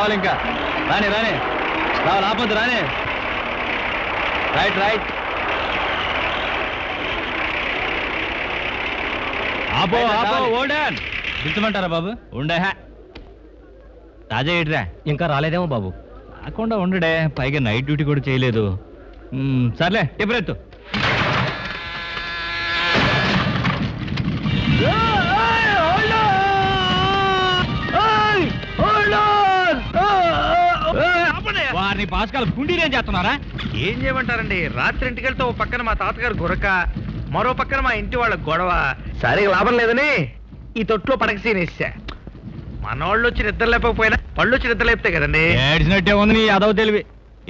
రావాలి ఇంకా రాని రాని రావాలి ఆపొద్దు రాని రైట్ రైట్ ఆపో ఆపో ఓడాన్ పిలుచమంటారా బాబు ఉండే రాజా ఏడ్రా ఇంకా రాలేదేమో బాబు. రాకుండా ఉండడే పైగా నైట్ డ్యూటీ కూడా చేయలేదు. సర్లే ఎప్పుడెత్తు వారిని పాస్కాలు గుండీనేం చేస్తున్నారా? ఏం చేయమంటారండి, రాత్రి ఇంటికెళ్తే ఓ పక్కన మా తాతగారు గురక, మరో పక్కన మా ఇంటి వాళ్ళ గొడవ. సరిగా లాభం లేదని ఈ తొట్లో పడక సీనేసా. మనోళ్ళు వచ్చి నిద్ర లేకపోయినా పళ్ళు వచ్చి నిద్ర లేపుతాయి కదండి. ఏడ్చినట్టే ఉంది నీ అదవ తెలివి.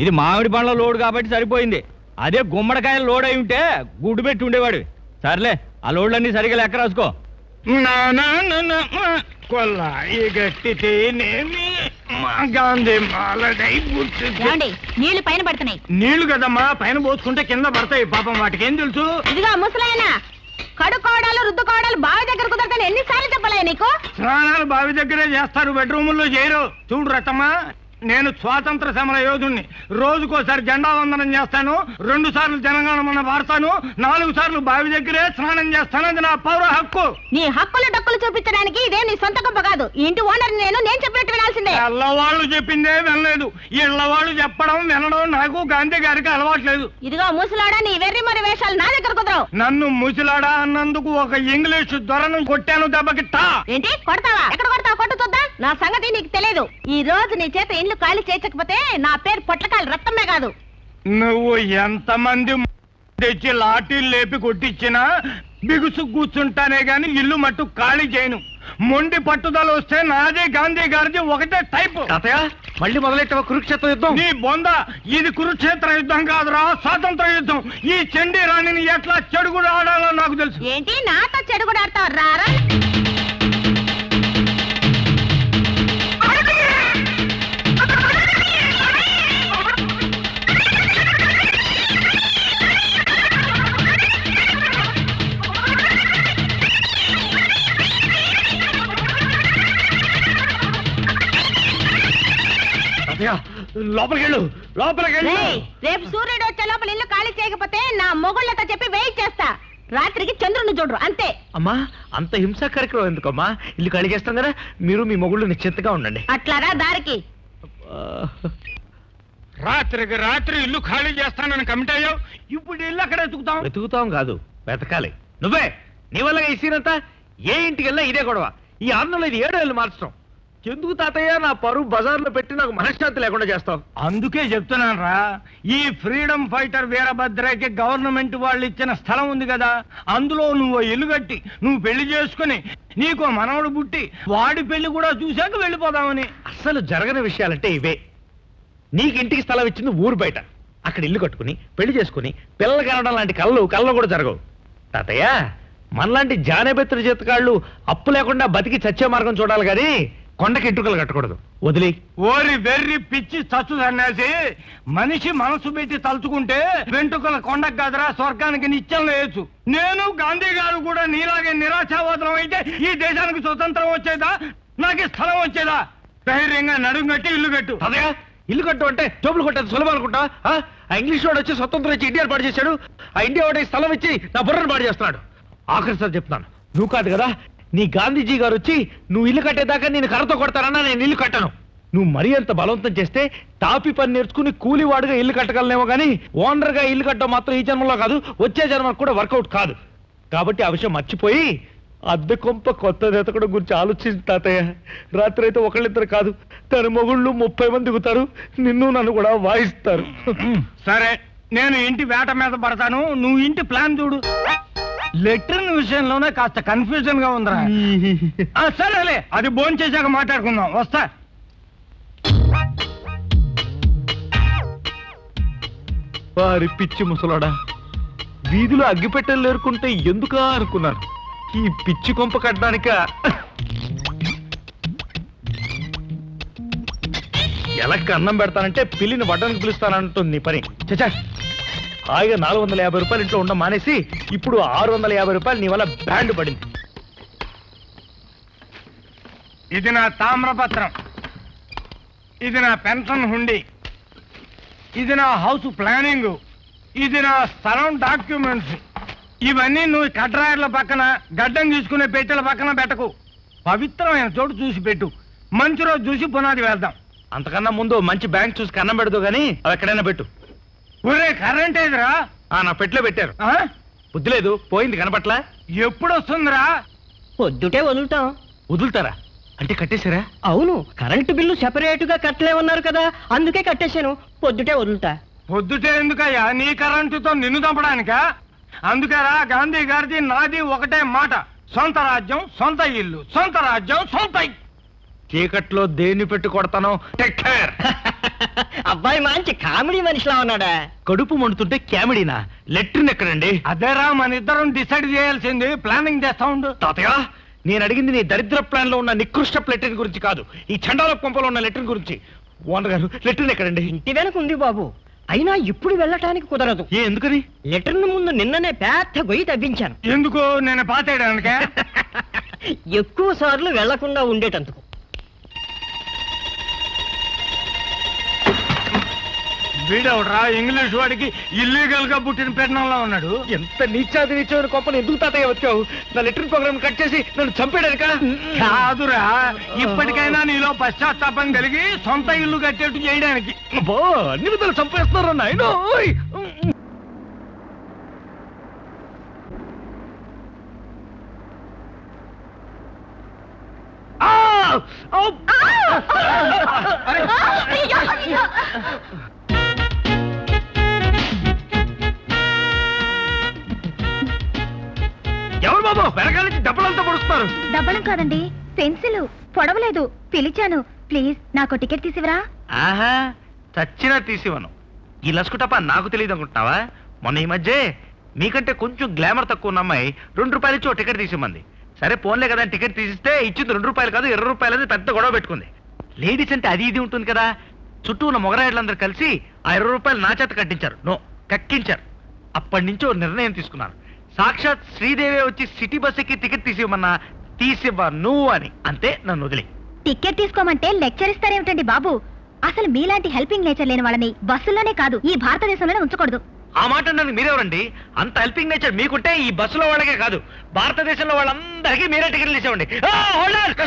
ఇది మామిడి పండ్ల లోడు కాబట్టి సరిపోయింది. అదే గుమ్మడికాయల లోడ్ అయి ఉంటే గుడ్డు పెట్టి ఉండేవాడు. సర్లే ఆ లోడ్లన్నీ సరిగా లెక్క రాసుకో. నీళ్లు పైన పడుతున్నాయి. నీళ్లు కదమ్మా, పైన పోసుకుంటే కింద పడతాయి. పాపం వాటికి ఏం తెలుసు. ఇదిగా ముసలాయన కడుక్కోవడాలు రుద్దుకోవడాలు బావి దగ్గర కుదరతాను ఎన్నిసార్లు చెప్పలే నీకు? స్నానాలు బావి దగ్గరే చేస్తారు, బెడ్రూముల్లో చేయరు. చూడు రతమ్మా, నేను స్వాతంత్ర సమర యోధుణ్ణి. రోజుకోసారి జెండా వందనం చేస్తాను, 2 సార్లు జనగణమన వాడతాను, 4 సార్లు బావి దగ్గరే స్నానం చేస్తాను. అది నా పౌర హక్కు. నీ హక్కులు డక్కులు చూపించడానికి ఇదే నీ సొంత గొప్ప కాదు. ఈ ఇంటి ఓనర్ నేను చెప్పినట్టు వినాల్సిందే. ఇళ్ళవాళ్ళు చెప్పిందే వినలేదు. ఇళ్ళవాళ్ళు చెప్పడం వినడం నాకు గాంధీ గారికి అలవాట్లేదు. ఇదిగో ముసలాడా, నీ వెర్రి మరి వేషాలు నా దగ్గర కుదరవు. నన్ను ముసలాడా అన్నందుకు ఒక ఇంగ్లీష్ దొరను కొట్టాను దెబ్బకిట్టా. ఏంటి కొడతావా? ఎక్కడ కొడతావు? కొట్టు చూద్దా. నా సంగతి నీకు తెలియదు. ఈ రోజు నీ చేత ఇల్లు ఖాళీ చేయకపోతే నా పేరు పొట్లకాయలు రక్తమే కాదు. నువ్వు ఎంతమంది తెచ్చి లాఠీలు లేపి కొట్టించినా బిగుసు కూర్చుంటానే గాని ఇల్లు మట్టు ఖాళీ చేయను. మొండి పట్టుదల వస్తే నాదే గాంధీ గారిది ఒకటే టైపు. మళ్ళీ మొదలెట్టావా కురుక్షేత్ర యుద్ధం? నీ బొంద, ఇది కురుక్షేత్ర యుద్ధం కాదురా, స్వాతంత్ర యుద్ధం. ఈ చండీ రాణిని ఎట్లా చెడుగుడు ఆడాలో నాకు తెలుసు. ఏంటి నాతో చెడుగుడు ఆడతావు? రారా లోపలికెళ్ళు, లోపలికెళ్ళు. రేపు సూర్యుడు వచ్చే లోపల ఇల్లు ఖాళీ చేయకపోతే నా మొగుళ్ళతో చెప్పి వెయిట్ చేస్తా. రాత్రికి చంద్రుని చూడరు అంతే. అమ్మా, అంత హింసా కార్యక్రమం ఎందుకమ్మా? ఇల్లు ఖాళీ చేస్తాం కదా, మీరు మీ మొగుళ్ళు నిశ్చింతగా ఉండండి. అట్లారా దారికి. రాత్రికి రాత్రి ఇల్లు ఖాళీ చేస్తానని కమిట్ అయ్యావు. ఇప్పుడు ఇల్లు అక్కడ వెతుకుతాం. వెతుకుతాం కాదు, వెతకాలి. నువ్వే నీ వల్ల ఈ సీనంతా. ఏ ఇంటికి వెళ్ళా ఇదే గొడవ. ఈ 6 నెలలు ఇది 7 ఏళ్ళు మార్చడం ఎందుకు తాతయ్య? నా పరువు బజార్లో పెట్టి నాకు మనశ్శాంతి లేకుండా చేస్తావు. అందుకే చెప్తున్నాను రా, ఈ ఫ్రీడమ్ ఫైటర్ వీరభద్రకి గవర్నమెంట్ వాళ్ళు ఇచ్చిన స్థలం ఉంది కదా, అందులో నువ్వు ఇల్లు కట్టి నువ్వు పెళ్లి చేసుకుని నీకో మనవడు పుట్టి వాడి పెళ్లి కూడా చూశాక వెళ్ళిపోదామని. అసలు జరగని విషయాలంటే ఇవే. నీకు ఇంటికి స్థలం ఇచ్చింది ఊరు బయట, అక్కడ ఇల్లు కట్టుకుని పెళ్లి చేసుకుని పిల్లలు కనడం లాంటి కళ్ళు కూడా జరగవు. తాతయ్య, మనలాంటి జానబెత్తుల చేతకాళ్ళు అప్పు లేకుండా బతికి చచ్చే మార్గం చూడాలి కానీ కొండకి ఇంటుకలు కట్టకూడదు. వదిలి ఓరి వెర్రి పిచ్చి చచ్చు సన్యాసి, మనిషి మనసు పెట్టి తలుచుకుంటే వెంట్రుకల కొండకు కాదురా స్వర్గానికి నిత్యం లేయచ్చు. నేను గాంధీ గారు కూడా నీలాగే నిరాశావాదం అయితే ఈ దేశానికి స్వతంత్రం వచ్చేదా, నాకు స్థలం వచ్చేదా? ధైర్యంగా నడుము కట్టి ఇల్లు కట్టు. అదే ఇల్లు కట్టు అంటే జోబులు కొట్టేది సులభం అనుకుంటా? ఆ ఇంగ్లీష్ వాడు వచ్చి స్వతంత్రం ఇచ్చి ఇండియా పాడు చేశాడు, ఆ ఇండియా వాడి స్థలం ఇచ్చి నా బుర్రను పాడు చేస్తున్నాడు. ఆఖరి సార్ చెప్తాను, నువ్వు కాదు కదా, నీ గాంధీజీ గారు వచ్చి నువ్వు ఇల్లు కట్టేదాకా నేను కర్రతో కొడతానన్నా నేను ఇల్లు కట్టను. నువ్వు మరీ అంత బలవంతం చేస్తే తాపి పని నేర్చుకుని కూలివాడుగా ఇల్లు కట్టగలనేమో కానీ ఓనర్ గా ఇల్లు కట్టడం మాత్రం ఈ జన్మలో కాదు, వచ్చే జన్మకు కూడా వర్కౌట్ కాదు. కాబట్టి ఆ విషయం మర్చిపోయి అద్దె కొంప కొత్త ఎతకడం గురించి ఆలోచించి తాతయ్య. రాత్రి అయితే ఒకళ్ళిద్దరు కాదు, తన మొగుళ్ళు 30 మంది దిగుతారు, నిన్ను నన్ను కూడా వాయిస్తారు. సరే, నేను ఇంటి వేట మీద పడతాను, నువ్వు ఇంటి ప్లాన్ చూడు. లెటర్న్ విషయంలోనే కాస్త కన్ఫ్యూజన్ గా ఉందిరా. సరేలే, అది భోంచేశాక మాట్లాడుకుందాం. వస్తా. వారి పిచ్చి ముసలాడా, వీధిలో అగ్గిపెట్టెలు లేరుకుంటే ఎందుకా అనుకున్నారు. ఈ పిచ్చి కొంప కట్టడానిక ఎలక్కి అన్నం పెడతానంటే పిల్లిని వడ్డానికి పిలుస్తానంటుంది నీ పని. చచ్చా, హాయిగా 450 రూపాయలు ఇంట్లో ఉండడం మానేసి ఇప్పుడు 650 రూపాయలు నీ వల్ల బ్యాండ్ పడింది. ఇది నా తామ్రపత్రం. ఇది నా పెన్షన్ హుండీ, ఇది నా హౌస్ ప్లానింగ్, ఇది నా స్థలం డాక్యుమెంట్స్. ఇవన్నీ నువ్వు కట్రాయర్ల పక్కన గడ్డం తీసుకునే పెట్టెల పక్కన పెట్టకు. పవిత్రమైన చోటు చూసి పెట్టు. మంచి రోజు చూసి పునాది వేద్దాం. అంతకన్నా ముందు మంచి బ్యాంక్ చూసి కన్నం పెడదు గానీ అవి ఎక్కడైనా పెట్టు. ఒరే కరెంట్ ఏదిరా? నా పెట్లో పెట్టారు. బుద్ధి లేదు, పోయింది కనపట్లా. ఎప్పుడు వస్తుందిరా? పొద్దుటే వదులుతాం. వదులుతారా అంటే కట్టేశారా? అవును, కరెంటు బిల్లు సెపరేట్ గా కట్టలేమన్నారు కదా, అందుకే కట్టేశాను. పొద్దుటే వదులుతా. పొద్దుటే ఎందుకయ్యా? నీ కరెంటుతో నిన్ను చంపడానికా? అందుకేరా గాంధీ గారిది నాది ఒకటే మాట, సొంత రాజ్యం సొంత ఇల్లు, సొంత రాజ్యం సొంత చీకట్లో దేన్ని పెట్టి కొడతానో టేక్ కేర్. అబ్బాయి మంచి కామెడీ మనిషిలా ఉన్నాడా? కడుపు మండుతుంటే క్యామిడీనా? లెట్రిన్ ఎక్కడండి? అదేరా మన ఇద్దరం డిసైడ్ చేయాల్సింది. ప్లానింగ్ చేస్తా ఉండు. తాతయ్య, నేను అడిగింది నీ దరిద్ర ప్లాన్ లో ఉన్న నికృష్ట లెట్రిన్ గురించి కాదు, ఈ చండాల పంపలో ఉన్న లెట్రిన్ గురించి. ఓనర్ గారు, లెట్రిన్ ఎక్కడండి? ఇంటి వెనక ఉంది బాబు, అయినా ఇప్పుడు వెళ్ళటానికి కుదరదు. ఎందుకని? లెటర్ ముందు నిన్ననే పెద్ద గొయ్యి తవ్వించాను. ఎందుకు? నేను పాతేయడానికే. ఎక్కువ సార్లు వెళ్లకుండా ఉండేటందుకు. వీడవడరా ఇంగ్లీష్ వాడికి ఇల్లీగల్ గా పుట్టిన పెట్టడంలో ఉన్నాడు. ఎంత నీచాది నీచమైన కొంపను ఎందుకు తాతయ్య వచ్చావు? నా లెట్రిన్ ప్రోగ్రామ్ కట్ చేసి నన్ను చంపేయడానికా? కాదురా, ఇప్పటికైనా నీలో పశ్చాత్తాపం కలిగి సొంత ఇల్లు కట్టేట్టు చేయడానికి. అబ్బో, అన్ని విధాలు చంపేస్తున్నారు నాయనో. ఎవరు బాబు వెనకాల నుంచి డబ్బులంతా పొడుస్తున్నారు? డబ్బలం కాదండి, పెన్సిల్ పొడవలేదు. పిలిచాను, ప్లీజ్ నాకు టికెట్ తీసివరా. ఆహా, చచ్చినా తీసివను. ఈ లస్కుటప్ప నాకు తెలియదు అనుకుంటున్నావా? మొన్న ఈ మధ్య మీకంటే కొంచెం గ్లామర్ తక్కువ ఉన్న అమ్మాయి 2 రూపాయలు ఇచ్చి టికెట్ తీసిమంది. సరే పోన్లే కదా, టికెట్ తీసిస్తే ఇచ్చింది 2 రూపాయలు కాదు 20 రూపాయలు అని పెద్ద గొడవ పెట్టుకుంది. లేడీస్ అంటే అది ఇది ఉంటుంది కదా. చుట్టూ ఉన్న మొగరాయిలందరూ కలిసి ఆ 20 రూపాయలు నా చేత కట్టించారు. కక్కించారు. అప్పటి నుంచి ఓ నిర్ణయం తీసుకున్నాను. సాక్షాత్ శ్రీదేవి వచ్చి సిటీ బస్ ఎక్కి టికెట్ తీసివ్వమన్నా తీసివ్వను అని. అంతే, నన్ను వదిలి. టికెట్ తీసుకోమంటే లెక్చర్ ఇస్తారేమిటండి బాబు? అసలు మీలాంటి హెల్పింగ్ నేచర్ లేని వాళ్ళని బస్సుల్లోనే కాదు ఈ భారతదేశంలోనే ఉంచకూడదు. ఆ మాట నన్ను మీరెవరండి? అంత హెల్పింగ్ నేచర్ మీకుంటే ఈ బస్సులో వాళ్ళకే కాదు, భారతదేశంలో వాళ్ళందరికీ మీరే టికెట్లు తీసేవండి.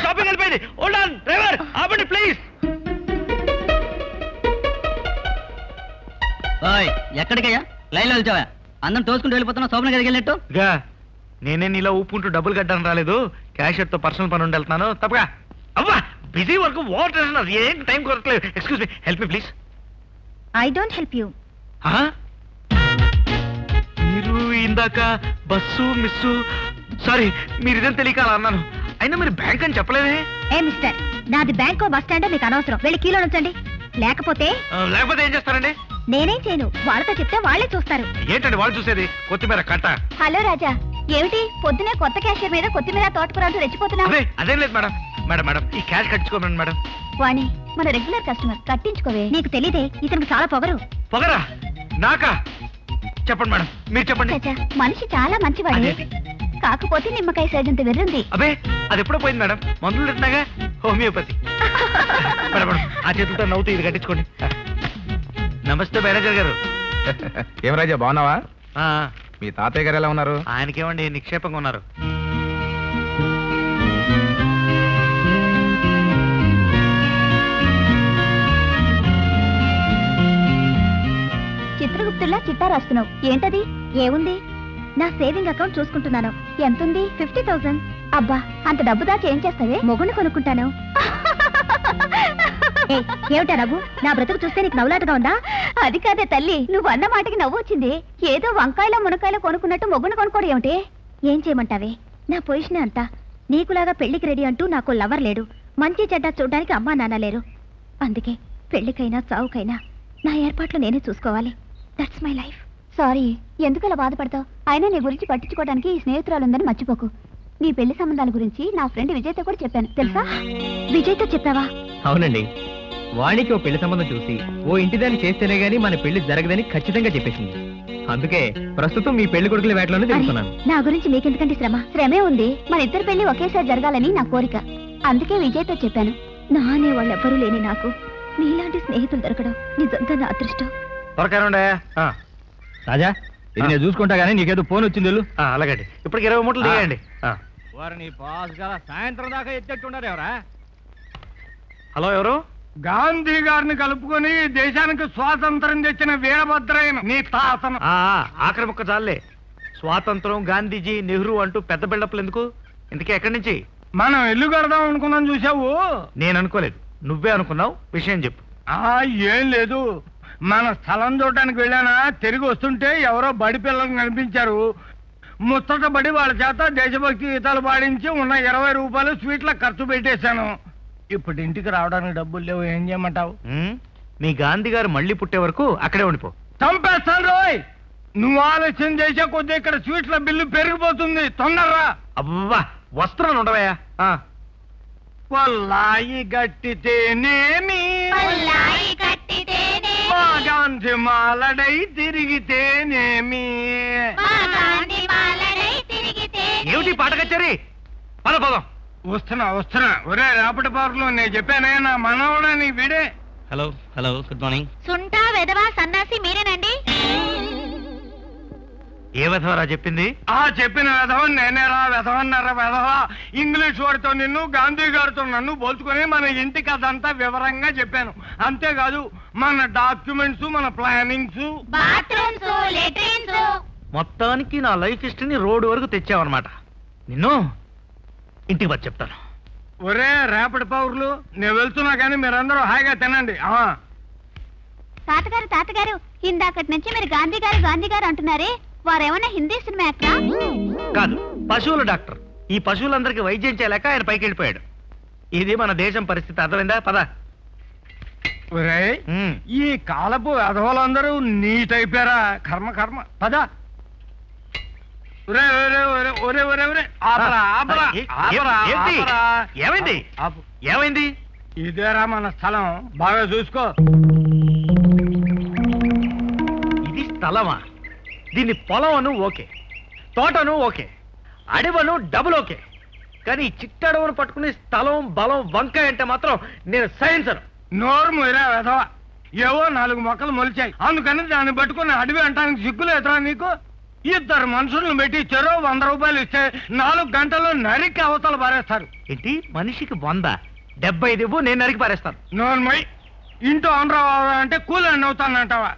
షాపింగ్ వెళ్ళిపోయింది. హోల్డ్ ఆన్ డ్రైవర్, ఆపండి ప్లీజ్. ఎక్కడికయ్యా లైన్ లో వెళ్తావా? అందరం తోసుకుంటూ వెళ్ళిపోతున్నా శోభన గదికి వెళ్ళినట్టు. నేనే నీలో ఊపుకుంటూ డబ్బులు కట్టడం రాలేదు, క్యాషియర్ తో పర్సనల్ పని ఉండి వెళ్తున్నాను. తప్పగా అవ్వా, బిజీ వర్క్, వాటర్ ఏం టైం కొరట్లేదు. Excuse me, help me please. I don't help you. మీరు ఇందాక బస్సు మిస్సు, సారీ మీరు ఇదేం తెలియక అలా అన్నాను. అయినా మీరు బ్యాంక్ అని చెప్పలేదే. ఏ మిస్టర్, నాది బ్యాంకో బస్ స్టాండో మీకు అనవసరం. వెళ్ళి కీలో ఉంచండి. లేకపోతే ఏం చేస్తారండి? నేనేం చేయను, వాళ్ళతో చెప్తే వాళ్ళే చూస్తారు. ఏంటండి వాళ్ళు చూసేది? కొత్తిమీర కట్ట. హలో రాజా, ఏమిటి పొద్దునే కొత్త క్యాషియర్ మీద కొత్తిమీర తోటకూరలు రెచ్చిపోతున్నావు? అదేం లేదు మేడం. మేడం మేడం ఈ క్యాష్ కట్టించుకోమని మేడం. వాణి మన రెగ్యులర్ కస్టమర్, కట్టించుకోవే. నీకు తెలీదే ఇతనికి చాలా పొగరు. పొగరా? నాకా? చెప్పండి మేడం, మీరు చెప్పండి. రాజా మనిషి చాలా మంచివాడే, కాకపోతే నిమ్మకాయ సైజంత వెర్రుంది. అబే, అది ఎప్పుడో పోయింది మేడం. మందులు తింటున్నాగా, హోమియోపతి. మేడం ఆ చేతులతో నవ్వుతూ ఇది కట్టించుకోండి. నమస్తే మేనేజర్ గారు. ఏం రాజా, బాగున్నావా? ఆ, మీ తాతయ్య గారు ఎలా ఉన్నారు? ఆయనకేమండి నిక్షేపంగా ఉన్నారు. చిత్రగుప్తుల్లా చిట్టా రాస్తున్నావు ఏంటది? ఏముంది? నా సేవింగ్ అకౌంట్ చూసుకుంటున్నాను. ఎంతుంది? 50,000. అబ్బా, అంత డబ్బు దాచి ఏం చేస్తావే? మొగుణ్ణి కొనుక్కుంటాను. ఏమిటా నవ్వు? నా బ్రతుకు చూస్తే నీకు నవ్వులాటగా ఉందా? అది కాదే తల్లి, నువ్వు అన్న మాటకి నవ్వు వచ్చింది. ఏదో వంకాయలో మునకాయలో కొనుక్కున్నట్టు మొగుణ్ణి కొనుక్కోవడం ఏమిటి? ఏం చేయమంటావే? నా పొజిషన్ అంతా. నీకులాగా పెళ్లికి రెడీ అంటూ నాకు లవర్ లేడు, మంచి చెడ్డ చూడడానికి అమ్మా నాన్న లేరు. అందుకే పెళ్లికైనా చావుకైనా నా ఏర్పాట్లు నేనే చూసుకోవాలి. That's my life. సారీ, ఎందుకలా బాధపడతావు? అయినా నీ గురించి పట్టించుకోవడానికి ఈ స్నేహితురాలు ఉందని మర్చిపోకు. నీ పెళ్లి సంబంధాల గురించి నా ఫ్రెండ్ విజయ్తో కూడా చెప్పాను, తెలుసా? విజయ్తో చెప్పావా? అవునండి, వాణికి ఓ పెళ్లి సంబంధం చూసి ఓ ఇంటిదాన్ని చేస్తేనే గానీ మన పెళ్లి జరగదని ఖచ్చితంగా చెప్పేసింది. అందుకే ప్రస్తుతం మీ పెళ్లి కొడుకుల వేటలోనే తిరుగుతున్నాను. నా గురించి మీకెందుకంటే శ్రమే ఉంది. మన ఇద్దరు పెళ్లి ఒకేసారి జరగాలని నా కోరిక. అందుకే విజయ్తో చెప్పాను. నా అనే వాళ్ళెవ్వరూ లేని నాకు నీలాంటి స్నేహితులు దొరకడం నిజంగా నా అదృష్టం. త్వరగా రాజా ఇది నేను చూసుకుంటా గానీ నీకేదో ఫోన్ వచ్చింది వెళ్ళు. అలాగండి ఇప్పటికి 20 మూటలు దిగండి. వారిని పాస్ గల సాయంత్రం దాకా ఎత్తేట్టున్నారు ఎవరా? హలో, ఎవరు? గాంధీ గారిని కలుపుకొని దేశానికి స్వాతంత్రం తెచ్చిన వీరభద్రయ్య నీ తాతను. ఆఖరి ముక్క చాలే. స్వాతంత్రం, గాంధీజీ, నెహ్రూ అంటూ పెద్ద బిల్డప్లు ఎందుకు? ఇంతకీ ఎక్కడి నుంచి? మనం ఇల్లు కడదాం అనుకున్నాం, చూసావు? నేను అనుకోలేదు, నువ్వే అనుకున్నావు. విషయం చెప్పు. ఏం లేదు, మన స్థలం చూడటానికి వెళ్ళానా, తిరిగి వస్తుంటే ఎవరో బడి పిల్లలు కనిపించారు. ముచ్చట బడి వాళ్ళ చేత దేశభక్తి గీతాలు పాడించి ఉన్న 20 రూపాయలు స్వీట్ల ఖర్చు పెట్టేశాను. ఇప్పుడు ఇంటికి రావడానికి డబ్బులు లేవు, ఏం చేయమంటావు? మీ గాంధీ గారు మళ్ళీ పుట్టే వరకు అక్కడే ఉండిపో. చంపేస్తాను రోయ్. నువ్వు ఆలస్యం చేసే కొద్దీ ఇక్కడ స్వీట్ల బిల్లు పెరిగిపోతుంది. తొందరరా. అబ్బా, వస్త్రాలు ఉండవయా? పొల్లాయి గట్టితేనేమి మా గాంధీ మాలడై తిరిగితేనేమి. ఏమిటి పాట కచ్చారి? పదం. వస్తున్నా. ఒరే రేపటి పార్లో నేను చెప్పానే, నా మనవడని వీడే. Hello good morning. సుంటా వెధవా సన్నాసి మీరేనండి? ఏ వెధవరా చెప్పింది? చెప్పిన వెధవ నేనేరా. వెధవన్నారా వెధవ. ఇంగ్లీష్ వాడితో నిన్ను, గాంధీ గారితో నన్ను పోల్చుకొని మన ఇంటికి అదంతా వివరంగా చెప్పాను. అంతేకాదు మన డాక్యుమెంట్స్, మన ప్లానింగ్స్, మొత్తానికి నా లైఫ్ హిస్టరీని రోడ్డు వరకు తెచ్చావన్నమాట. నిన్ను ఇంటికి వచ్చి చెప్తాను. ఒరే రేపటి పౌరులు, నేను వెళ్తున్నా కానీ మీరందరూ హాయిగా తినండి. తాతగారు ఇందాకటి నుంచి మీరు గాంధీ గారు అంటున్నారే, వారేమన్నా హిందీ సినిమా యాక్టరా? కాదు, పశువుల డాక్టర్. ఈ పశువులందరికీ వైద్యం చేయలేక ఆయన పైకి వెళ్ళిపోయాడు. ఇది మన దేశం పరిస్థితి. అర్థమైందా? పద. ఒరే ఈ కాలపు వెధవలందరూ నీట్ అయిపోయారా. కర్మ. పద. ఏమైంది? ఇదేరా మన స్థలం, బాగా చూసుకో. ఇది స్థలమా? దీన్ని పొలమను ఓకే, తోటను ఓకే, అడవను డబుల్ ఓకే, కానీ చిట్టడవను పట్టుకుని స్థలం, బలం, వంకాయ అంటే మాత్రం నేను సహించను. నోరు మీరా వెధవ. ఏవో 4 మొక్కలు మొలిచాయి, అందుకని దాన్ని పట్టుకుని అడవి అంటానికి సిగ్గులు ఎదురా నీకు? 2 మనుషులను పెట్టి చెరో 100 రూపాయలు ఇస్తే 4 గంటల్లో నరికి అవతల పారేస్తారు. ఏంటి? మనిషికి 100, 75 ఇవ్వు, నేను నరికి పారేస్తాను. నోర్మై. ఇంటో అనరావా అంటే కూలని అవుతానంటావా?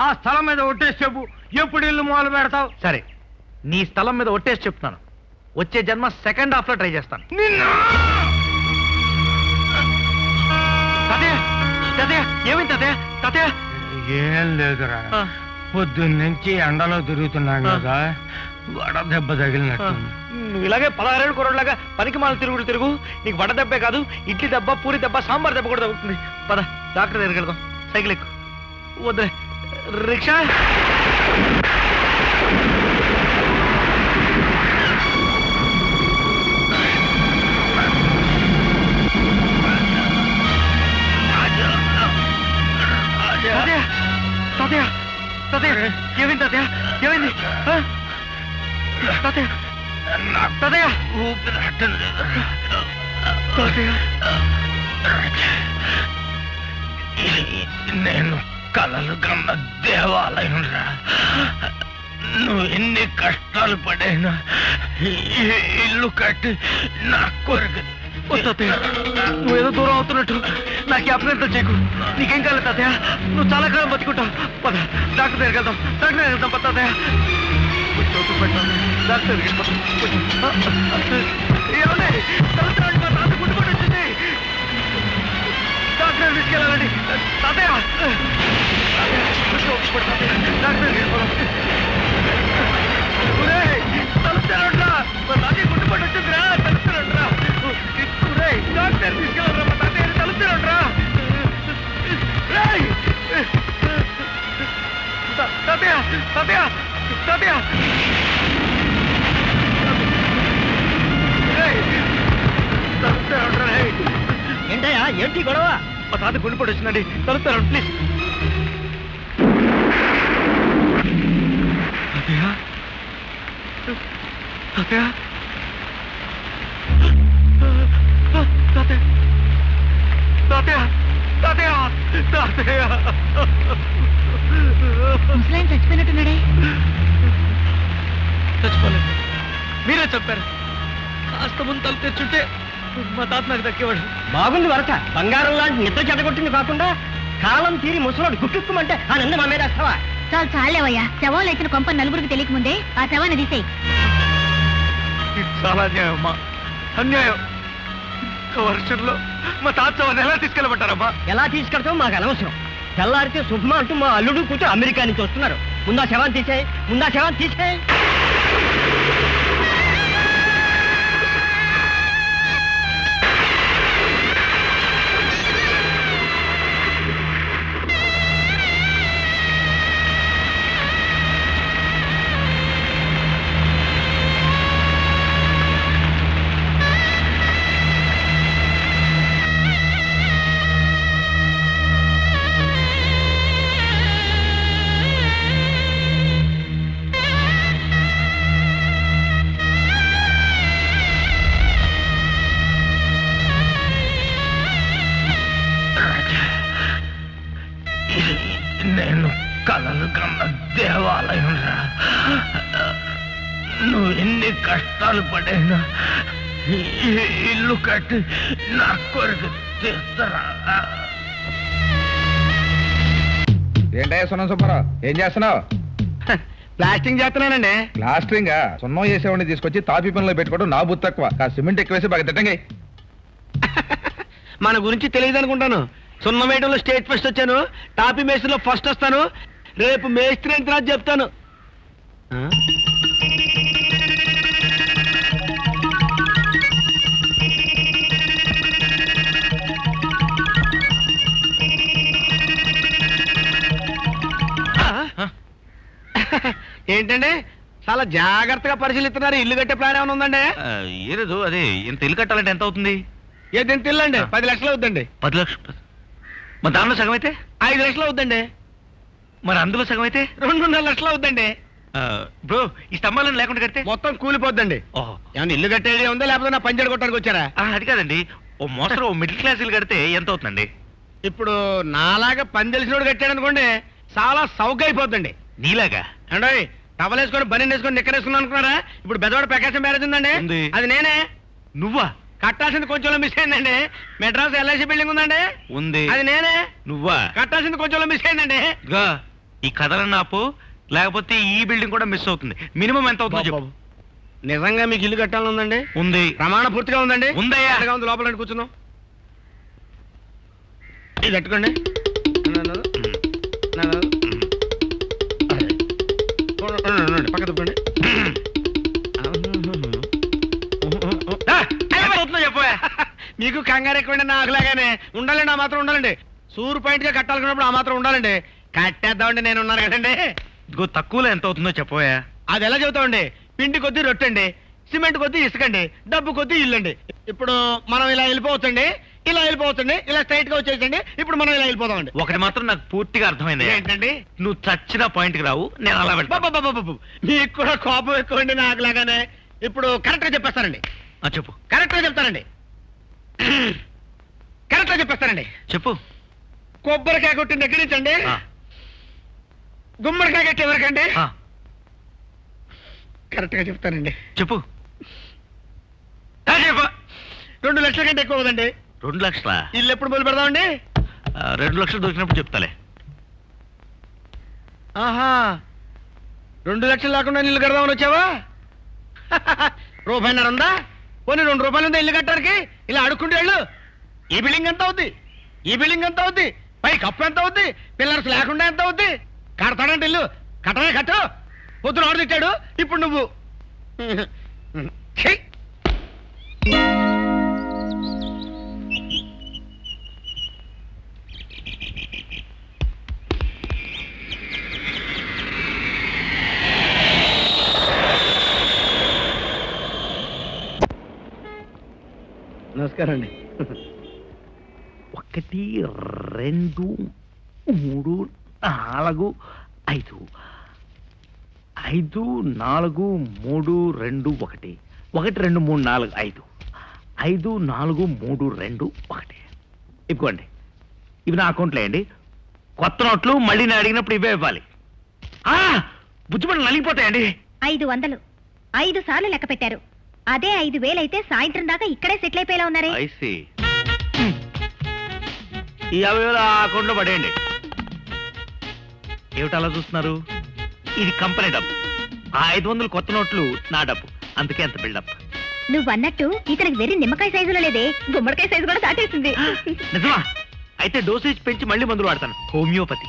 ఆ స్థలం మీద ఒట్టేసి చెప్పు, ఎప్పుడు ఇల్లు మొదలు పెడతావు? సరే, నీ స్థలం మీద ఒట్టేసి చెప్తున్నాను, వచ్చే జన్మ సెకండ్ హాఫ్ లో ట్రై చేస్తాను. ఏమైంది తాతయ్య? ఏం లేదురా, పొద్దున్నుంచి ఎండలో తిరుగుతున్నాను కదా, వడ దెబ్బ తగిలినట్టు. నువ్వు ఇలాగే 16 ఏళ్ళ కుర్రోడ్లాగా పనికి మాల తిరుగు. నీకు వడ దెబ్బే కాదు, ఇడ్లీ దెబ్బ, పూరి దెబ్బ, సాంబార్ దెబ్బ కూడా తగ్గుతుంది. పద, డాక్టర్ దగ్గరికి వెళ్దాం. సైకిల్ ఎక్కు. వద్దులే, రిక్షా. తాతయ్య, ఏమైంది తాతయ్య? ఏమైంది తాతయ్య? తాతయ్య, నేను కలలు కన్న దేవాలయం రా. నువ్వు ఎన్ని కష్టాలు పడైనా ఇల్లు కట్టి నా కొరకు. తాతయ్య, నువ్వేదో దూరం అవుతున్నట్టు నాకు అభ్యంతరం చేయకు. నీకేం కాలేదు తాతయ్య, నువ్వు చాలా కాలం బతుకుంటావు. పద, డాక్టర్ దగ్గరికి వెళ్దాం. పద తాతయ్య. డాక్టర్ దగ్గరికి ఏమండి? మా తాత గుడ్డుపడి వచ్చింది. డాక్టర్ తీసుకెళ్ళాలండి. తాతయ్య, డాక్టర్ దగ్గరికి పోదాం. తలుపుతారంట్రా, మా తాతయ్య గుడ్డుపడి వచ్చిందిరా. తలుపుతారంట్రా, డాక్టర్ తీసుకెళ్ళరా. మా తాతయ్య తలుపుతారంట్రా. తాతయ్య, తాతయ్య, తాతయ్య, ఏంటయ్యా, ఏంటి గొడవ? మా తాత గుండెపోటు వచ్చిందండి, తలుపుతారు ప్లీజ్. తాతయ్య, తాతయ్య, తాతయ్య, తాతయ్య, తాతయ్య, ముసలాయన చచ్చిపోయినట్టున్నాడే. చచ్చిపోలేదు, మీరే చెప్పారు. కాస్త ముందు తలుపు తెచ్చుంటే మా తాత నాకు దక్కేవాడు. బాగుంది వరస. బంగారం లాంటి నిద్ర చెడగొట్టింది కాకుండా కాలం తీరి ముసలోడు గుట్టుకుమంటే ఆ నింద మా మీద వేస్తావా? చాలు చాలేవయ్యా. శవం లేచిన కొంప నలుగురికి తెలియక ముందే ఆ శవాన్ని తీసేయి. చాలా అన్యాయం అమ్మా, అన్యాయం. ఒక్క వర్షంలో మా తాత ఎలా తీసుకెళ్ళబట్టారమ్మా? ఎలా తీసుకెళ్తావు మాకు అనవసరం. తెల్లారితే శుభమా అంటూ మా అల్లుడు కూతురు అమెరికా నుంచి వస్తున్నారు. ముందా శవాన్ని తీసేయి, ముందా శవాన్ని తీసేయి. నేను కలలు కన్న దేవాలయం రా. నువ్వు ఎన్ని కష్టాలు పడైనా ఇల్లు కట్టి నా కొరకు తీస్తారా? ఏంటయ్యా సున్నం సుబ్బారావు, ఏం చేస్తున్నావు? ప్లాస్టింగ్ చేస్తున్నానండి. ప్లాస్టరింగ్ సున్నం చేసేవాడిని తీసుకొచ్చి తాపి పనిలో పెట్టుకోవడం నా బుద్ధి తక్కువ. సిమెంట్ ఎక్కువేసి బాగా తిట్టంగా. మన గురించి తెలియదు అనుకుంటాను. సున్నం వేయడంలో స్టేట్ ఫస్ట్ వచ్చాను, టాపీ మేస్త్రిలో ఫస్ట్ వస్తాను. రేపు మేస్త్రి అని తర్వాత చెప్తాను. ఏంటండి చాలా జాగ్రత్తగా పరిశీలిస్తున్నారు. ఇల్లు కట్టే ప్లాన్ ఏమైనా ఉందండి? ఏలేదు, అదే ఇంత ఇల్లు కట్టాలంటే ఎంత అవుతుంది? ఏదైనా తిల్లండి 10 లక్షలు అవుద్దండి. 10 లక్షలు? మరి దానిలో సగం అయితే 5 లక్షలు అవుద్దండి. మరి అందులో సగం అయితే 2.5 లక్షలు అవుద్దండి. బ్రో, ఈ స్తంభాలను లేకుండా కడితే మొత్తం కూలిపోద్దండి. ఓహో, ఏమన్నా ఇల్లు కట్టేది ఉందా లేకపోతే నా పంచడి కొట్టడానికి వచ్చారా? అది కాదండి. ఓ మోస్తరు ఓ మిడిల్ క్లాస్ ఇల్లు కడితే ఎంత అవుతుందండి? ఇప్పుడు నాలాగా పని తెలిసినోడు కట్టాడు అనుకోండి, చాలా సౌక అయిపోద్దండి. నీలాగా అంటే టవల్ వేసుకొని బనీన్ వేసుకొని నిక్కరేసుకున్నాను అనుకున్నారా? ఇప్పుడు బెదవాడ ప్రకాశం మ్యారేజ్ ఉందండి, ఉంది. అది నేనే. నువ్వా? కట్టాల్సింది కొంచెంలో మిస్ అయిందండి. మెడ్రాస్ ఎల్ఐసి బిల్డింగ్ ఉందండి, ఉంది. అది నేనే. నువ్వా? కట్టాల్సింది కొంచెంలో మిస్ అయిందండి. ఇదిగో, ఈ కథలను ఆపు, లేకపోతే ఈ బిల్డింగ్ కూడా మిస్ అవుతుంది. మినిమం ఎంత అవుతుందో చెప్పు. నిజంగా మీకు ఇల్లు కట్టాలని ఉందండి? ఉంది. ప్రమాణ పూర్తిగా ఉందండి. ఉందయ్యా. ఎలాగా ఉంది లోపల కూర్చున్నాం. ఇది కట్టుకోండి. పక్క తప్పండి. చెప్పా, మీకు కంగారు ఎక్కువండి. నాకులాగానే ఉండాలండి, ఆ మాత్రం ఉండాలండి. సూరు పాయింట్ గా కట్టాలనుకున్నప్పుడు ఆ మాత్రం ఉండాలండి. కట్టేద్దామండి, నేను ఉన్నాను కదండి. ఇదిగో తక్కువలో ఎంత అవుతుందో చెప్పవా. అది ఎలా చెబుతామండి? పిండి కొద్దీ రొట్టండి, సిమెంట్ కొద్దీ ఇసుకండి, డబ్బు కొద్దీ ఇల్లండి. ఇప్పుడు మనం ఇలా వెళ్ళిపోవచ్చండి, ఇలా వెళ్ళిపోవచ్చండి, ఇలా స్ట్రైట్ గా వచ్చేసండి. ఇప్పుడు మనం ఇలా వెళ్ళిపోదామండి. ఒకటి మాత్రం నాకు పూర్తిగా అర్థమైంది. ఏంటండి? నువ్వు చచ్చిన పాయింట్ కి రావు, నేను అలా బాబు మీకు కూడా కోపం ఎక్కువండి నాకులాగానే. ఇప్పుడు కరెక్ట్ గా చెప్పేస్తానండి. చెప్పు. కరెక్ట్ గా చెప్తానండి. కరెక్ట్ గా చెప్పేస్తానండి. చెప్పు. కొబ్బరికాయ కొట్టిన దగ్గర నుంచి అండి గుమ్మడికాయ కట్టే వరకండి కరెక్ట్ గా చెప్తానండి. చెప్పు. 2 లక్షల కంటే ఎక్కువ కదండి. 2 లక్షలా? ఇల్లు ఎప్పుడు మొదలు పెడదామండి? 2 లక్షలు దొరికినప్పుడు చెప్తాలే. ఆహా, 2 లక్షలు లేకుండా ఇల్లు కడదామని వచ్చావా? రూపాయిన్నర ఉందా? పోనీ 2 రూపాయలు ఉందా ఇల్లు కట్టడానికి? ఇలా అడుక్కుంటే వెళ్ళు. ఈ బిల్డింగ్ ఎంత అవుద్ది? ఈ బిల్డింగ్ ఎంత అవుద్ది? పై కప్పు ఎంత అవుద్ది? పిల్లర్స్ లేకుండా ఎంత అవుద్ది? కడతాడంటే ఇల్లు కట్టనే కట్టు. పొద్దున ఆడు తిట్టాడు, ఇప్పుడు నువ్వు. ఛీ! నమస్కారం అండి. 1 2 3 4 5 5 4 3 2 1 1 2 3 4 5 5 4 3 2 1. ఇవ్వండి, ఇవి నా అకౌంట్లో అండి. కొత్త నోట్లు మళ్ళీ నేను అడిగినప్పుడు ఇవే ఇవ్వాలి. బుజ్జిపళ్ళు నలిగిపోతాయండి. 500 5 సార్లు లెక్క పెట్టారు. అదే 5,000 అయితే సాయంత్రం దాకా ఇక్కడే సెటిల్ అయిపోయేలా ఉన్నారే. ఐసి ఈ 50,000 ఆ అకౌంట్లో పడేయండి. ఏమిటి అలా చూస్తున్నారు? ఇది కంపెనీ డబ్బు. ఆ 500 కొత్త నోట్లు నా డబ్బు. అందుకే అంత బిల్డప్. నువ్వన్నట్టు ఇతనికి వెరీ నిమ్మకాయ సైజులో లేదే, గుమ్మడికాయ సైజు కూడా దాటేసింది. నిజమా? అయితే డోసేజ్ పెంచి మళ్ళీ మందులు వాడతాను. హోమియోపతి.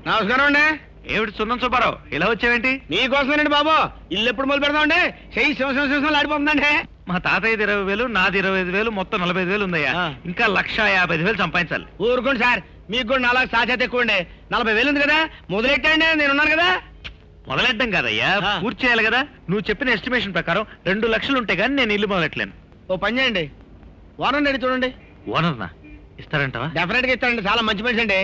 నమస్కారం అండి. ఏమిటి సున్నం సుబ్బారావు ఇలా వచ్చావేంటి? మీకోసమేనండి బాబు. ఇల్లు ఎప్పుడు మొదలు పెడదామండి? చెయ్యి శివశివ ఆడిపోతుందండి. మా తాతయ్యది 20,000, నాది 25,000, మొత్తం 45,000 ఉందయ్యా. ఇంకా 1,50,000 సంపాదించాలి. ఊరుకోండి సార్, మీకు కూడా 4 సాధ్యత ఎక్కువ అండి. 40,000 ఉంది కదా, మొదలెట్టండి. నేనున్నాను కదా. మొదలెట్టం కాదయ్యా, పూర్తి చేయాలి కదా. నువ్వు చెప్పిన ఎస్టిమేషన్ ప్రకారం 2 లక్షలు ఉంటే గానీ నేను ఇల్లు మొదలెట్టలేను. ఓ పని చేయండి, ఓనర్ రెడీ చూడండి. ఓనర్నా? ఇస్తారంటావా? డెఫినెట్ గా ఇస్తారండి, చాలా మంచి మనిషి అండి.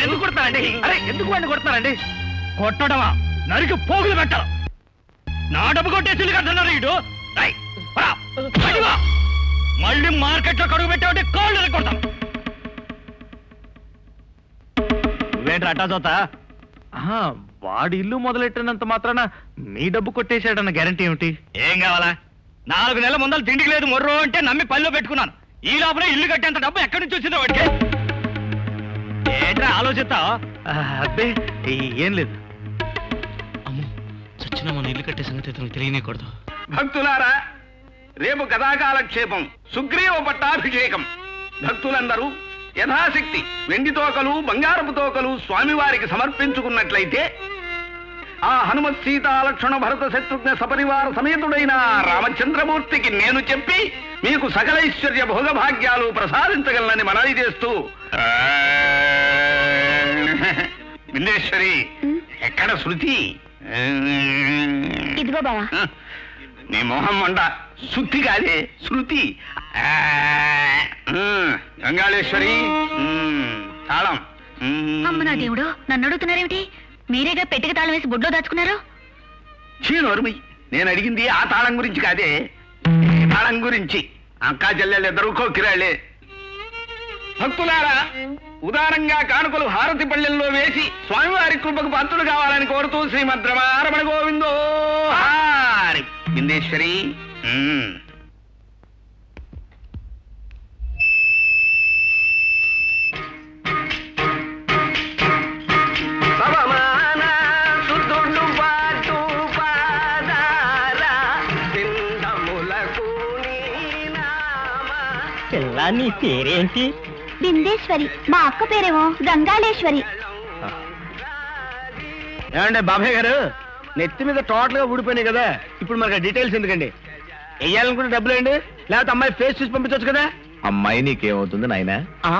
ఎందుకు కొడతారండి? అరే ఎందుకు వాడిని కొడతారండి? కొట్టడమా? నరికి పోగులు పెట్ట. నా డబ్బు కొట్టేసి కడుతున్నారు ఇటు. మళ్ళీ మార్కెట్ లో కడుగు పెట్టావంటే కాళ్ళు కొడతాం. నువ్వేంటి అట్టా చోతా? వాడి ఇల్లు మొదలెట్టినంత మాత్రాన మీ డబ్బు కొట్టేశాడన్న గ్యారంటీ ఏమిటి? ఏం కావాలా? 4 నెలల ముందర తిండికి లేదు మొర్రో అంటే నమ్మి పనిలో పెట్టుకున్నాను. ఈ లోపల ఇల్లు కట్టేంత డబ్బు ఎక్కడి నుంచి వచ్చిందో వాడికి? ఏంట్రా ఆలోచిస్తావు? అబ్బే ఏం లేదు. అమ్మో, చచ్చిన మన ఇల్లు కట్టే సంగతి అతనికి తెలియనేకూడదు. భక్తులారా, రేపు కథాకాలక్షేపం, సుగ్రీవ పట్టాభిషేకం. భక్తులందరూ యథాశక్తి వెండి తోకలు, బంగారపు తోకలు స్వామివారికి సమర్పించుకున్నట్లయితే ఆ హనుమత్ సీతాలక్ష్మణ భరత శత్రుఘ్న సపరివార సమేతుడైన రామచంద్రమూర్తికి నేను చెప్పి మీకు సకలైశ్వర్య భోగభాగ్యాలు ప్రసాదించగలనని మనవి చేస్తూ, విందేశ్వరి ఎక్కడ శృతి? ఇదిగో బావా. నీ మొహం మండ. శృతి కాదే, శృతి. గంగాళేశ్వరి తాళం. అమ్మ నా దేవుడు, నన్ను అడుగుతున్నారేమిటి? మీరేగా పెట్టిక తాళం వేసి బుడ్లో దాచుకున్నారు. చీనోర్మి, నేను అడిగింది ఆ తాళం గురించి కాదే, తాళం గురించి. అక్కా చెల్లెలు ఇద్దరు కోకిరాళ్లే. భక్తులారా, ఉదారంగా కానుకలు హారతి పళ్ళెల్లో వేసి స్వామివారి కృపకు పాత్రుడు కావాలని కోరుతూ శ్రీమద్ రమణ గోవిందో హారి. విందేశ్వరి నీ పేరేంటి? బిందేశ్వరి. మా అక్క పేరేమో గంగాళేశ్వరి. ఏమండి బాబాయ్ గారు, నెత్తి మీద టోటల్ గా ఊడిపోయినాయి కదా, ఇప్పుడు మనకు డీటెయిల్స్ ఎందుకండి? వెయ్యాలనుకుంటే డబ్బులు అండి, లేకపోతే అమ్మాయి ఫేస్ చూసి పంపించవచ్చు కదా. అమ్మాయి నీకేమవుతుంది నాయనా? ఆ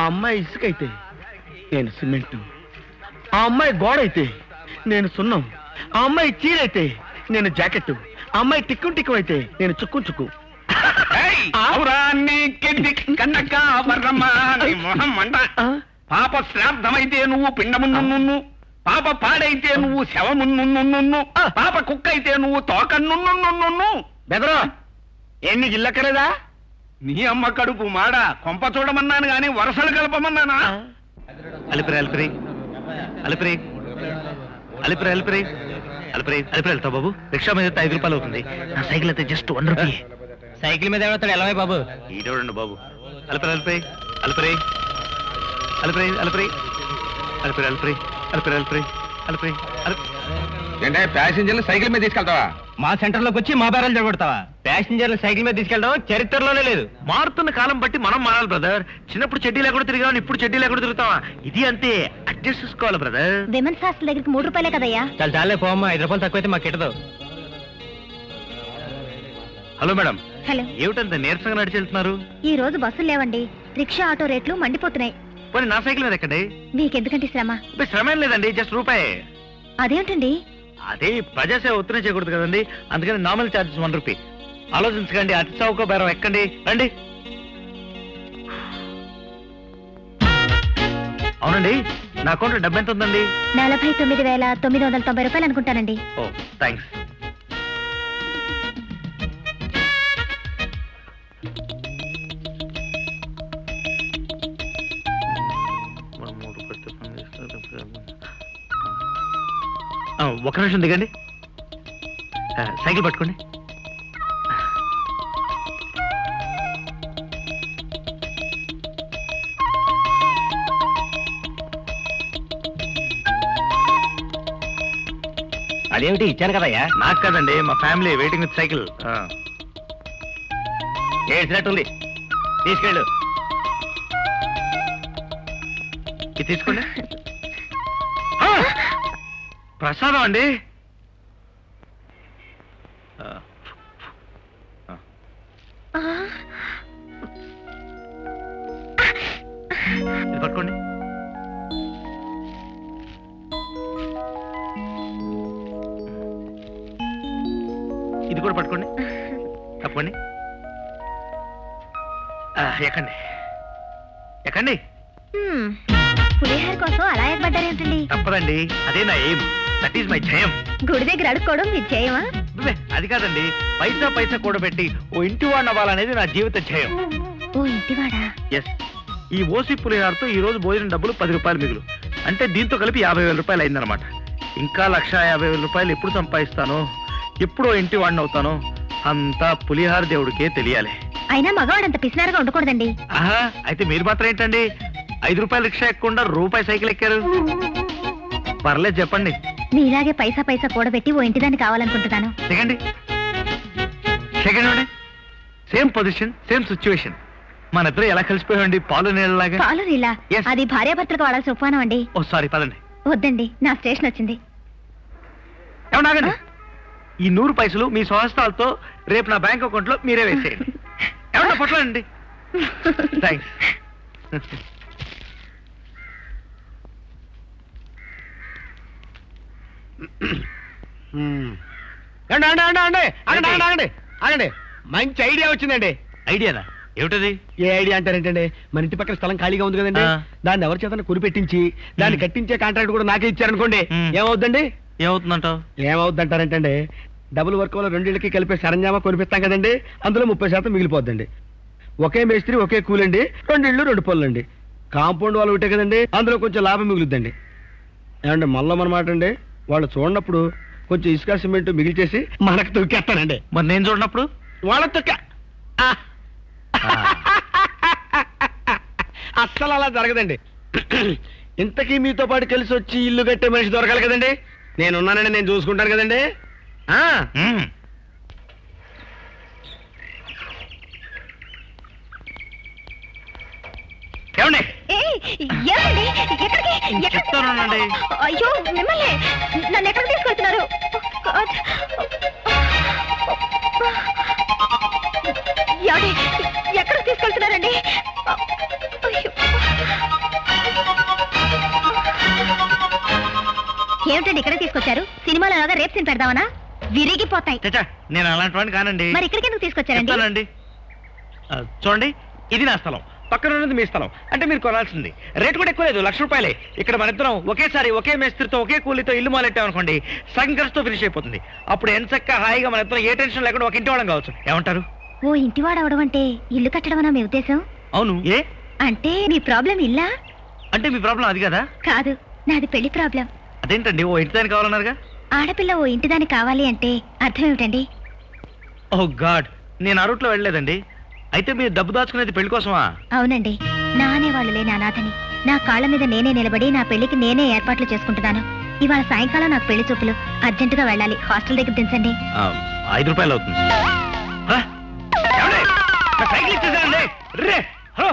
అమ్మాయి ఇసుకైతే నేను సిమెంట్, ఆ అమ్మాయి గోడ అయితే నేను సున్నం, ఆ అమ్మాయి చీరైతే నేను జాకెట్, ఆ అమ్మాయి టిక్కు టిక్కు అయితే నేను చుక్కు చుక్కు. పాప శ్రాద్ధమైతే నువ్వు పిండమున్ను, పాప పాడైతే నువ్వు శవమున్ను, పాప కుక్క అయితే నువ్వు తోకన్ను. బెదరా ఏం నీకు ఇల్లక్కలేదా? నీ అమ్మ కడుపు మాడ. కొంప చూడమన్నాను గాని వరసలు కలపమన్నానా? అలిపిరి అలిపిరి అలిపిరి అలిపిరి అలిపిరి అలిపిరి అలిపిరి వెళ్తావు బాబు. రిక్షా మీద 5 రూపాయలు అవుతుంది. నా సైకిల్ అయితే జస్ట్ 1 రూపీ. సైకిల్ మీద ఎవడతాడు? ఎలా బాబు? ఈడోడండి బాబు. అలిపిరి అలిపిరి అలిపిరి అలిపిరి అలిపిరి అలిపిరి అలిపిరి అలిపిరి అలిపిరి అలిపిరి అలిపిరి. ఏంటే ప్యాసింజర్లు సైకిల్ మీద తీసుకెళ్తావా? మా సెంటర్ లోకి వచ్చి మా బేరాలు జరగొడతావా? ప్యాసింజర్లు సైకిల్ మీద తీసుకెళ్ళడం చరిత్రలోనే లేదు. మారుతున్న కాలం బట్టి మనం మారాలి బ్రదర్. చిన్నప్పుడు చెడ్డీ లేకుండా తిరిగాం, ఇప్పుడు చెడ్డీ లేకుండా తిరుగుతావా? ఇది అంతే, అడ్జస్ట్ చేసుకోవాలి బ్రదర్. విమెన్స్ హాస్టల్ దగ్గరికి 3 రూపాయలే కదయ్యా. చాలా చాలే పోమ్మా, 5 రూపాయలు తక్కువైతే మాకు కిట్టదు. Hello madam. హలో. ఏమిటంత నీరసంగా నడిచి వెళ్తున్నారు? ఈ రోజు బస్సులు లేవండి, రిక్షా ఆటో రేట్లు మండిపోతున్నాయి. పోనీ నా సైకిల్ మీద ఎక్కండి. మీకెందుకంటే శ్రమ? శ్రమ ఏం లేదండి, జస్ట్ రూపాయి. అదేంటండి? అదే ప్రజాసేవ ఒత్తిడి చేయకూడదు కదండి, అందుకని నార్మల్ ఛార్జెస్ 1 రూపీ. ఆలోచించకండి, అతి చౌక బేరం ఎక్కండి, రండి. అవునండి, నా అకౌంట్లో డబ్బు ఎంత ఉందండి? 49,990 రూపాయలు అనుకుంటానండి. ఓ థ్యాంక్స్. ఒక నిమిషం దిగండి, సైకిల్ పట్టుకోండి. అదేమిటి ఇచ్చాను కదయ్యా? నాకు కదండి, మా ఫ్యామిలీ వెయిటింగ్ విత్ సైకిల్. ఏడ్చినట్టుంది, తీసుకెళ్ళు. ఇది తీసుకోండి. ప్రసాదం అండి. ఇది పట్టుకోండి. ఇది కూడా పట్టుకోండి. తప్పండి. ఎక్కండి ఎక్కండి. పులిహార కోసం అలా ఏర్పడ్డారేంటండి? తప్పదండి, అదే నా ఎయిమ్. దట్ ఈస్ మై జయం. గుడి దగ్గర అడుక్కోవడం మీ జయమా? అది కాదండి, పైసా పైసా కూడబెట్టి ఓ ఇంటి వాడిని అవ్వాలనేది నా జీవిత జయం. ఓ ఇంటివాడా? ఎస్. ఈ ఓసి పులిహారతో ఈ రోజు భోజనం డబ్బులు 10 రూపాయలు మిగులు. అంటే దీంతో కలిపి 50,000 రూపాయలు అయిందనమాట. ఇంకా 1,50,000 రూపాయలు ఎప్పుడు సంపాదిస్తానో, ఎప్పుడో ఇంటి వాడిని అవుతానో అంతా పులిహార దేవుడికే తెలియాలి. అయినా మగవాడంత పిసినారుగా ఉండకూడదండి. ఆహా, అయితే మీరు మాత్రం ఏంటండి 5 రూపాయల రిక్షా ఎక్కకుండా రూపాయి సైకిల్ ఎక్కారు? పర్లేదు చెప్పండి. మీలాగే పైసా పైసా కూడబెట్టి ఓ ఇంటిదాన్ని కావాలనుకుంటున్నాను. Second same position, same situation. మన ఇద్దరు ఎలా కలిసిపోయామండి, పాలు నీళ్ళలాగా. పాలు నీళ్ళ? Yes. అది భార్యాభర్తలకు వాడాల్సిన ఉపమానం అండి. ఓ సారీ, పదండి. వద్దండి, నా స్టేషన్ వచ్చింది. ఏమన్నాగండి, ఈ 100 పైసలు మీ స్వహస్తాలతో రేపు నా బ్యాంక్ అకౌంట్ లో మీరే వేసేయండి. ఏమన్నా పొట్లండి. థ్యాంక్స్. ఆగండి, మంచి ఐడియా వచ్చిందండి. ఐడియానా? ఏమిటది? ఏ ఐడియా అంటారేంటండి? మన ఇంటి పక్కన స్థలం ఖాళీగా ఉంది కదండి, దాన్ని ఎవరి చేత కురిపెట్టించి దాన్ని కట్టించే కాంట్రాక్ట్ కూడా నాకే ఇచ్చారనుకోండి, ఏమవుద్దండి? ఏమవుతుందంటావు? ఏమవుద్దంటారంటండి, డబుల్ వర్క్ వల్ల 2 ఇళ్ళకి కలిపే సరంజామా కొనిపిస్తాం కదండి, అందులో 30% మిగిలిపోద్దండి. ఒకే మేస్త్రి ఒకే కూలండి, 2 ఇళ్ళు 2 పొలండి. కాంపౌండ్ వాళ్ళు ఒకటే కదండి, అందులో కొంచెం లాభం మిగులుద్దండి. ఏమంటే మల్లమన్నమాట అండి, వాళ్ళు చూడనప్పుడు కొంచెం ఇసుక సిమెంట్ మిగిల్చేసి మనకు తొక్కేస్తానండి. మరి నేను చూడనప్పుడు వాళ్ళ తొక్క అస్సలు అలా జరగదండి. ఇంతకీ మీతో పాటు కలిసి వచ్చి ఇల్లు కట్టే మనిషి దొరకాలి కదండి. నేనున్నానండి, నేను చూసుకుంటాను కదండి. ఏమండి ఎక్కడికి? చెప్తానండి. అయ్యో మిమ్మల్ని, నన్ను ఎక్కడికి తీసుకెళ్తున్నారు? ఎక్కడికి తీసుకెళ్తున్నారండి? ఏమిటండి ఇక్కడ తీసుకొచ్చారు? సినిమాలో లాగా రేప్ సీన్ పెడదామనా? విరిగిపోతాయి. నేను అలాంటి వాడిని కానండి. మరి ఇక్కడికి ఎందుకు తీసుకొచ్చారండి? చూడండి, ఇది నా స్థలం, పక్కన ఉన్నది మీ స్థలం. అంటే మీరు కొనాల్సింది. రేటు కూడా ఎక్కువ లేదు, 1,00,000 రూపాయలే. ఇక్కడ మన ఇద్దరం ఒకేసారి ఒకే మేస్త్రితో ఒకే కూలీతో ఇల్లు మొదలెట్టామనుకోండి, సగం ఖర్చుతో ఫినిష్ అయిపోతుంది. అప్పుడు ఎంచక్క హాయిగా మన ఇద్దరం ఏ టెన్షన్ లేకుండా ఒక ఇంటి వాళ్ళం కావచ్చు. ఏమంటారు? ఓ ఇంటివాడు అవడం అంటే ఇల్లు కట్టడం మీ ఉద్దేశం? అవును. ఏ అంటే మీ ప్రాబ్లం ఇల్లా? అంటే మీ ప్రాబ్లం అది కదా? కాదు, నాది పెళ్లి ప్రాబ్లం. అదేంటండి, ఓ ఇంటిదాన్ని కావాలన్నారుగా? ఆడపిల్ల ఓ ఇంటిదాన్ని కావాలి అంటే అర్థం ఏమిటండి? ఓ గాడ్, నేను ఆ రూట్లో వెళ్ళలేదండి. అయితే మీరు డబ్బు దాచుకునేది పెళ్లి కోసమా? అవునండి, నా అనేవాళ్ళు లేని అనాథని. నా కాళ్ళ మీద నేనే నిలబడి నా పెళ్లికి నేనే ఏర్పాట్లు చేసుకుంటున్నాను. ఇవాళ సాయంకాలం నాకు పెళ్లి చూపులు, అర్జెంటుగా వెళ్ళాలి. హాస్టల్ దగ్గర దించండి. 5 రూపాయలు అవుతుంది. సైకిల్ ఇచ్చేసానండి. రే హలో,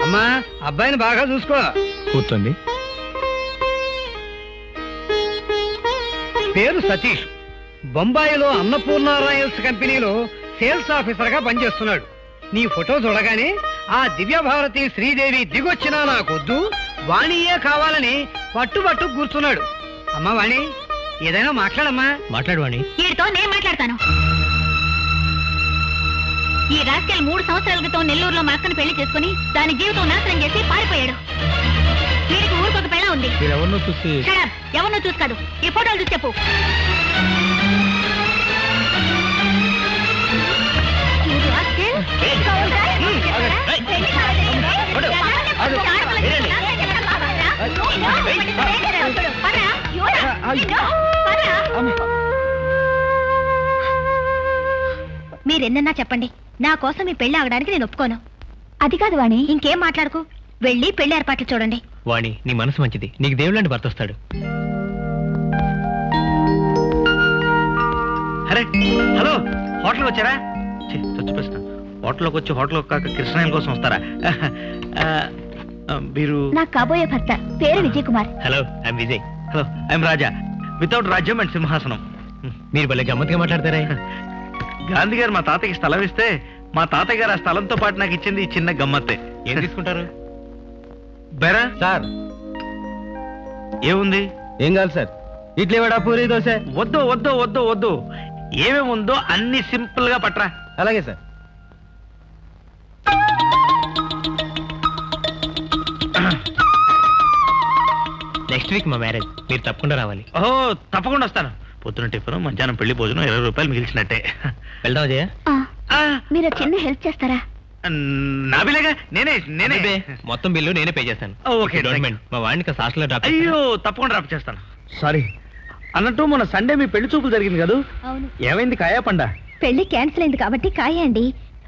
అమ్మా, అబ్బాయిని బాగా చూసుకో. కూర్చోండి. పేరు సతీష్, బొంబాయిలో అన్నపూర్ణ రాయల్స్ కంపెనీలో సేల్స్ ఆఫీసర్ గా పనిచేస్తున్నాడు. నీ ఫోటో చూడగానే ఆ దివ్యభారతి శ్రీదేవి దిగొచ్చినా నాకొద్దు, వాణియే కావాలని పట్టుబట్టు కూర్చున్నాడు. అమ్మా వాణి, ఏదైనా మాట్లాడమ్మా. మాట్లాడు వాణి. వీడితో నేను మాట్లాడతాను. ఈ రాస్కెల్ 3 సంవత్సరాల క్రితం నెల్లూరులో మా అక్కను పెళ్లి చేసుకుని దాని జీవితం నాశనం చేసి పారిపోయాడు. వీడికి ఊరికొక పెళ్ళ ఉంది. ఎవరినో చూసి ఎవరినో చూసి కాదు, ఈ ఫోటోలు చూసి చెప్పు. మీరెన్నన్నా చెప్పండి, నా కోసం మీ పెళ్లి ఆగడానికి నేను ఒప్పుకోను. అది కాదు వాణి, ఇంకేం మాట్లాడుకో. వెళ్ళి పెళ్లి ఏర్పాట్లు చూడండి. వాణి, నీ మనసు మంచిది, నీకు దేవుళ్ళంటి భర్త వస్తాడు. అరే హలో, హోటల్కి వచ్చారా? చచ్చిపోయిస్తా. హోటల్లోకి వచ్చి హోటల్ కాక కృష్ణాయన కోసం వస్తారా? మీరు నా కాబోయే భర్త పేరు Vijay Kumar. Hello, I'm Vijay. Hello, I'm Raja. Without రాజ్యం అండ్ సింహాసనం. మీరు భలే గమ్మత్తుగా మాట్లాడతారే. గాంధీ గారు మా తాతయ్యకి స్థలం ఇస్తే మా తాతయ్య గారు ఆ స్థలంతో పాటు నాకు ఇచ్చింది ఈ చిన్న గమ్మత్తే. ఏం తీసుకుంటారు? బెరా సార్ ఏముంది? ఏం కాదు సార్, ఇడ్లీ వడ పూరి దోశ. వద్దు వద్దు వద్దు వద్దు, ఏమేమి ఉందో అన్ని సింపుల్ గా పట్రా. అలాగే సార్. నెక్స్ట్ వీక్ మా మ్యారేజ్, మీరు తప్పకుండా రావాలి. ఓహో, తప్పకుండా వస్తాను. పొద్దున టిఫిన్, మధ్యాహ్నం పెళ్లి భోజనం, 20 రూపాయలు మిగిల్చినట్టే. వెళ్దాం జయ. మీరు చిన్న హెల్ప్ చేస్తారా? నా బిల్లేగా నేనే అదే, మొత్తం బిల్లు నేనే పే చేస్తాను. ఓకే, మా వాడిని హాస్టల్లో డ్రాప్. అయ్యో, తప్పకుండా డ్రాప్ చేస్తాను. సారీ. అన్నట్టు మొన్న సండే మీ పెళ్లి చూపులు జరిగింది కదా, అవును. ఏమైంది? కాయా పండా? పెళ్లి క్యాన్సిల్ అయింది కాబట్టి కాయండి.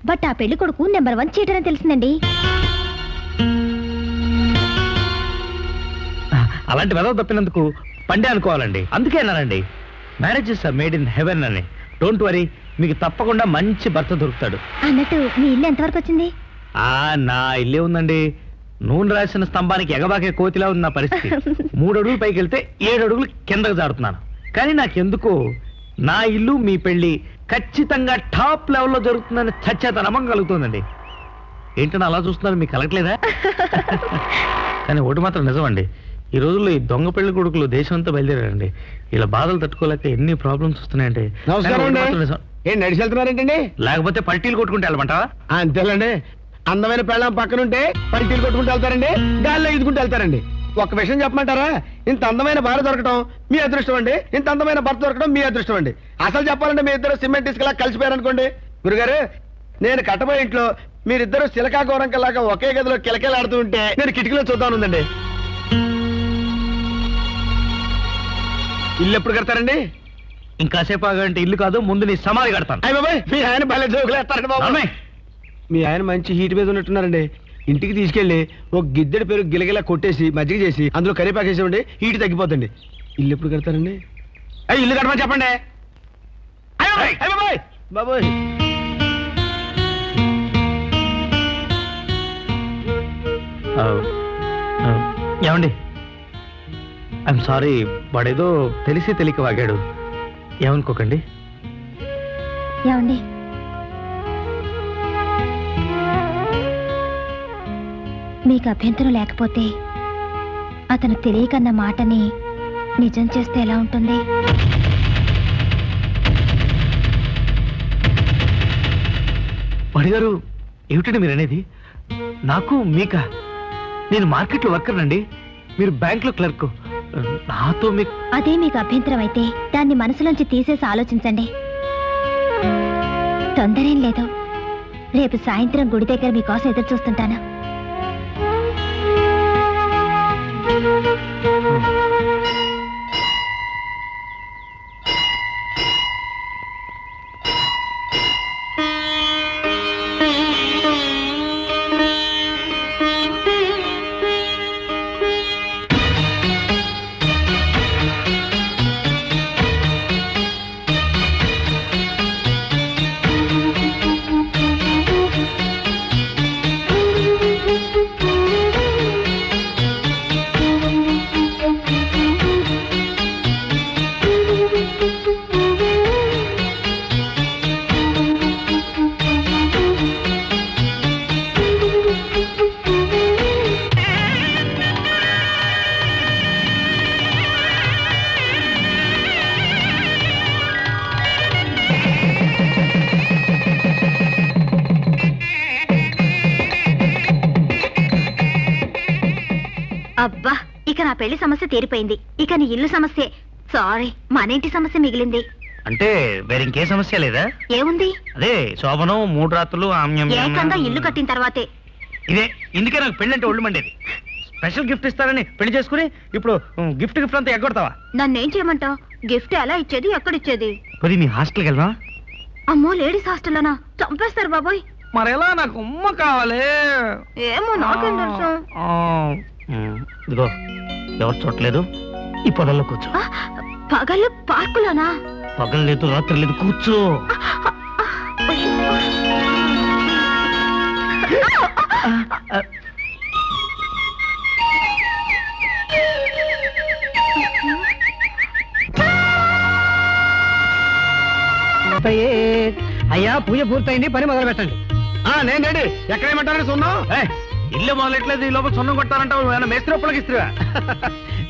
బట్ ఆ పెళ్లి కొడుకు నెంబర్ 1 చీటర్ అని తెలిసిందండి. అలాంటి వెదవ తప్పినందుకు పండే అనుకోవాలండి. అందుకే అన్నానండి, marriages are made in heaven అని. డోంట్ వరీ, మీకు తప్పకుండా మంచి భర్త దొరుకుతాడు. అన్నట్టు మీ ఇల్లు ఎంతవరకు వచ్చింది? నా ఇల్లే ఉందండి. నూనె రాసిన స్తంభానికి ఎగబాకే కోతిలా ఉంది నా పరిస్థితి. 3 అడుగులు పైకి వెళ్తే 7 అడుగులు కిందకు జారుతున్నాను. కానీ నాకెందుకో నా ఇల్లు మీ పెళ్లి ఖచ్చితంగా టాప్ లెవెల్లో జరుగుతుందని చచ్చేత నమ్మకం కలుగుతుందండి. ఏంటని అలా చూస్తున్నారు, మీకు కలగట్లేదా? కానీ ఒకటి మాత్రం నిజమండి, ఈ రోజుల్లో ఈ దొంగ పెళ్లి కొడుకులు దేశం అంతా బయలుదేరారండి. ఇలా బాధలు తట్టుకోలేక ఎన్ని ప్రాబ్లమ్స్ వస్తున్నాయండి. ఏం నడిచి వెళ్తున్నారేంటండి? లేకపోతే పల్టీలు కొట్టుకుంటే వెళ్ళమంటావా? అంతేలండి, అందమైన పెళ్ళం పక్కనుంటే పల్టీలు కొట్టుకుంటూ వెళ్తారండి, గాల్లో ఈదుకుంటూ వెళ్తారండి. ఒక విషయం చెప్పమంటారా? ఇంత అందమైన భార్య దొరకడం మీ అదృష్టం అండి, ఇంత అందమైన భర్త దొరకడం మీ అదృష్టం అండి. అసలు చెప్పాలంటే మీ ఇద్దరు సిమెంట్ ఇసుకలా కలిసిపోయారనుకోండి. గురుగారు, నేను కట్టబోయే ఇంట్లో మీరిద్దరు సిలకా గోరంకలాగా ఒకే గదిలో కిలకిలాడుతూ ఉంటే నేను కిటికీలో చూద్దానుందండి. ఇల్లు ఎప్పుడు కడతారండి? ఇంకాసేపు ఆగంటే ఇల్లు కాదు, ముందు నీ సమాధి కడతాను. అయ్య బాబాయ్, మీ ఆయన భలే జోకులేస్తారండి బాబు. మీ ఆయన మంచి హీట్ మీద ఉన్నట్టున్నారండి. ఇంటికి తీసుకెళ్లి ఒక గిద్దెడి పేరు గిలగిలా కొట్టేసి మజ్జిగ చేసి అందులో కరివేపాకు వేసేవండి, హీట్ తగ్గిపోతుంది. ఇల్లు ఎప్పుడు కడతారండి? అయ్యి ఇల్లు కట్టమని చెప్పండి. బాబోయ్, ఏమండి, ఐఎమ్ సారీ, వాడేదో తెలిసి తెలియక వాగాడు, ఏమనుకోకండి. ఏమండి, మీకు అభ్యంతరం లేకపోతే అతను తెలియకన్న మాటని నిజం చేస్తే ఎలా ఉంటుంది? వాడిగారు, ఏమిటండి మీరు అనేది? నాకు మీకా? నేను మార్కెట్లో వర్కర్నండి, మీరు బ్యాంక్లో క్లర్క్. నాతో మీకు అదే మీకు అభ్యంతరం అయితే దాన్ని మనసులోంచి తీసేసి ఆలోచించండి. తొందరేం లేదు, రేపు సాయంత్రం గుడి దగ్గర మీకోసం ఎదురు చూస్తుంటాను. అబ్బా, ఇక నా పెళ్లి సమస్య తీరిపోయింది. ఇక నీ ఇల్లు సమస్యే. సారీ, మన ఇంటి సమస్య మిగిలింది. అంటే వేరే ఇంకే సమస్య లేదా? ఏముంది? అదే శోభనం 3 రాత్రులు ఏకంగా ఇల్లు కట్టిన తర్వాతే. ఇదే ఇందుకే నాకు పెళ్ళంటే ఒళ్ళు మండేది. స్పెషల్ గిఫ్ట్ ఇస్తారని పెళ్లి చేసుకుని ఇప్పుడు గిఫ్ట్ అంతా ఎగ్గొడతావా? నన్నేం చేయమంటావు? గిఫ్ట్ ఎలా ఇచ్చేది, ఎక్కడిచ్చేది? కొద్ది మీ హాస్టల్కి వెళ్దాం. అమ్మో, లేడీస్ హాస్టల్లోనా? చంపేస్తారు బాబోయ్. మరెలా? నాకు ఉమ్మ కావాలి. ఏమో, నాకేం తెలుసు. ఇదిగో ఎవరు చూడలేదు, ఈ పొలంలో కూర్చో. పగళ్ళు పార్కులోనా? పగలు లేదు, రాత్రి లేదు, కూర్చో. అయ్యా, పూజ పూర్తయింది, పని మొదలు పెట్టండి. నేను రెడీ. ఎక్కడేమంటారు? సున్నం ఇల్లు మొదలెట్లేదు, ఈ లోపల సున్నం కొట్టాలంటావు. ఏమైనా మేస్త్రి ఒప్పలకి ఇస్తున్నా?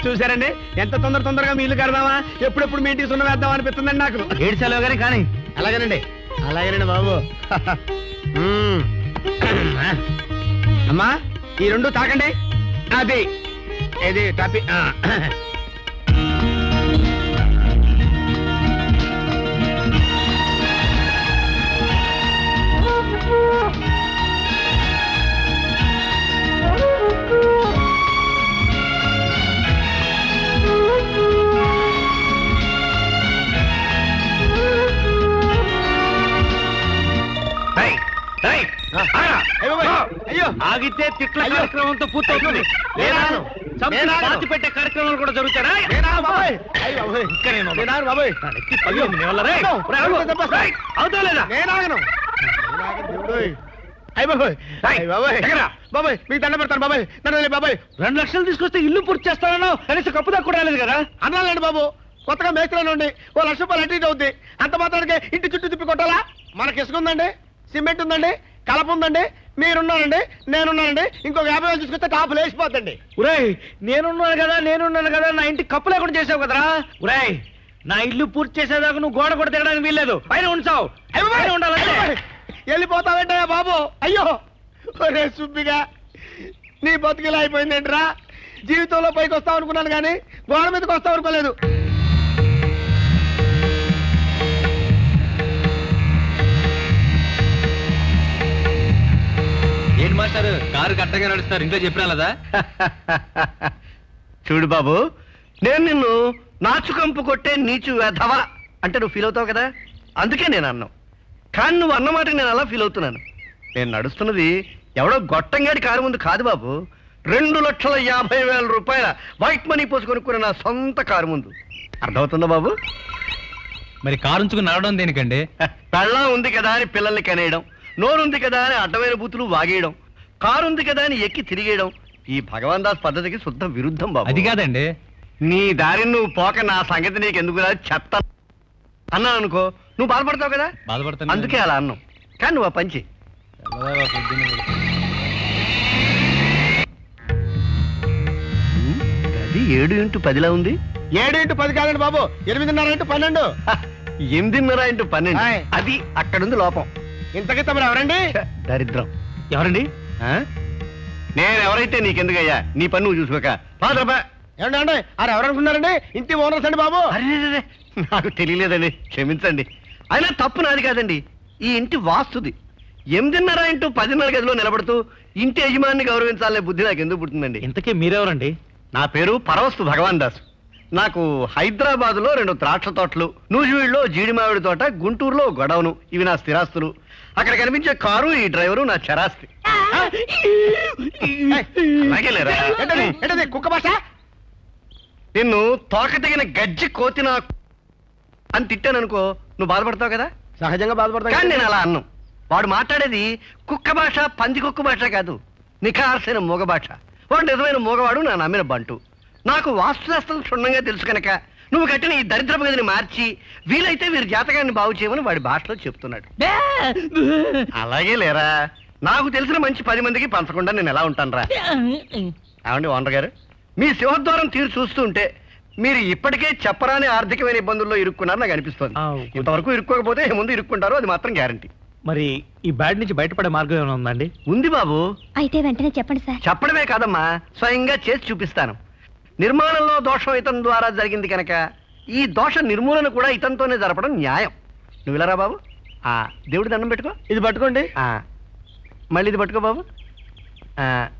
చూసారండి, ఎంత తొందరగా మీ ఇల్లు కడదామా, ఎప్పుడెప్పుడు మీ ఇంటికి సున్నం వేద్దామా అనిపిస్తుందండి నాకు. ఏడ్చాలో గానీ కానీ. అలాగేనండి బాబు. అమ్మా, ఈ 2 తాకండి. అది ఇది టాపి. ఆగితే తిట్ల కార్యక్రమంతో పూర్తవుతుంది. పాతి పెట్టే కార్యక్రమాలు కూడా జరుగుతాడా? అవుతా లేదా? మీకు దండ పెడతాను బాబాయ్. బాబాయ్ 2 లక్షలు తీసుకొస్తే ఇల్లు పూర్తి చేస్తానన్నావు, కనీసం కప్పు దాకా కూడా రాలేదు కదా? అన్నాలండి బాబు, కొత్తగా మేస్త్రిలో ఉండి 1 లక్ష రూపాయలు అటు ఇటు అవుద్ది. అంత మాత్రానికి ఇంటి చుట్టూ తిప్పి కొట్టాలా? మనకి ఇసుక ఉందండి, సిమెంట్ ఉందండి, కలప ఉందండి, మీరున్నానండి, నేనున్నానండి. ఇంకొక 50,000 తీసుకొస్తే టాప్ లేచిపోతండి. ఉరేయ్, నేనున్నాను కదా, నా ఇంటి కప్పు లేకుండా చేసావు కదరా. ఉరేయ్, నా ఇల్లు పూర్తి చేసేదాకా నువ్వు గోడ కూడా తిరగడానికి వీల్లేదు, పైన ఉంచావు. ఉండాలంటే వెళ్ళిపోతావేంటయ్యా బాబు? అయ్యో, ఒరే సుబ్బిగా, నీ బతుకిలా అయిపోయిందేంట్రా? జీవితంలో పైకి వస్తావు అనుకున్నాను కానీ గోడ మీదకి వస్తావు అనుకోలేదు. ఏంటి మాస్టర్, కారు కట్టగా నడుస్తారు, ఇంట్లో చెప్పినా కదా? చూడు బాబు, నేను నిన్ను నాచుకంపు కొట్టే నీచు వెధవా అంటే నువ్వు ఫీల్ అవుతావు కదా, అందుకే నేను అన్నావు. కానీ నువ్వు అన్నమాట నేను అలా ఫీల్ అవుతున్నాను. నేను నడుస్తున్నది ఎవడో గొట్టంగాడి కారు ముందు కాదు బాబు, 2,50,000 రూపాయల వైట్ మనీ పోసి కొనుక్కున్న నా సొంత కారు ముందు. అర్థమవుతుందా బాబు? మరి కారు ఉంచుకుని నడవడం దేనికండి? పెళ్ళం ఉంది కదా అని పిల్లల్ని కనేయడం, నోరుంది కదా అని అడ్డమైన బూతులు వాగేయడం, కారు ఉంది కదా అని ఎక్కి తిరిగేయడం ఈ భగవాన్ దాస్ పద్ధతికి శుద్ధ విరుద్ధం బాబు. అది కాదండి, నీ దారిని నువ్వు పోక నా సంగతి నీకు ఎందుకు చెత్త అన్నాను అనుకో, నువ్వు బాధపడతావు కదా, బాధపడతాను. అందుకే అలా అన్నావు. కానీ నువ్వు ఆ పంచి అది 7x10 ఉంది. 7x10 కాదండి బాబు, 8:30x12. 8:30x12 అది అక్కడుంది లోపం. ఇంతకీ తమరు ఎవరండి? దరిద్రం. ఎవరండి? నేను ఎవరైతే నీకెందుకయ్యా, నీ పని నువ్వు చూసుకోక. ఏమండి అది ఎవరనుకున్నారండి? ఇంటి ఓనర్స్ అండి బాబు. అరే, నాకు తెలియలేదండి, క్షమించండి. అయినా తప్పు నాది కాదండి, ఈ ఇంటి వాస్తుది. 8:30x10 గదిలో నిలబడుతూ ఇంటి యజమాని గౌరవించాలనే బుద్ధి నాకు ఎందుకు పుట్టిందండి? ఇంతకీ మీరెవరండి? నా పేరు పరవస్తు భగవాన్ దాస్. నాకు హైదరాబాద్ లో 2 ద్రాక్ష తోటలు, నూజివీడులో జీడి మామిడి తోట, గుంటూరులో గొడవను, ఇవి నా స్థిరాస్తులు. అక్కడ కనిపించే కారు ఈ డ్రైవరు నా చరాస్తి. కుక్క భాష. నిన్ను తోక తెగిన గజ్జి కోతిన అని తిట్టాననుకో, నువ్వు బాధపడతావు కదా, సహజంగా బాధపడతావు. కానీ నేను అలా అన్నాను. వాడు మాట్లాడేది కుక్క భాష, పంది కుక్క భాష కాదు, నిఖార్సైన మూగ భాష. వాడు నిజమైన మూగవాడు, నా నమ్మిన బంటు. నాకు వాస్తుశాస్త్రం క్షుణ్ణంగా తెలుసు కనుక నువ్వు కట్టిన ఈ దరిద్రపు గదిని మార్చి వీలైతే వీరి జాతకాన్ని బాగు చేయమని వాడి భాషలో చెప్తున్నాడు. అలాగే లేరా, నాకు తెలిసిన మంచి 10 మందికి పంచకుండా నేను ఎలా ఉంటాను రా. ఏమండి ఓనర్ గారు, మీ సింహద్వారం తీరు చూస్తుంటే మీరు ఇప్పటికే చెప్పరాని ఆర్థికమైన ఇబ్బందుల్లో ఇరుక్కున్నారు నాకు అనిపిస్తోంది. ఇంతవరకు ఇరుక్కోకపోతే ముందు ఇరుక్కుంటారు, అది మాత్రం గ్యారంటీ. మరి ఈ బ్యాడ్ నుంచి బయటపడే మార్గం ఏమైనా ఉందండి? ఉంది బాబు. అయితే వెంటనే చెప్పండి సార్. చెప్పడమే కాదమ్మా, స్వయంగా చేసి చూపిస్తాను. నిర్మాణంలో దోషం ఇతని ద్వారా జరిగింది కనుక ఈ దోష నిర్మూలన కూడా ఇతనితోనే జరపడం న్యాయం. నువ్వు ఇలా రా బాబు. దేవుడి దండం పెట్టుకో. ఇది పట్టుకోండి. మళ్ళీ ఇది పట్టుకో బాబు.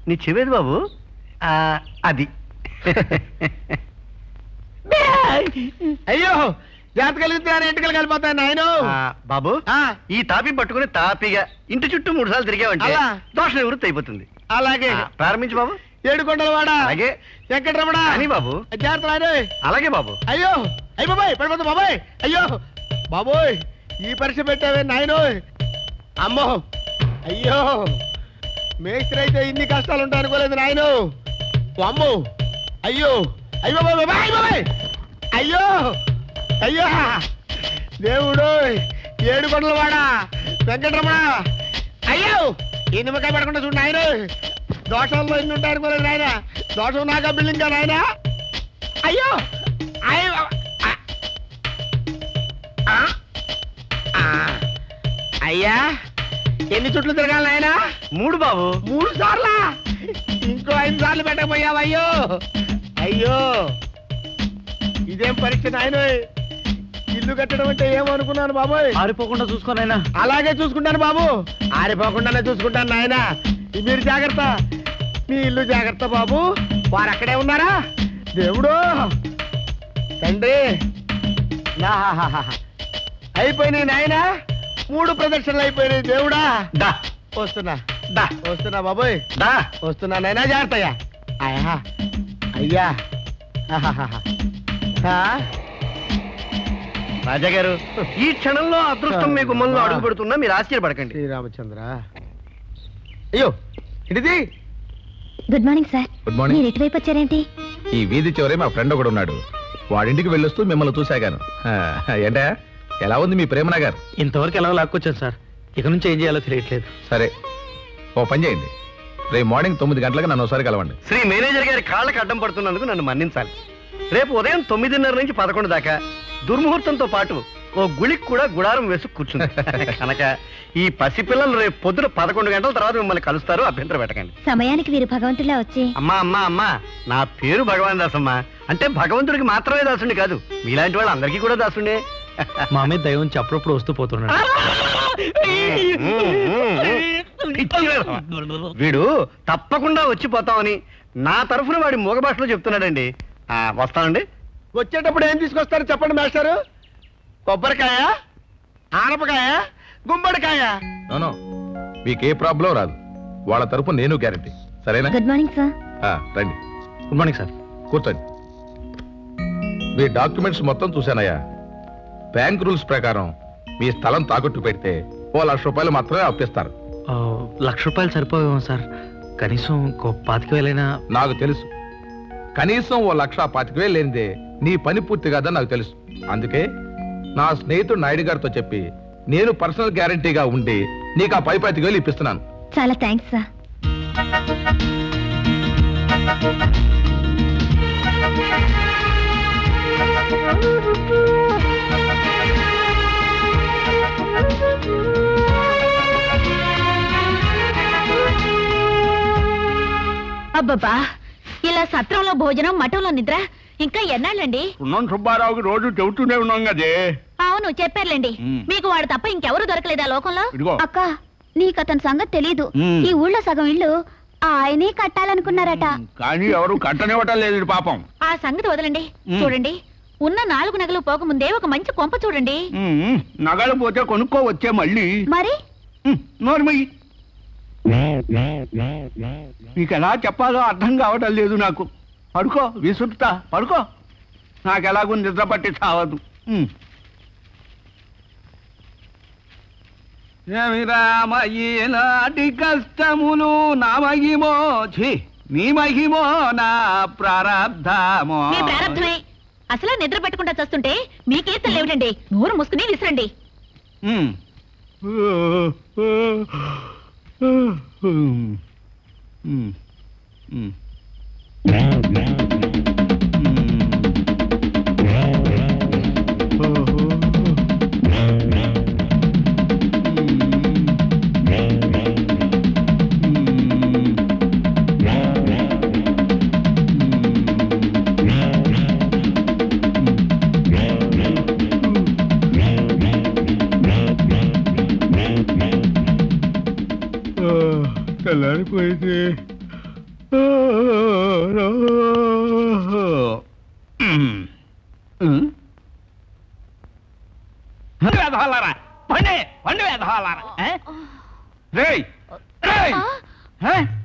నీ చెవేది బాబు. అది. అయ్యో, జాతకాలు కలిగితే ఎంటికలు కలిపోతాయి నాయన. బాబు, ఈ తాపి పట్టుకుని తాపిగా ఇంటి చుట్టూ 3 సార్లు తిరిగావంటే దోష నివృత్తి అయిపోతుంది. అలాగే ప్రారంభించు బాబు. ఏడుకొండల వాడ. అలాగే. వెంకటరమణ. అని బాబు. జాగ్రత్త. అలాగే బాబు. అయ్యో, అయ్యి బాబాయ్, పడిపోతా బాబాయ్. అయ్యో బాబోయ్, ఈ పరీక్ష పెట్టావే నాయనో. అమ్మో, అయ్యో, మేస్త్రి అయితే ఇన్ని కష్టాలు ఉంటాయి అనుకోలేదు నాయను. అమ్మో, అయ్యో, అయ్యో బాబాయ్, బాబాయ్, అయ్యో, అయ్యో, దేవుడు, ఏడుకొండల వాడ, వెంకటరమణ. అయ్యో, ఈ నిమ్మకాయ పడకుండా చూడు నాయన. దోషంలో ఇన్ని ఉంటాయి అనుకోలేదు నాయన. దోషం నాకా బిల్డింగ్ కా నాయన. అయ్యో, అయ్యో, అయ్యా, ఎన్ని చుట్లు తిరగాలి నాయన? 3 బాబు. 3 సార్లా? ఇంకో 5 సార్లు పెట్టకపోయావు. అయ్యో, అయ్యో, ఇదేం పరీక్ష నాయన. ఇల్లు కట్టడం అంటే ఏమనుకున్నాను బాబోయ్. ఆరిపోకుండా చూసుకోనైనా. అలాగే చూసుకుంటాను బాబు, ఆరిపోకుండానే చూసుకుంటాను నాయన. మీరు జాగ్రత్త, మీ ఇల్లు జాగ్రత్త బాబు. వారు అక్కడే ఉన్నారా? దేవుడు, తండ్రి, అయిపోయినాయి నాయన. 3 ప్రదక్షిణలు అయిపోయినాయి. దేవుడా, దా వస్తున్నా, దా వస్తున్నా బాబోయ్, దా వస్తున్నా నాయనా. జాగ్రత్తయ్యా. అయ్యా, అయ్యా, రాజాగారు, ఈ క్షణంలో అదృష్టం మీ గుమ్మంలో అడుగు పెడుతున్నా, మీరు ఆశ్చర్యపడకండి. శ్రీరామచంద్ర. అయ్యో, ఇటుది. Good morning sir. Good morning. మీరు ఇటువైపు వచ్చారేంటి? ఈ వీధి చివరే మా ఫ్రెండ్ ఒకడు ఉన్నాడు. వాడింటికి వెళ్ళొస్తూ మిమ్మల్ని చూశాగాను. ఏంటా, ఎలా ఉంది మీ ప్రేమనా గారు? ఇంతవరకు ఎలా లాక్కొచ్చాను సార్. ఇక నుంచి ఏం చేయాలో తెలియట్లేదు. సరే, ఓ పని చేయండి. రేపు మార్నింగ్ 9 గంటలకు నన్ను ఒకసారి కలవండి. శ్రీ మేనేజర్ గారి కాళ్ళకి అడ్డం పడుతున్నందుకు నన్ను మన్నించాలి. రేపు ఉదయం 9:30 నుంచి 11 దాకా దుర్ముహూర్తంతో పాటు ఓ గుళికి కూడా గుడారం వేసి కూర్చుంది కనుక ఈ పసిపిల్లలు రేపు పొద్దున 11 గంటల తర్వాత మిమ్మల్ని కలుస్తారు. అభ్యంతరం పెట్టకండి. సమయానికి వీరు భగవంతులా వచ్చి. అమ్మా అమ్మా అమ్మా, నా పేరు భగవాన్ దాసమ్మా. అంటే భగవంతుడికి మాత్రమే దాసుండి కాదు, మీలాంటి వాళ్ళు అందరికీ కూడా దాసుండే. మా మీద దైవం నుంచి అప్పుడప్పుడు వస్తూ పోతున్నాడు. వీడు తప్పకుండా వచ్చిపోతామని నా తరఫున వాడి మూగ భాషలో చెప్తున్నాడండి. వస్తానండి. వచ్చేటప్పుడు ఏం తీసుకొస్తారు చెప్పండి మాస్టారు? కొబ్బరికాయ, ఆనపకాయ, గుమ్మడికాయ. నో, మీకే ప్రాబ్లం రాదు. వాళ్ళ తరపు నేను గ్యారెంటీ. సరేనా? Good morning sir. రండి. Good morning sir. కూర్చోండి. మీ డాక్యుమెంట్స్ మొత్తం చూశానయ్యా. బ్యాంక్ రూల్స్ ప్రకారం మీ స్థలం తాకట్టు పెడితే ఓ 1,00,000 రూపాయలు మాత్రమే అప్పిస్తారు. 1,00,000 రూపాయలు సరిపోవేమో సార్. కనీసం 25,000 నాకు తెలుసు. కనీసం ఓ 1,25,000 లేనిదే నీ పని పూర్తి కాదని నాకు తెలుసు. అందుకే నా స్నేహితుడు నాయుడు గారితో చెప్పి నేను పర్సనల్ గ్యారంటీగా ఉండి నీకు ఆ 25,000 ఇప్పిస్తున్నాను. చాలా థ్యాంక్స్ సార్. అబ్బబ్బా, ఇలా సత్రంలో భోజనం, మఠంలో నిద్ర ఇంకా ఎన్నాళ్ళండి? ఉన్నాం సుబ్బారావుకి రోజు చెబుతూనే ఉన్నాం కదే. అవును చెప్పారులేండి. మీకు వాడు తప్ప ఇంకెవరు దొరకలేదా లోకంలో? ఇదిగో. అక్క, నీకు అతని సంగతి తెలీదు. ఈ ఊళ్ళో సగం ఇల్లు ఆయనే కట్టాలనుకున్నారట. కానీ ఎవరు కట్టనివ్వటం లేదు పాపం. ఆ సంగతి వదలండి. చూడండి, ఉన్న 4 నగలు పోకముందే ఒక మంచి కొంప చూడండి. నగలు పోతే కొనుక్కోవచ్చే మళ్ళీ. మరి నోర్మయ్యి, నీకు ఎలా చెప్పాలో అర్థం కావటం లేదు నాకు. పడుకో, విసురుతా, పడుకో. నాకు ఎలాగో నిద్ర పట్టి చావదు. నాటి కష్టములు నా మహిమో, నీ మహిమో నా ప్రారంధమో. మీ ప్రారంభమే. అసలు నిద్ర పట్టకుండా చస్తుంటే మీకేం లేవుటండి. నోరు మూసుకుని విసరండి. అయిపోయింది. వేధవాలారా, పండి పండి వేధవాలారా. రేయ్ రేయ్,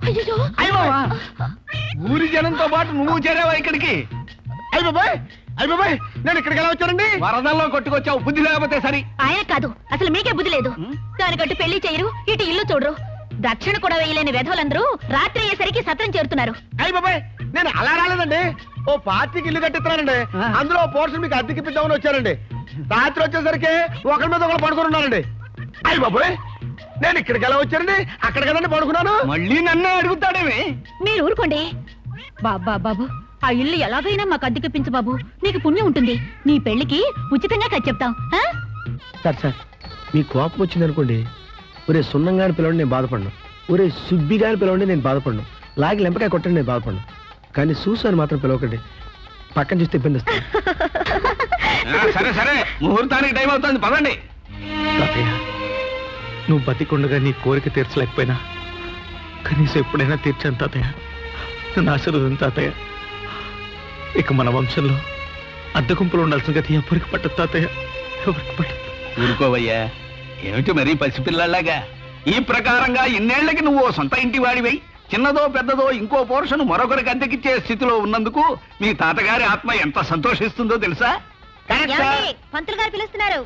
అయ్యో అయ్యబాబా, ఊరి జనంతో పాటు నువ్వు చేరావా ఇక్కడికి? అయ్య బాబాయ్, అయ్య బాబాయ్, నేను ఇక్కడికి ఎలా వచ్చానండి? వరదల్లో కొట్టుకొచ్చావు, బుద్ధి లేకపోతే సరి. ఆయన కాదు, అసలు మీకే బుద్ధి లేదు. దానికట్టు పెళ్లి చేయరు, ఇటు ఇల్లు చూడరు. దక్షిణ కూడా వేయలేని వెధవులందరూ రాత్రి అయ్యేసరికి సత్రం చేరుతున్నారు. అయ్య బాబాయ్, నేను అలా రాలేదండి. ఓ పార్టీకి ఇల్లు కట్టిస్తున్నానండి. అందులో ఓ పోర్షన్ మీకు అద్దెకిప్పిద్దామని వచ్చానండి. రాత్రి వచ్చేసరికి ఒకరి మీద ఒకరు పడుకుని ఉన్నానండి. అయ్య బాబాయ్, నేను ఇక్కడికి ఎలా వచ్చానండి? అక్కడ కదండి పడుకున్నాను. మళ్ళీ నన్నే అడుగుతాడేమి? మీరు ఊరుకోండి. బాబా బాబు, ఆ ఇల్లు ఎలాగైనా మాకు అద్దెకిప్పించు బాబు, నీకు పుణ్యం ఉంటుంది. నీ పెళ్లికి ఉచితంగా ఖర్చు చెప్తాం. సార్ సార్, మీ కోపం వచ్చింది అనుకోండి, ఒరే సున్నంగాని పిలవండి, నేను బాధపడను. ఒరే సుబ్బిగాని పిలవండి, నేను బాధపడను. లాగి లెంపకాయ కొట్టండి, నేను బాధపడను. కానీ సూసాను మాత్రం పిలవకండి, పక్కన చూస్తే ఇబ్బంది వస్తుంది. సరే సరే, ముహూర్తానికి టైం అవుతుంది, పదండి. తాతయ్య, నువ్వు బతికుండగా నీ కోరిక తీర్చలేకపోయినా కనీసం ఎప్పుడైనా తీర్చాను తాతయ్య. నన్ను ఆశీర్వదించు తాతయ్య. ఇక మన వంశంలో అద్దె గుంపులు ఉండాల్సిన గతి ఎవరికి పట్టదు తాతయ్య, ఎవరికి పట్టదు. ఊరుకోవయ్యా, ఏమిటి మరీ పసిపిల్లలాగా? ఈ ప్రకారంగా ఇన్నేళ్లకి నువ్వు సొంత ఇంటి వాడివై చిన్నదో పెద్దదో ఇంకో పోర్షన్ మరొకరికి అద్దెకిచ్చే స్థితిలో ఉన్నందుకు మీ తాతగారి ఆత్మ ఎంత సంతోషిస్తుందో తెలుసా? పంతులు గారు పిలుస్తున్నారు.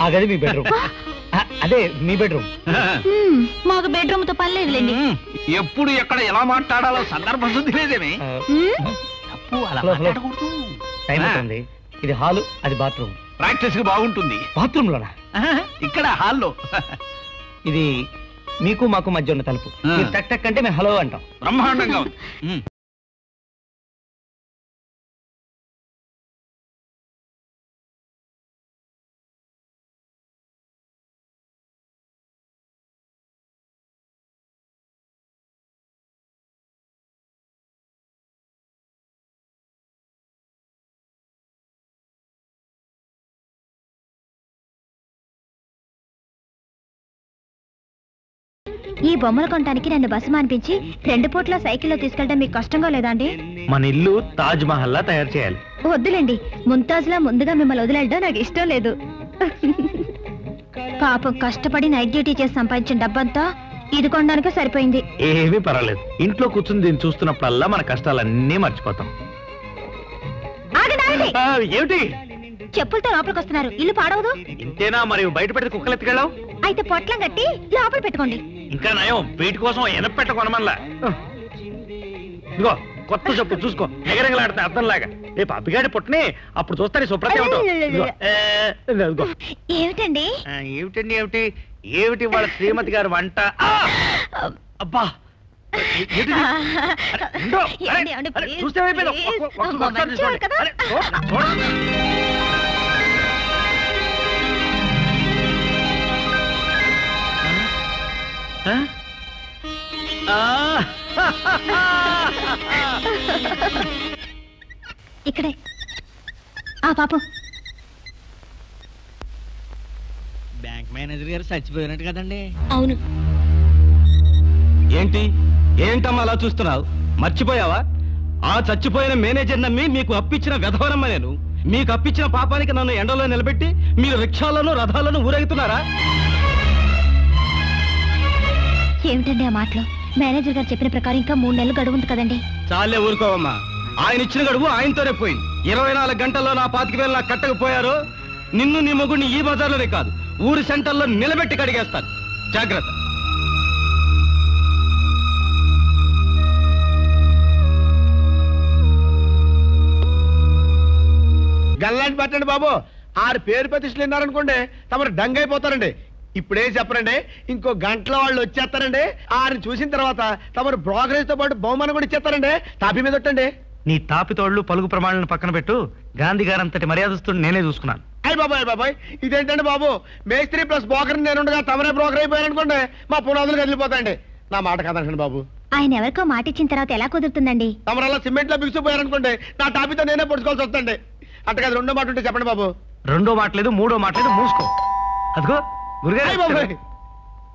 అదే మీ బెడ్రూమ్. అదే మీ బెడ్రూమ్. మాకు బెడ్రూమ్ తో పని లేదులేండి. ఎప్పుడు ఎక్కడ ఎలా మాట్లాడాలో సందర్భం శుద్ధి లేదేమి? తప్పు, అలా మాట్లాడకూడదు. టైం అవుతుంది. ఇది హాలు, అది బాత్రూమ్. ప్రాక్టీస్ కి బాగుంటుంది. బాత్రూమ్ లోనా? ఇక్కడ హాల్లో. ఇది మీకు మాకు మధ్య ఉన్న తలుపు. మీరు టక్ టక్ అంటే మేము హలో అంటాం. బ్రహ్మాండంగా ఉంది. ఈ బొమ్మలు కొనడానికి నన్ను బస్సు మానిపించి 2 పూట్ల సైకిల్లో తీసుకెళ్ళడం మీకు కష్టంగా లేదా అండి? మన ఇల్లు తాజ్ మహల్ లా తయారు చేయాలి. వద్దులేండి, ముంతాజ్లా ముందుగా మిమ్మల్ని వదిలేయడం నాకు ఇష్టం లేదు. పాపం కష్టపడి నైట్ డ్యూటీ చేసి సంపాదించిన డబ్బంతా ఇది కొనడానికి సరిపోయింది. ఏమీ పర్వాలేదు, ఇంట్లో కూర్చుని దీన్ని చూస్తున్నప్పుడల్లా మన కష్టాలన్నీ మర్చిపోతాం. ఆగండి, ఆగండి. ఏమిటి చెప్పులతో లోపలికి వస్తున్నారు, ఇల్లు పాడవదు. ఇంతేనా? మరి బయట పెట్టి కుక్కలు ఎత్తుకెళ్ళావు? అయితే పొట్లం కట్టి లోపల పెట్టుకోండి. ఇంకా నయం, వీటి కోసం ఎనపెట్ట కొనమల్లా. ఇదిగో కొత్త చెప్పు, చూసుకో, ఎగరెగలాడితే అర్థంలాగా. రేపు అబ్బిగాడి పుట్టని అప్పుడు చూస్తాను శుభ్రత. ఏమిటండి? ఏమిటండి ఏమిటి ఏమిటి వాళ్ళ శ్రీమతి గారు వంట? అబ్బా చూస్తే ఇక్కడే ఆ పాపం. బ్యాంక్ మేనేజర్ గారు చచ్చిపోయినట్టు కదండి? అవును. ఏంటి ఏంటమ్మా అలా చూస్తున్నావు? మర్చిపోయావా? ఆ చచ్చిపోయిన మేనేజర్ నమ్మి మీకు అప్పిచ్చిన వెధవనమ్మ నేను. మీకు అప్పిచ్చిన పాపానికి నన్ను ఎండలో నిలబెట్టి మీరు రిక్షాలను రథాలను ఊరేగుతున్నారా? ఏమిటండి ఆ మాటలు? మేనేజర్ గారు చెప్పిన ప్రకారం ఇంకా 3 నెలలు గడువు ఉంది కదండి. చాలే ఊరుకోవమ్మా, ఆయన ఇచ్చిన గడువు ఆయనతోనే పోయింది. 24 గంటల్లో నా 25,000 నాకు కట్టకపోయారు, నిన్ను నీ మొగుడిని ఈ బజార్లోనే కాదు ఊరి సెంటర్లో నిలబెట్టి కడిగేస్తాను. జాగ్రత్త. గల్లాంటి పట్టండి బాబు. 6 పేరు ప్రతిష్టలు విన్నారనుకోండి, తమరు డంగ్ అయిపోతారండి. ఇప్పుడే చెప్పరండి, ఇంకో గంటలో వాళ్ళు వచ్చేస్తారండి. ఆయన చూసిన తర్వాత తమరు బ్రోకరేజ్ తో పాటు బహుమానం కూడా ఇచ్చేస్తారండి. తాపి మీద ఒట్టండి. నీ తాపితోళ్లు పలుకు ప్రమాణాలను పక్కన పెట్టు. గాంధీ గారు అంతటి మర్యాదస్తుడు నేనే చూసుకున్నాను. అయ్యి బాబాయ్ ఇదేంటండి బాబు, మేస్త్రి ప్లస్ బ్రోకర్ నేనుండగా తమరే బ్రోకర్ అయిపోయారనుకోండి, మా పునాదులు కదిలిపోతాయండి. నా మాట కదండి బాబు. ఆయన ఎవరికో మాట ఇచ్చిన తర్వాత ఎలా కుదురుతుందండి? తమరల్లా సిమెంట్ లో బిగిసిపోయారనుకోండి, నా టాపితో నేనే పొడుచుకోవాల్సి వస్తుంది. అంతకాదు రెండో మాట ఉంటే చెప్పండి బాబు. రెండో మాటలేదు, మూడో మాటలేదు, మూసుకో. అదిగో గురుగారు.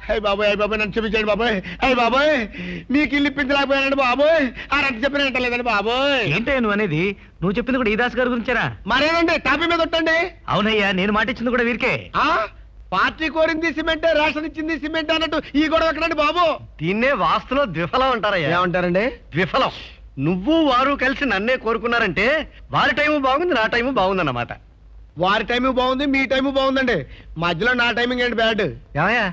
అయ్య బాబాయ్ నన్ను క్షమించండి బాబాయ్. అయ్య బాబాయ్ మీకు ఇల్లు ఇప్పించలేకపోయానండి బాబోయ్. ఆరంట చెప్పిన లేదండి బాబోయ్. ఏంటో నువ్వు అనేది? నువ్వు చెప్పింది కూడా ఈ దాస్ గారి గురించారా? మరేనండి టాపీ మీద ఒట్టండి. అవునయ్యా, నేను మాట ఇచ్చింది కూడా వీరికే. పార్టీ కోరింది సిమెంటే, రేషన్ ఇచ్చింది సిమెంట్ అన్నట్టు ఈ గొడవ ఎక్కడండి బాబు? దీన్నే వాస్తులో ద్విఫలం అంటారయ్యా. ఏమంటారండి? ద్విఫలం. నువ్వు వారు కలిసి నన్నే కోరుకున్నారంటే వారి టైము బాగుంది, నా టైము బాగుందన్నమాట. వారి టైము బాగుంది, మీ టైము బాగుందండి. మధ్యలో నా టైమింగ్ ఏంటి బ్యాడ్? ఏమయ్యా,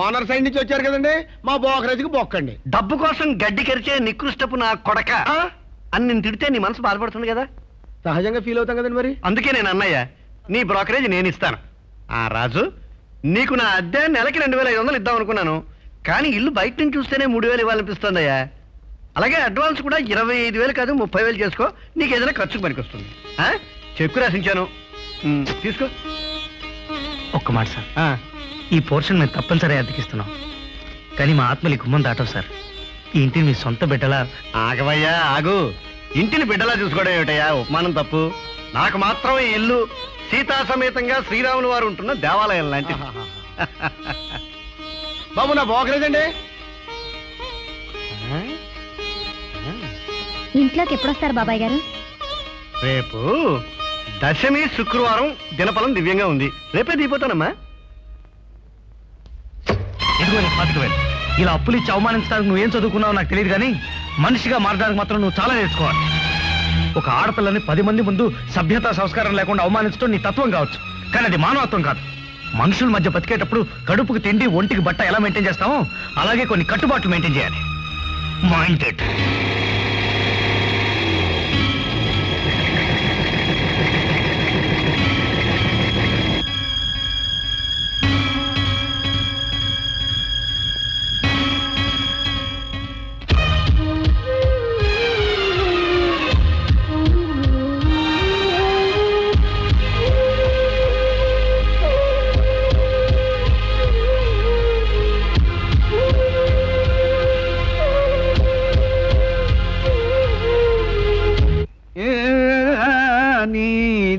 ఓనర్ సైడ్ నుంచి వచ్చారు కదండి, మా బోకరేజ్కి బొక్కండి. డబ్బు కోసం గడ్డి కరిచే నికృష్టపు నా కొడక అని నేను తిడితే నీ మనసు బాధపడుతుంది కదా. సహజంగా ఫీల్ అవుతాం కదండి మరి. అందుకే నేను అన్నయ్య, నీ బ్రోకరేజ్ నేను ఇస్తాను. రాజు, నీకు నా అద్దె నెలకి 2500 ఇద్దాం అనుకున్నాను, కానీ ఇల్లు బయట నుంచి చూస్తేనే 3000 ఇవ్వాలనిపిస్తుందయ్యా. అలాగే అడ్వాన్స్ కూడా 25,000 కాదు 30,000 చేసుకో, నీకు ఏదైనా ఖర్చుకు పనికొస్తుంది. చెక్కు రాసించాను, తీసుకో. ఒక్క మాట సార్, ఈ పోర్షన్ మేము తప్పనిసరి అద్దెకిస్తున్నాం, కానీ మా ఆత్మలు గుమ్మం దాటవు సార్. ఈ ఇంటిని మీ సొంత బిడ్డలా. ఆగవయ్యా ఆగు. ఇంటిని బిడ్డలా చూసుకోవడం ఏమిటయ్యా, ఉపమానం తప్పు. నాకు మాత్రం ఈ ఇల్లు సీతా సమేతంగా శ్రీరాములు వారు ఉంటున్న దేవాలయం లాంటి. బాబు నా బోకరేజ్ అండి. ఇంట్లోకి ఎప్పుడొస్తారు బాబాయ్ గారు? రేపు దశమి శుక్రవారం, దినఫలం దివ్యంగా ఉంది. రేపే దిగిపోతానమ్మా. ఇలా అప్పులు ఇచ్చి అవమానించడానికి నువ్వేం చదువుకున్నావో నాకు తెలియదు, కానీ మనిషిగా మారడానికి మాత్రం నువ్వు చాలా నేర్చుకోవాలి. ఒక ఆడపిల్లని 10 మంది ముందు సభ్యత సంస్కారం లేకుండా అవమానించడం నీ తత్వం కావచ్చు, కానీ అది మానవత్వం కాదు. మనుషుల మధ్య బతికేటప్పుడు కడుపుకు తిండి, ఒంటికి బట్ట ఎలా మెయింటైన్ చేస్తామో అలాగే కొన్ని కట్టుబాట్లు మెయింటైన్ చేయాలి. మైండెడ్.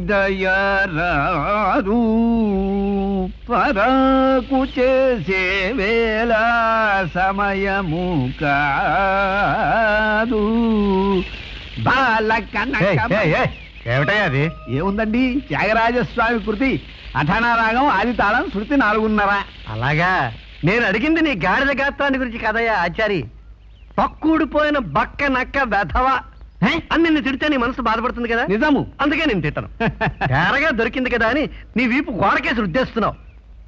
దయరారు పరకు చేసే వేళ సమయము కాదు. ఏమిటయ్యా అది? ఏముందండి, త్యాగరాజస్వామి కృతి అఠానారాగం, ఆది తాళం, శృతి 4:30. అలాగా? నేను అడిగింది నీ గాడిద గాత్రాన్ని గురించి కదయ్యా ఆచారి. పక్కూడిపోయిన బక్క నక్క వెధవ అని నిన్ను తిడితే నీ మనసు బాధపడుతుంది కదా. నిజము, అందుకే నేను తిట్టను. తేరగా దొరికింది కదా అని నీ వీపు గోడకేసి రుద్దేస్తున్నావు.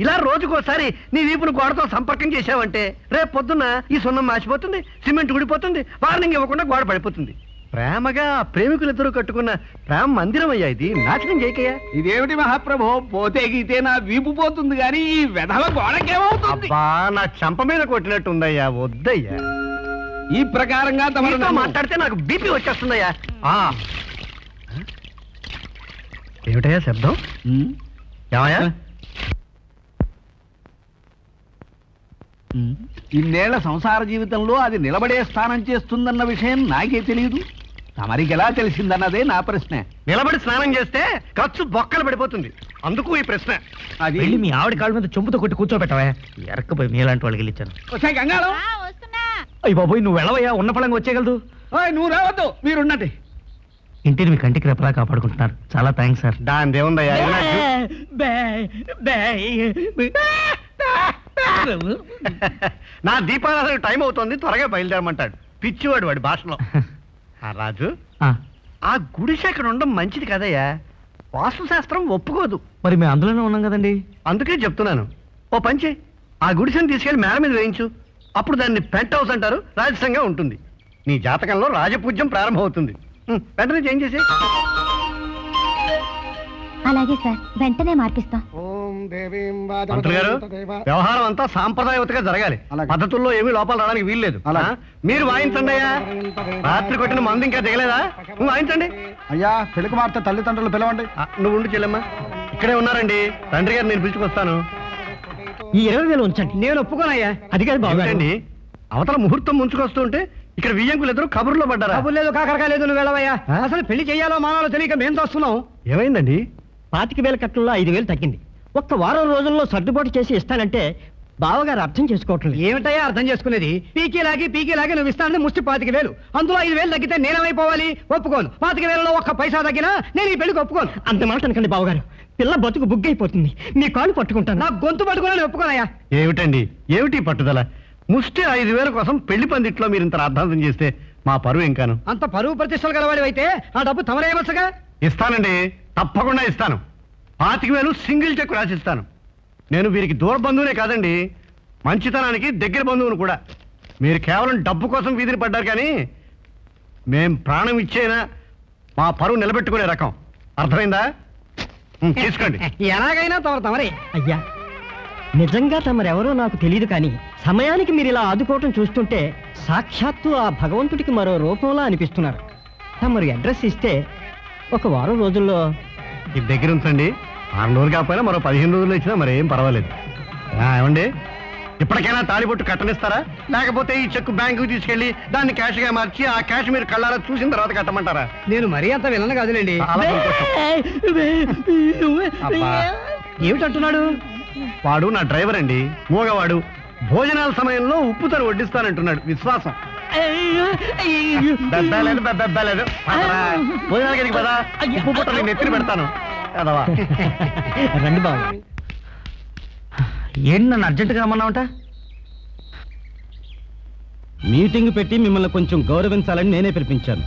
ఇలా రోజుకోసారి నీ వీపును గోడతో సంపర్కం చేసావంటే రేపు పొద్దున్న ఈ సున్నం మాసిపోతుంది, సిమెంట్ ఊడిపోతుంది, వార్నింగ్ ఇవ్వకుండా గోడ పడిపోతుంది. ప్రేమగా ప్రేమికులిద్దరూ కట్టుకున్న ప్రేమ మందిరం అయ్యా ఇది, నాశనం చేయకయ్యా. ఇదేమిటి మహాప్రభో, పోతే గీతే నా వీపు పోతుంది కానీ ఈ వెధవ గోడకేమవుతుంది? అబ్బా, నా చంప మీద కొట్టినట్టు ఉందయ్యా, వద్దయ్యా. ఈ ప్రకారంగా తమతో మాట్లాడితే నాకు బీపీ వచ్చేస్తుందయ్యా. ఏమిటయ్యా శబ్దం? ఏమయ్యా? ఇన్నేళ్ల సంసార జీవితంలో అది నిలబడే స్థానం చేస్తుందన్న విషయం నాకే తెలియదు. తమరికి ఎలా తెలిసిందన్నదే నా ప్రశ్న. నిలబడి స్నానం చేస్తే ఖర్చు బొక్కలు పడిపోతుంది, అందుకు ఈ ప్రశ్న. అది వెళ్ళి మీ ఆవిడ కాళ్ళ మీద చెంపుతో కొట్టి కూర్చోబెట్టవా? ఎరక్కపోయి మీలాంటి వాళ్ళకి వెళ్ళిచ్చాను. గంగాళం, అయ్యి బాబోయ్, నువ్వు వెళ్ళవయ్యా, ఉన్న పళంగా వచ్చేయగలదు. నువ్వు రావద్దు, మీరున్నది. ఇంటిని మీ కంటికి రెప్పలా కాపాడుకుంటున్నారు, చాలా థ్యాంక్స్ సార్. దాని దేవుందయ్యా. నా దీపారాధనకు టైం అవుతోంది, త్వరగా బయలుదేరమంటాడు పిచ్చివాడు వాడి భాషలో. రాజు, ఆ గుడిసె అక్కడ ఉండడం మంచిది కదయ్యా, వాస్తు శాస్త్రం ఒప్పుకోదు. మరి మేము అందులోనే ఉన్నాం కదండి. అందుకే చెప్తున్నాను, ఓ పంచి ఆ గుడిసెని తీసుకెళ్లి మేడ మీద వేయించు. అప్పుడు దాన్ని పెంట్ హౌస్ అంటారు, రాజసంగా ఉంటుంది. నీ జాతకంలో రాజపూజ్యం ప్రారంభమవుతుంది. వెంటనే చేంజ్ చేసి. అలాగే సార్, వెంటనే మార్పిస్తాం. ఓం మంత్రులు గారు వ్యవహారం అంతా సాంప్రదాయవతిగా జరగాలి. పద్ధతుల్లో ఏమీ లోపాలు రావడానికి వీల్లేదు. మీరు వాయించండి అయ్యా. రాత్రి కొట్టిన మందు ఇంకా దిగలేదా? నువ్వు వాయించండి అయ్యా. పెళ్లి కుమార్తె తల్లిదండ్రులు పిలవండి. నువ్వు ఉండి చెల్లెమ్మా. ఇక్కడే ఉన్నారండి తండ్రి గారు, నేను పిలుచుకొస్తాను. ఈ 20,000 ఉంచండి. నేను ఒప్పుకోనయ్యా. అది కాదు బాగుందండి. అవతల ముహూర్తం ముంచుకొస్తూ ఉంటే ఇక్కడ వియ్యంకులు ఇద్దరు కబుర్లో పడ్డారా? కబుర్ లేదు, కాకరకాయ లేదు, నువ్వు వెళ్ళవయ్యా. అసలు పెళ్లి చేయాలో మానాలో తెలియక మేం చూస్తున్నాం. ఏమైందండి? 25,000 కట్నంలో 5,000 తగ్గింది. ఒక్క వారం రోజుల్లో సర్దుబాటు చేసి ఇస్తానంటే బావగారు అర్థం చేసుకోవట్లేదు. ఏమిటయ్యా అర్థం చేసుకునేది? పీకీలాగి నువ్వు ఇస్తానని ముష్టి 25,000, అందులో 5,000 తగ్గితే నేనేమైపోవాలి? ఒప్పుకోను. 25,000లో ఒక్క పైసా తగ్గినా నేను ఈ పెళ్లికి ఒప్పుకోను. అంత మాట అనకండి బావగారు, పిల్ల బతుకు బుగ్గైపోతుంది. మీ కాళ్ళు పట్టుకుంటాను. నా గొంతు పట్టుకుని ఒప్పుకోనయ్యా. ఏమిటండి, ఏమిటి పట్టుదల? ముష్టి 5,000 కోసం పెళ్లి పందిట్లో మీరు ఇంత అర్థాంతం చేస్తే మా పరువు ఇంకాను. అంత పరువు ప్రతిష్టలు గలవాడి అయితే ఆ డబ్బు తమరేయవచ్చుగా. ఇస్తానండి, తప్పకుండా ఇస్తాను. 25,000 సింగిల్ చెక్ రాసిస్తాను. నేను వీరికి దూర బంధువునే కాదండి, మంచితనానికి దగ్గర బంధువును కూడా. మీరు కేవలం డబ్బు కోసం వీధిని పడ్డారు, కానీ మేం ప్రాణం ఇచ్చేనా మా పరువు నిలబెట్టుకునే రకం. అర్థమైందా? తీసుకోండి. ఎలాగైనా తమరే. అయ్యా, నిజంగా తమరెవరో నాకు తెలియదు, కానీ సమయానికి మీరు ఇలా ఆదుకోవటం చూస్తుంటే సాక్షాత్తు ఆ భగవంతుడికి మరో రూపంలా అనిపిస్తున్నారు. తమరు అడ్రస్ ఇస్తే ఒక వారం రోజుల్లో ఇది దగ్గర ఉంచండి. 6 రోజులు కాకపోయినా మరో 15 రోజులు ఇచ్చినా మరేం పర్వాలేదు. ఏమండి, ఇప్పటికైనా తాళిబొట్టు కట్టనిస్తారా? లేకపోతే ఈ చెక్కు బ్యాంకుకి తీసుకెళ్లి దాన్ని క్యాష్ గా మార్చి ఆ క్యాష్ మీరు కళ్ళారా చూసిన తర్వాత కట్టమంటారా? నేను మరీ అంత వినను కాదులేండి. ఏమిటంటున్నాడు? వాడు నా డ్రైవర్ అండి, మూగవాడు. భోజనాల సమయంలో ఉప్పుతను వడ్డిస్తానంటున్నాడు. విశ్వాసం. బెబ్బలేదు. భోజనాలకి పదా, ఉప్పు పుట్ట నేను ఎత్తిని పెడతాను. కదవా రండి బాబు. ఏంటి నన్ను అర్జెంటుగా రమ్మన్నావుట? మీటింగ్ పెట్టి మిమ్మల్ని కొంచెం గౌరవించాలని నేనే పిలిపించాను.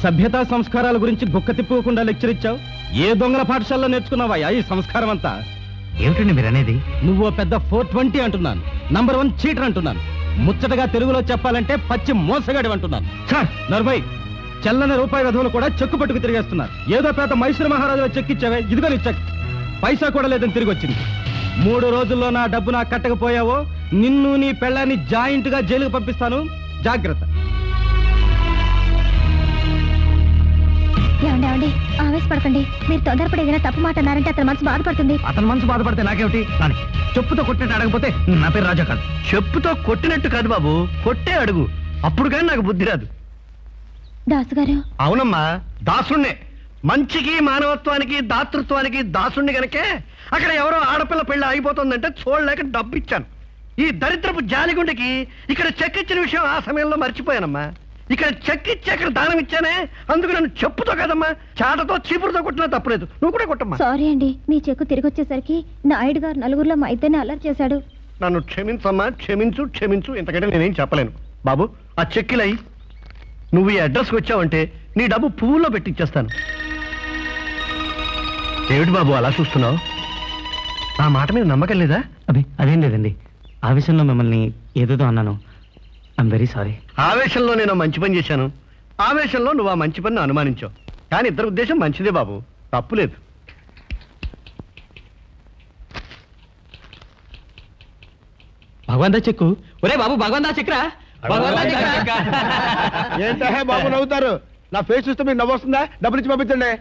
సభ్యతా సంస్కారాల గురించి గుక్క తిప్పుకోకుండా లెక్చర్ ఇచ్చావు. ఏ దొంగల పాఠశాలలో నేర్చుకున్నావా ఈ సంస్కారం అంతా? ఏమిటండి మీరు అనేది? నువ్వు పెద్ద 420 అంటున్నాను, నంబర్ 1 చీటర్ అంటున్నాను. ముచ్చటగా తెలుగులో చెప్పాలంటే పచ్చి మోసగాడి అంటున్నాను. నర్భై చల్లని రూపాయి విధవులు కూడా చెక్కు పట్టుకు తిరిగేస్తున్నారు. ఏదో పేద మైసూరు మహారాజులో చెక్కిచ్చావే, ఇదిగో నీ చెక్. పైసా కూడా లేదని తిరిగి వచ్చింది. 3 రోజుల్లో నా డబ్బు నాకు కట్టకపోయావో నిన్ను నీ పెళ్ళాన్ని జాయింట్ గా జైలుకు పంపిస్తాను. జాగ్రత్త. ఏమండి, ఆవేశపడకండి. మీరు తొందరపడి ఏదైనా తప్పు మాట అన్నారంటే అతని మనసు బాధపడుతుంది. అతని మనసు బాధపడితే నాకేమిటి? కానీ చెప్పుతో కొట్టినట్టు అడగపోతే నా పేరు రాజా కాదు. చెప్పుతో కొట్టినట్టు కాదు బాబు, కొట్టే అడుగు. అప్పుడు కానీ నాకు బుద్ధి రాదు. దాసు గారు. అవునమ్మా, దాసుణ్ణే. మంచికి మానవత్వానికి దాతృత్వానికి దాసుణ్ణి గనకే అక్కడ ఎవరో ఆడపిల్ల పెళ్లి ఆగిపోతుందంటే చూడలేక డబ్బు ఇచ్చాను. ఈ దరిద్రపు జాలిగుండకి ఇక్కడ చెక్ ఇచ్చిన విషయం ఆ సమయంలో మర్చిపోయానమ్మా. ఇక్కడ చెక్ ఇచ్చి అక్కడ దానం ఇచ్చానే, అందుకు నన్ను చెప్పుతో కదమ్మా, చాటతో చీపురుతో కొట్టినా తప్పలేదు. నువ్వు కూడా కొట్టమ్మా. సారీ అండి, మీ చెక్కు తిరిగి వచ్చేసరికి నాయుడు గారు నలుగురిలో మా ఇద్దరిని అల్లరి చేశాడు. నన్ను క్షమించమ్మా, క్షమించు క్షమించు. ఇంతకంటే నేనేం చెప్పలేను. బాబు, ఆ చెక్కిలై నువ్వు ఈ అడ్రస్కి వచ్చావంటే నీ డబ్బు పువ్వుల్లో పెట్టిచ్చేస్తాను. ఏమిటి బాబు అలా చూస్తున్నావు? ఆ మాట మీద నమ్మకం లేదా? అదేం లేదండి, ఆవేశంలో మిమ్మల్ని ఏదేదో అన్నాను. I'm very sorry. ఆవేశంలో నేను మంచి పని చేశాను, ఆవేశంలో నువ్వు ఆ మంచి పని అనుమానించావు. కానీ ఇద్దరు ఉద్దేశం మంచిదే బాబు, తప్పులేదు. భగవంతా చెక్కు. ఒరే బాబు, భగవంతా చెక్కురా. ఏంటే బాబు నవ్వుతారు? నా ఫేస్ చూస్తే మీరు నవ్వొస్తుందా? డబ్బులు ఇచ్చి పంపించండి.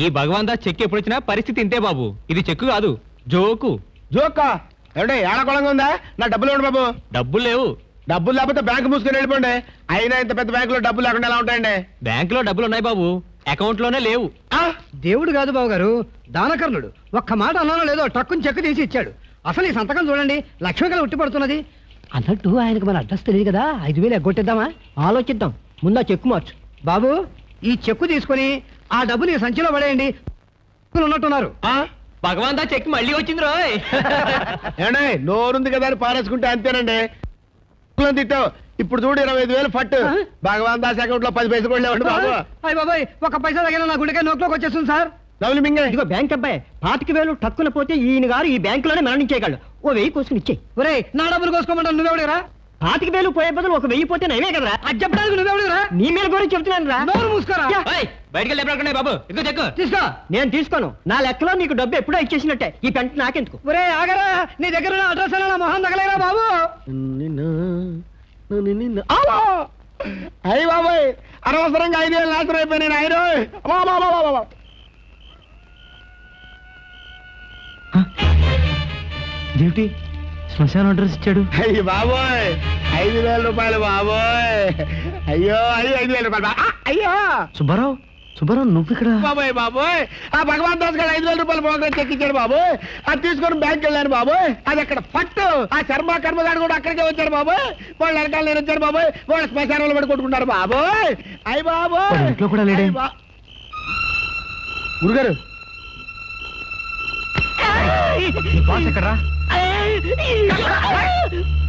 ఈ భగవంతా చెక్కు ఎప్పుడు వచ్చినా పరిస్థితి ఇంతే బాబు. ఇది చెక్కు కాదు, జోకు. జోకా? ఏమంటే ఏడకోళంగా ఉందా? నా డబ్బులు ఇవ్వండి బాబు. డబ్బులు లేవు. డబ్బులు లేకపోతే బ్యాంకు మూసుకొని వెళ్ళిపోండి. అయినా ఇంత పెద్ద బ్యాంకులో డబ్బులు లేకుండా ఎలా ఉంటాయండి? బ్యాంకులో డబ్బులు ఉన్నాయి బాబు, అకౌంట్ లోనే లేవు. దేవుడు కాదు బాబు గారు, దానకర్ణుడు. ఒక్క మాట అన్నానో లేదో టక్కుని చెక్కు తీసి ఇచ్చాడు. అసలు ఈ సంతకం చూడండి, లక్ష్మి కల ఉట్టిపడుతున్నది. అన్నట్టు ఆయనకు మన అడ్రస్ తెలియదు కదా, 5,000 ఎగ్గొట్టేద్దామా? ఆలోచిద్దాం. ముందు ఆ చెక్కు మార్చు. బాబు, ఈ చెక్కు తీసుకుని ఆ డబ్బు నీ సంచిలో పడేయండి. ఉన్నట్టున్నారు. భగవంతా చెక్కు మళ్ళీ వచ్చింది రోయ్. ఏమండి, నోరుంది కదా అని పారేసుకుంటే అంతేనండి. తిట్టావు. ఇప్పుడు చూడు 25,000 ఫట్. భగవాన్ దాస్ అకౌంట్ లో 10 పైసలు కూడా లేవండి బాబు. అయ్య బాబాయ్, ఒక్క పైసా తగిన నా గుండెకాయ నోట్లోకి వచ్చేస్తుంది సార్. డబ్బులు మింగే. ఇదిగో బ్యాంక్ అబ్బాయి, 25,000 టక్కున పోతే ఈయన గారు ఈ బ్యాంకులోనే మరణించేయగలడు. ఓ 1000 కోసుకుని ఇచ్చేయి. ఒరే, నా డబ్బులు కోసుకోమంటాను, నువ్వెవడరా? 5,000 పోయే బదులు 1,000 పోతే నయమే కదరా. అది చెప్పడానికి నువ్వెవడురా? నీ మీద గురించి చెప్తున్నాను రా. నోరు మూసుకోరా. బయటికి వెళ్ళి బాబు ఎక్కువ చెక్కు తీసుకో. నేను తీసుకోను. నా లెక్కలో నీకు డబ్బు ఎప్పుడో ఇచ్చేసినట్టే. ఈ పెంట నాకెందుకు? ఒరే ఆగరా, నీ దగ్గర అడ్రస్ అలా మొహం తగలేరా బాబు. అయ్యి బాబాయ్, అనవసరంగా 5,000 నాశనం అయిపోయినాయి ఆయన. డ్యూటీ శ్మశానం అడ్రస్ ఇచ్చాడు. అయ్యి బాబోయ్, 5,000 రూపాయలు బాబోయ్. అయ్యో అయ్యో 5,000 రూపాయలు అయ్యో. సుబ్బారావు నువ్వు ఇక్కడ? బాబోయ్ బాబోయ్, ఆ భగవాన్ దాస్ గారు 5,000 రూపాయలు ప్రోగ్రామ్ చెక్ ఇచ్చాడు బాబోయ్. అది తీసుకొని బ్యాంక్ వెళ్ళాను బాబోయ్. అది అక్కడ పట్టు. ఆ శర్మ కర్మగాడు కూడా అక్కడికే వచ్చారు బాబోయ్. వాళ్ళు వెనకాల నేను వచ్చారు బాబోయ్. వాళ్ళు శ్మశానంలో పడి కొట్టుకుంటారు బాబోయ్. అయ్యి బాబోయ్, ఇంట్లో కూడా లేడే? గురుగారు బాస్ ఎక్కడ్రా?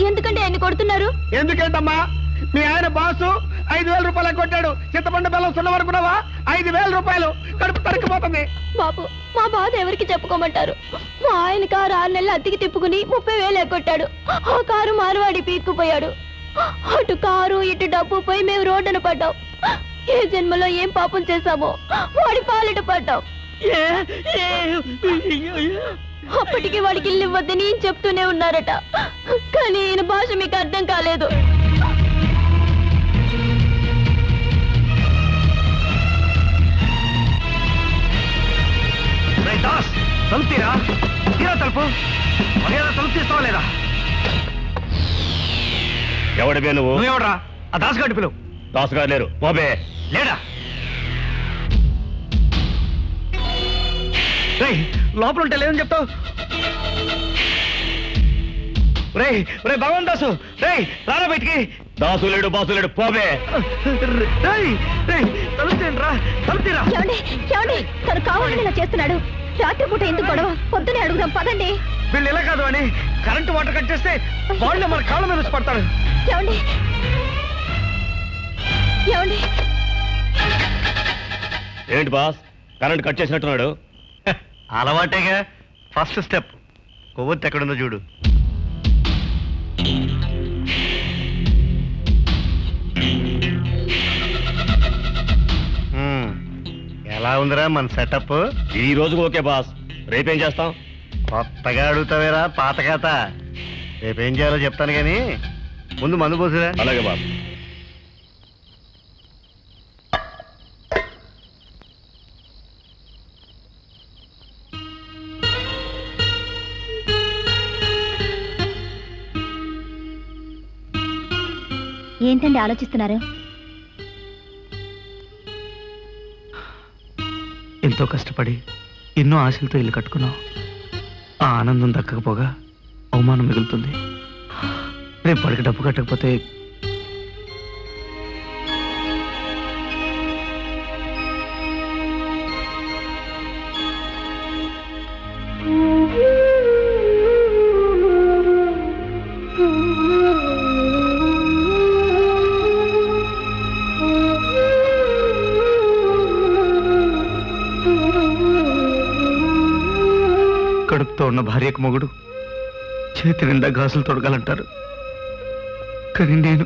ఎందుకంటే ఆయన కొడుతున్నారు? ఎందుకేంటమ్మా, మీ ఆయన బాసు 5,000 రూపాయలు కొట్టాడు. చింతపండు బెల్లం సున్నవనుకున్నావా? 5,000 రూపాయలు కడుపు తరికిపోతుంది. బాబు, మా బాధ ఎవరికి చెప్పుకోమంటారు? మా ఆయన కారు 6 నెలలు అద్దెకి తిప్పుకుని 30,000 ఎగ్గొట్టాడు. ఆ కారు మారవాడి పీక్కుపోయాడు. అటు కారు ఇటు డబ్బు పోయి మేము రోడ్డున పడ్డాం. ఏ జన్మలో ఏం పాపం చేశామో వాడి పాలిట పడ్డాం. అప్పటికి వాడికి ఇల్లు ఇవ్వద్దని చెప్తూనే ఉన్నారట. కానీ ఈయన భాష మీకు అర్థం కాలేదు. తలుపు తీరా తలుపు. మర్యాద తలుపు తీస్తావా లేదా? ఎవడివే నువ్వు? నువ్వెవడరా? ఆ దాసుగాడి పిలువు. దాసుగారు లేరు. బాబే లేడా? లోపల ఉంటే లేదని చెప్తావు. భగవాన్ దాసు, రారా బయటికి. దాసు లేడు, బాసు లేడు. పోబే. తలుపుతేంట్రా? తలుపుతీరా. తను కావాలని ఇలా చేస్తున్నాడు. రాత్రిపూట ఎందుకు గొడవ? పొద్దునే అడుగుదాం పదండి. వీళ్ళు ఎలా కాదు అని కరెంటు వాటర్ కట్ చేస్తే వాళ్ళు మన కాళ్ళ మీద వచ్చి పడతాడు. ఏంటి బాస్, కరెంట్ కట్ చేసినట్టున్నాడు? అలవాటేగా. ఫస్ట్ స్టెప్ కొవ్వొత్తి ఎక్కడుందో చూడు. ఎలా ఉందిరా మన సెటప్? ఈ రోజుకు ఓకే బాస్. రేపేం చేస్తాం? కొత్తగా అడుగుతావేరా పాత కథ. రేపేం చేయాలో చెప్తాను కానీ ముందు మందు పోసిరా. అలాగే బాస్. ఏంటండి ఆలోచిస్తున్నారు? ఎంతో కష్టపడి ఎన్నో ఆశలతో ఇల్లు కట్టుకున్నావు. ఆ ఆనందం దక్కకపోగా అవమానం మిగులుతుంది. రేపు వాడికి డబ్బు కట్టకపోతే కడుపుతో ఉన్న భార్యకు మొగుడు చేతి నిండా గాజులు తొడగాలంటారు. కానీ నేను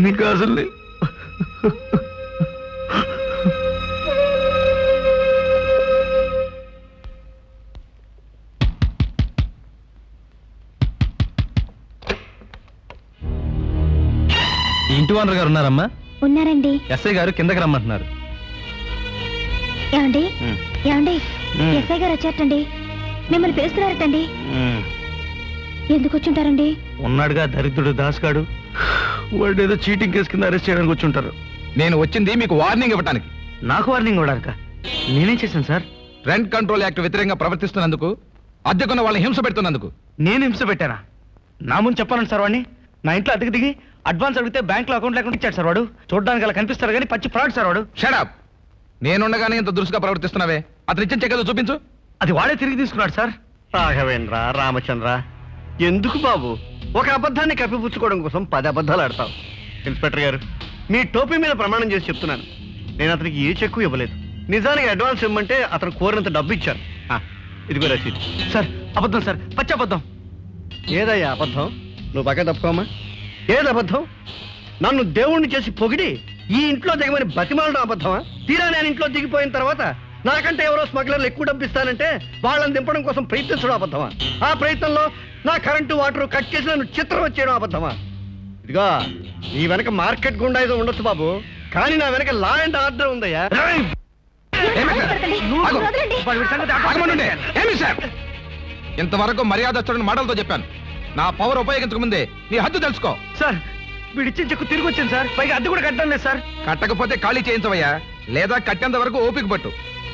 నీ గాజులు లేవు. ఇంటి ఓనర్ గారు ఉన్నారమ్మా? ఉన్నారండి. ఎస్ఐ గారు కిందకి రమ్మంటున్నారు. ఏమండి ఎస్ఐ గారు వచ్చారటండి. మిమ్మల్ని పిలుస్తున్నారటండి. ఎందుకు వచ్చుంటారండి? ఉన్నాడుగా దరిద్రుడు దాసుగాడు. వాడు ఏదో చీటింగ్ కేసు కింద అరెస్ట్ చేయడానికి వచ్చుంటారు. నేను వచ్చింది మీకు వార్నింగ్ ఇవ్వటానికి. నాకు వార్నింగ్ ఇవ్వడానిక? నేనేం చేశాను సార్? రెంట్ కంట్రోల్ యాక్ట్ వ్యతిరేకంగా ప్రవర్తిస్తున్నందుకు, అద్దెకున్న వాళ్ళని హింస పెడుతున్నందుకు. నేను హింస పెట్టానా? నా ముందు చెప్పాలండి సార్ వాడిని. నా ఇంట్లో అద్దెకి దిగి అడ్వాన్స్ అడిగితే బ్యాంక్ లో అకౌంట్ లేకుండా ఇచ్చాడు సార్ వాడు. చూడడానికి అలా కనిపిస్తారు కానీ పచ్చి ఫ్రాడ్ సార్ వాడు. షడప్. నేనుండగానే ఇంత దురుసుగా ప్రవర్తిస్తున్నావే. అతను ఇచ్చిన చెక్కలు చూపించు. అది వాడే తిరిగి తీసుకున్నాడు సార్. రాఘవేంద్ర, రామచంద్ర, ఎందుకు బాబు ఒక అబద్ధాన్ని కప్పిపుచ్చుకోవడం కోసం 10 అబద్ధాలు ఆడతావు? ఇన్స్పెక్టర్ గారు, మీ టోపీ మీద ప్రమాణం చేసి చెప్తున్నాను, నేను అతనికి ఏ చెక్కు ఇవ్వలేదు. నిజానికి అడ్వాన్స్ ఇవ్వమంటే అతను కోరినంత డబ్బు ఇచ్చాను. ఇదిగో రసీదు. సార్ అబద్ధం సార్, పచ్చి అబద్ధం. ఏదయ్యా అబద్ధం? నువ్వు పక్క తప్పుకోమా. ఏది అబద్ధం? నన్ను దేవుణ్ణి చేసి పొగిడి ఈ ఇంట్లో దిగమని బతిమాలడం అబద్ధమా? తీరా నేను ఇంట్లో దిగిపోయిన తర్వాత నాకంటే ఎవరో స్మగ్లర్లు ఎక్కువ డబ్బిస్తానంటే వాళ్ళని దింపడం కోసం ప్రయత్నించడం అబద్ధమా? ఆ ప్రయత్నంలో నా కరెంటు వాటర్ కట్ చేసి నన్ను చిత్రం వచ్చేయడం అబద్ధమా? ఇదిగా నీ వెనక మార్కెట్ గుండా ఏదో ఉండొచ్చు బాబు, కానీ నా వెనక లా అండ్ ఆర్డర్ ఉందయ్యా. ఇంతవరకు మర్యాద మాటలతో చెప్పాను. నా పవర్ ఉపయోగించక ముందే నీ హద్దు తెలుసుకో. సార్ వీడిచ్చిన చెక్కు తిరిగి వచ్చింది సార్, పైగా అద్దె కూడా కట్టడం లేదు సార్. కట్టకపోతే ఖాళీ చేయించవయ్యా, లేదా కట్టేంత వరకు ఓపిక పట్టు.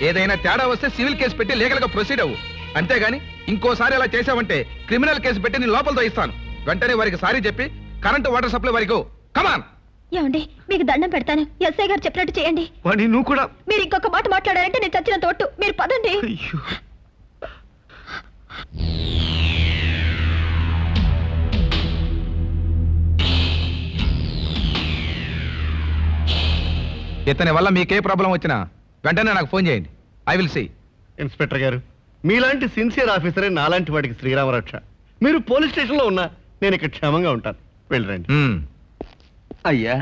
ఏదైనా తేడా వస్తే సివిల్ కేసు పెట్టి లీగల్ గా ప్రొసీడ్ అవ్వు. అంతేగాని ఇంకోసారి అలా చేసావంటే క్రిమినల్ కేసు పెట్టి నేను లోపలతో ఇస్తాను. వెంటనే వారికి సారీ చెప్పి కరెంటు వాటర్ సప్లై వారికి కమాన్. ఏమండి మీకు దండం పెడతాను, ఎస్ఐ గారు చెప్పినట్టు చేయండి. వాణి నువ్వు కూడా. మీరు ఇంకొక మాట మాట్లాడారంటే నేను చచ్చిన తోటు. మీరు పదండి. ఇతని వల్ల మీకే ప్రాబ్లం వచ్చినా వెంటనే నాకు ఫోన్ చేయండి. I will see. ఇన్స్పెక్టర్ గారు, మీలాంటి సిన్సియర్ ఆఫీసరే నాలాంటి వాడికి శ్రీరామరక్ష. మీరు పోలీస్ స్టేషన్ లో ఉన్నా నేను ఇక్కడ క్షేమంగా ఉంటాను. వెళ్ళరండి. అయ్యా,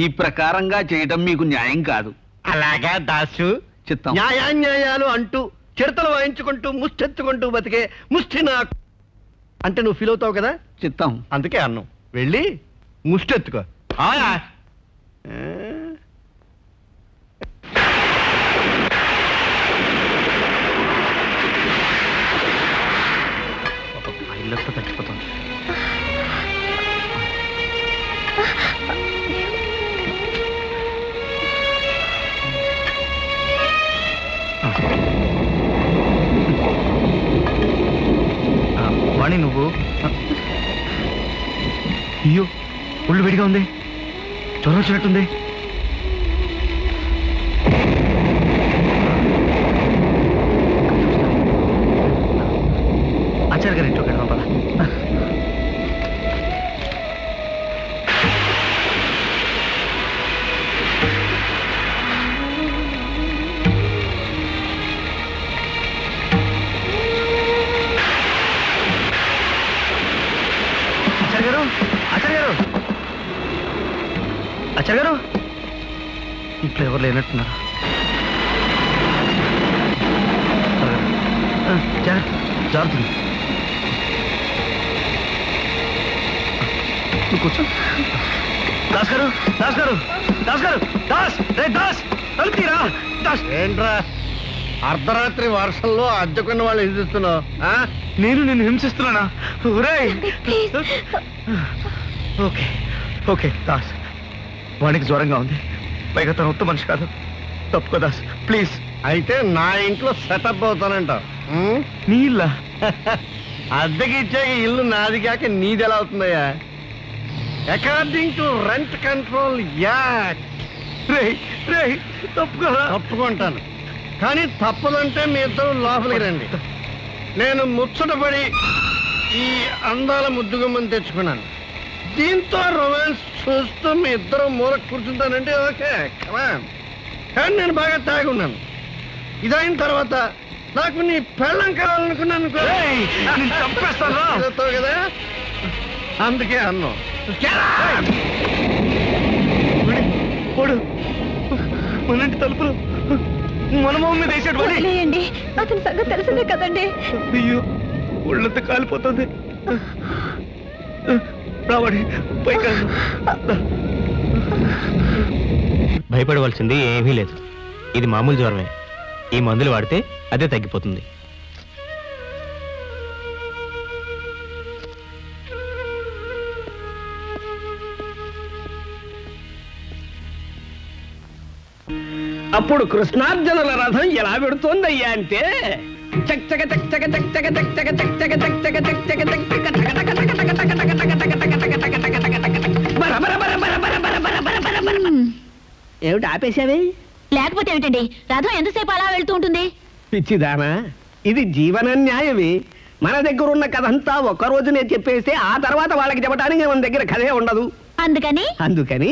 ఈ ప్రకారంగా చేయటం మీకు న్యాయం కాదు. అలాగా దాసు, చిత్తం. న్యాయాన్యాయాలు అంటూ చిరతలు వాయించుకుంటూ ముష్టెత్తుకుంటూ బతికే ముష్టి నాకు అంటే నువ్వు ఫీల్ అవుతావు కదా. చిత్తం. అందుకే అన్నం వెళ్ళి ముష్టెత్తుకో. తగ్గిపోతుంది. వాణి నువ్వు అయ్యో ఒళ్ళు వేడిగా ఉంది, జ్వరం వచ్చినట్టుంది. ఆచార్య గారి ఇంట్లోకి వెళ్దాం పద. ఆచార్య గారు ఇంట్లో ఎవరు లేనట్టున్నారు. జాగ్రత్త కూర్చో. దాస్ గారు, దాస్ గారు, దాస్ గారు, దాస్ రే దాస్ తలుపుతీరా. దాస్ ఏంట్రా అర్ధరాత్రి వర్షంలో అద్దెకున్న వాళ్ళు హింసిస్తున్నావు? నేను నిన్ను హింసిస్తున్నానా? ఓకే ఓకే దాస్, వాడికి జ్వరంగా ఉంది, పైగా తను ఉత్తమ మనిషి కాదు. తప్పుకో దాస్ ప్లీజ్. అయితే నా ఇంట్లో సెటప్ అవుతానంట. నీ ఇల్లా? అద్దెకి ఇచ్చే ఇల్లు నాది కాక నీది ఎలా అవుతుందయ్యా? According to rent control act. తప్పుకుంటాను, కానీ తప్పదంటే మీ ఇద్దరు లోపలికి రండి. నేను ముచ్చటపడి ఈ అందాల ముద్దుగుమ్మని తెచ్చుకున్నాను. దీంతో రొమాన్స్ చూస్తూ మీ ఇద్దరు మూల కూర్చుంటానంటే ఓకే కమాన్. కానీ నేను బాగా తాగి ఉన్నాను. ఇదైన తర్వాత నాకు నీ పెళ్ళం కావాలనుకున్నాను కదా, అందుకే అన్నాం. మనంటి తలుపులు మన మొహం మీద వేసాడు. అతని సంగతి తెలిసిందే కదండి. అయ్యో ఒళ్ళంతా కాలిపోతుంది. రావడి పైకి. భయపడవలసింది ఏమీ లేదు, ఇది మామూలు జ్వరమే. ఈ మందులు వాడితే అదే తగ్గిపోతుంది. అప్పుడు కృష్ణార్జునుల రథం ఎలా పెడుతోందయ్యా అంటే ఏమిటి ఆపేశావే? లేకపోతే ఏమిటండి, రథం ఎంతసేపు అలా వెళ్తూ ఉంటుంది? పిచ్చిదానా, ఇది జీవన న్యాయమే. మన దగ్గర ఉన్న కథ అంతా ఒక్క రోజునే చెప్పేస్తే ఆ తర్వాత వాళ్ళకి చెప్పడానికి మన దగ్గర కథే ఉండదు. అందుకని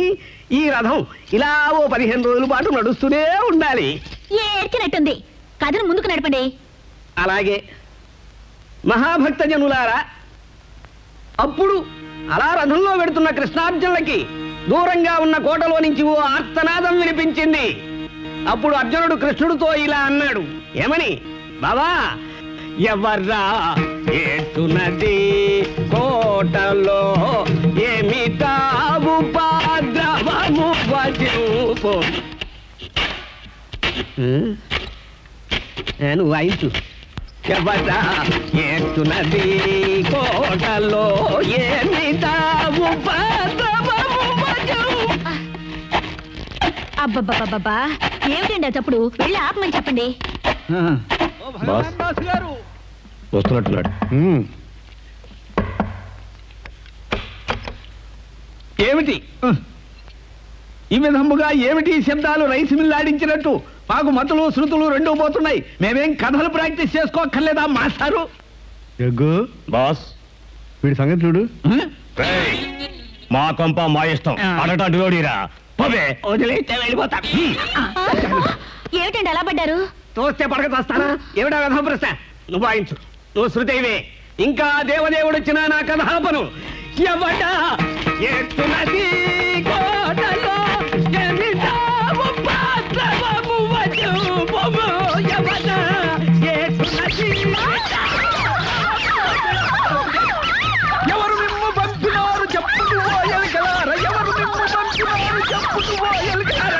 ఈ రథం ఇలా ఓ 15 రోజుల పాటు నడుస్తూనే ఉండాలి. ఏడ్చినట్టుంది, కథను ముందుకు నడపండి. అలాగే మహాభక్త జనులారా, అప్పుడు అలా రథంలో వెడుతున్న కృష్ణార్జునులకి దూరంగా ఉన్న కోటలో నుంచి ఓ ఆర్తనాదం వినిపించింది. అప్పుడు అర్జునుడు కృష్ణుడితో ఇలా అన్నాడు, ఏమని? బావా, ఎవర్రా ఏటున్నది కోటలో ఏమిటా ఉపద్రవము వజూపు. నువ్వు వాయించు. ఎవర్రా ఏటున్నది కోటలో ఏమిటా ఉపద్రవము వజూపు. అబ్బబ్బబ్బబ్బా, ఏమిటండి చప్పుడు? వెళ్ళి ఆపమని చెప్పండి. వస్తున్నట్టున్నాడు. ఏమిటి ఈ విధముగా ఏమిటి శబ్దాలు? రైసు మిల్లాడించినట్టు మాకు మతులు శృతులు రెండూ పోతున్నాయి. మేమేం కథలు ప్రాక్టీస్ చేసుకోక్కర్లేదా మాస్టారు? బాస్, వీడి సంగతి చూడు. మా కొంప మా ఇష్టం. అడటాడు ఓడిరా పోవే. వదిలేస్తే వెళ్ళిపోతా. ఏమిటండి అలా పడ్డారు? తోస్తే పడక తోస్తానా? ఏమిటా కథ ప్రశ్న? నువ్వు వాయించు. నువ్వు శృతైవే. ఇంకా దేవదేవుడు వచ్చినా నా కథ ఆపను. ఎవడ ఎత్తునది కోటలో ఎమిటా ఉపద్రవము వజూపుము. ఎవడ ఎత్తునది. ఎవరు మిమ్ము పంపినారు చెప్పుకు ఓయల్కలార. ఎవరు మిమ్ము పంపినారు చెప్పుకు ఓయల్కలార.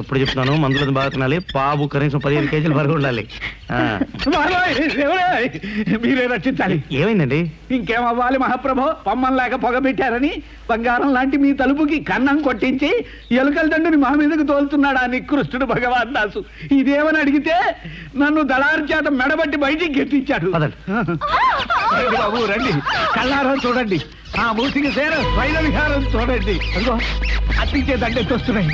ఎప్పుడు చెప్తున్నాను, మందులను బాగా తినాలి. బాబు కనీసం 15 కేజీలు వరకు ఉండాలి. మీరే రక్షించాలి. ఏమైందండి? ఇంకేమవ్వాలి మహాప్రభో? పమ్మం లేక పొగ పెట్టారని బంగారం లాంటి మీ తలుపుకి కన్నం కొట్టించి ఎలుకల దండుని మా మీదకు తోలుతున్నాడా నికృష్టుడు భగవాన్ దాసు. ఇదేమని అడిగితే నన్ను దళారు చేత మెడబట్టి బయటికి గెట్టించాడు. రండి బాబు, రండి. కళ్ళారా చూడండి. ఆ మూసికి సేర స్వైర విహారం చూడండి. అదిగో అట్టించే దండెత్తొస్తున్నాయి.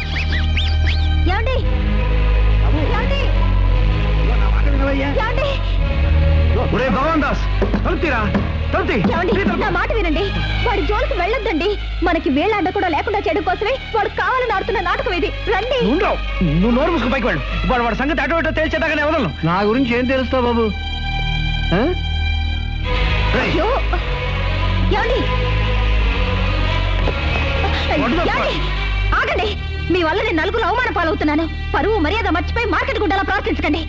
భగవాన్ దాస్, తలుపుతీరా, నా మాట వినండి. వాడి జోలికి వెళ్ళొద్దండి. మనకి వేళాండ కూడా లేకుండా చేయడం కోసమే వాడు కావాలని ఆడుతున్న నాటకం ఇది. రండి. నువ్వు నోరు మూసుకు పైకి వెళ్ళు. వాడి సంగతి అటు ఇటు తేల్చేదాకానే వదలను. నా గురించి ఏం తెలుస్తావు బాబు? అయ్యో, ఏమండి? ఏమండి? ఆగండి. మీ వల్ల నేను నలుగురు అవమాన పాలవుతున్నాను. పరువు మర్యాద మర్చిపోయి మార్కెట్ గుడ్డలా ప్రవర్తించకండి.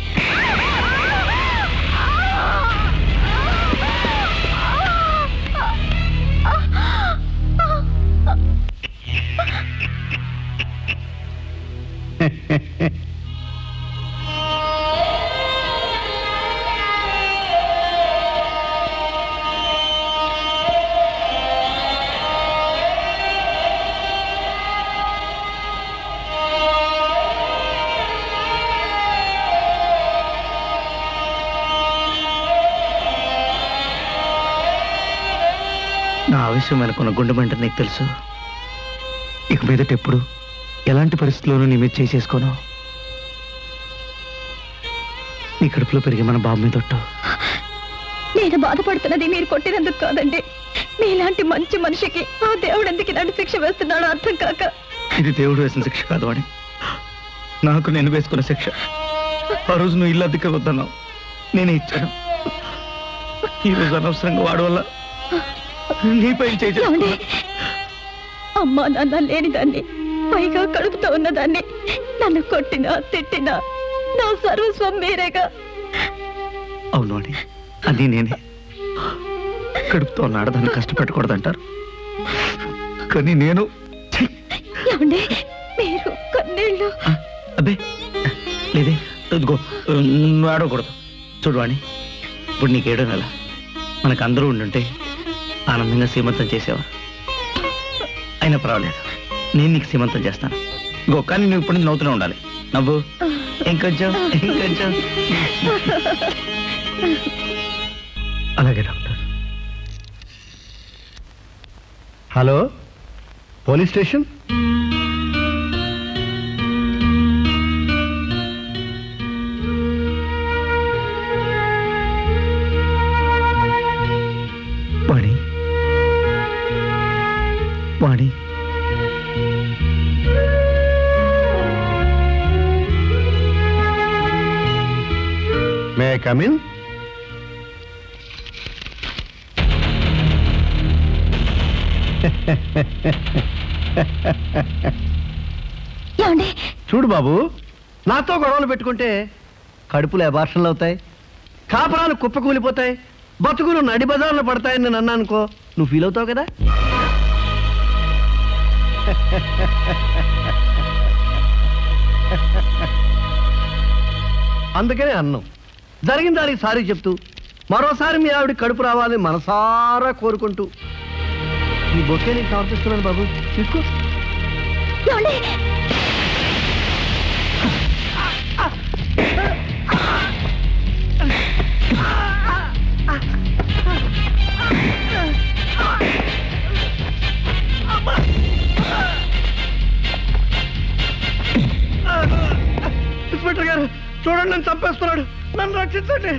నా ఆవేశం వెనుకున్న గుండె మంట నీకు తెలుసు. ఇక మీదట ఎప్పుడు ఎలాంటి పరిస్థితుల్లోనూ నీ మీద చేసేసుకోను. నీ కడుపులో పెరిగి మన బాబు మీద ఒట్టు. నేను బాధపడుతున్నది మీరు కొట్టినందుకు కాదండి. మీలాంటి మంచి మనిషికి ఆ దేవుడు ఎందుకు ఇలాంటి శిక్ష వేస్తున్నాడో అర్థం కాక. ఇది దేవుడు వేసిన శిక్ష కాదు వాడి, నాకు నేను వేసుకున్న శిక్ష. ఆ రోజు నువ్వు ఇల్లు అద్దెకి వద్దన్నావు, నేనే ఇచ్చాను. ఈ రోజు అనవసరంగా వాడి వల్ల నీపై ఏమండి? అమ్మా నాన్న లేని దాన్ని, పైగా కడుపుతో ఉన్నదాన్ని నన్ను కొట్టినా తిట్టినా నా సర్వస్వం మీరేగా. అవును అని అది నేనే. కడుపుతో ఉన్న ఆడదాన్ని కష్టపెట్టకూడదంటారు, కానీ నేను ఏమండి మీరు కన్నీళ్ళు? అబ్బే లేదే, ఇదిగో నువ్వు ఆడకూడదు. చూడు వాణి, ఇప్పుడు నీకేడో నెల. మనకు అందరూ ఉండుంటే ఆనందంగా సీమంతం చేసేవారు. అయినా పర్వాలేదు, నేను నీకు సీమంతం చేస్తాను. ఇంకో కానీ నువ్వు ఇప్పుడు నుంచి నవ్వుతూనే ఉండాలి. నవ్వు ఇంకొంచెం ఇంకొంచెం. అలాగే doctor. Hello, police station. Vani, Vani, may come in? చూడు బాబు, నాతో గొడవలు పెట్టుకుంటే కడుపులు అబార్షన్లు అవుతాయి, కాపురాలు కుప్పకూలిపోతాయి, బతుకులు నడి బజార్లు పడతాయని నేను అన్నా అనుకో, నువ్వు ఫీల్ అవుతావు కదా. అందుకనే అన్నం జరిగిన దానికి సారీ చెప్తూ మరోసారి మీ ఆవిడ కడుపు రావాలని మనసారా కోరుకుంటూ ఈ బొకే నీకు సమర్పిస్తున్నాను బాబు, తీసుకో. ఇన్స్పెక్టర్ గారు చూడండి, నన్ను చంపేస్తున్నాడు, నన్ను రక్షించండి.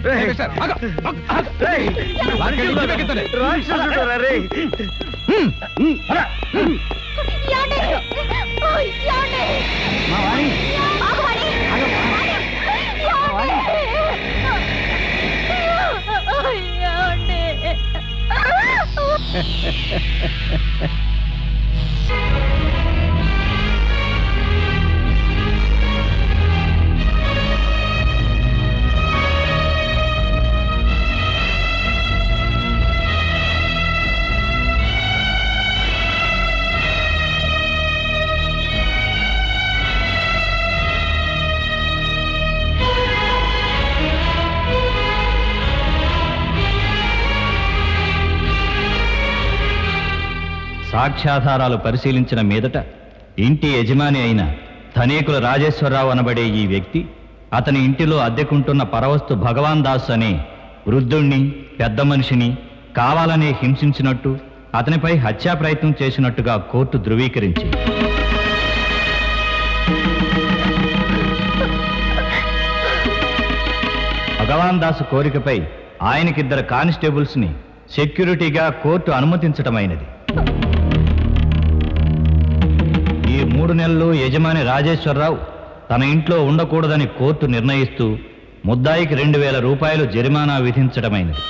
సాక్ష్యాధారాలు పరిశీలించిన మీదట ఇంటి యజమాని అయిన ధనేకుల రాజేశ్వరరావు అనబడే ఈ వ్యక్తి అతని ఇంటిలో అద్దెకుంటున్న పరవస్తు భగవాన్ దాస్ అనే వృద్ధుణ్ణి, పెద్ద మనిషిని కావాలనే హింసించినట్టు, అతనిపై హత్యా ప్రయత్నం చేసినట్టుగా కోర్టు ధృవీకరించింది. భగవాన్ దాసు కోరికపై ఆయనకిద్దరు కానిస్టేబుల్స్ ని సెక్యూరిటీగా కోర్టు అనుమతించటమైనది. ఈ 3 నెలలు యజమాని రాజేశ్వరరావు తన ఇంట్లో ఉండకూడదని కోర్టు నిర్ణయిస్తూ ముద్దాయికి 2000 రూపాయలు జరిమానా విధించటమైనది.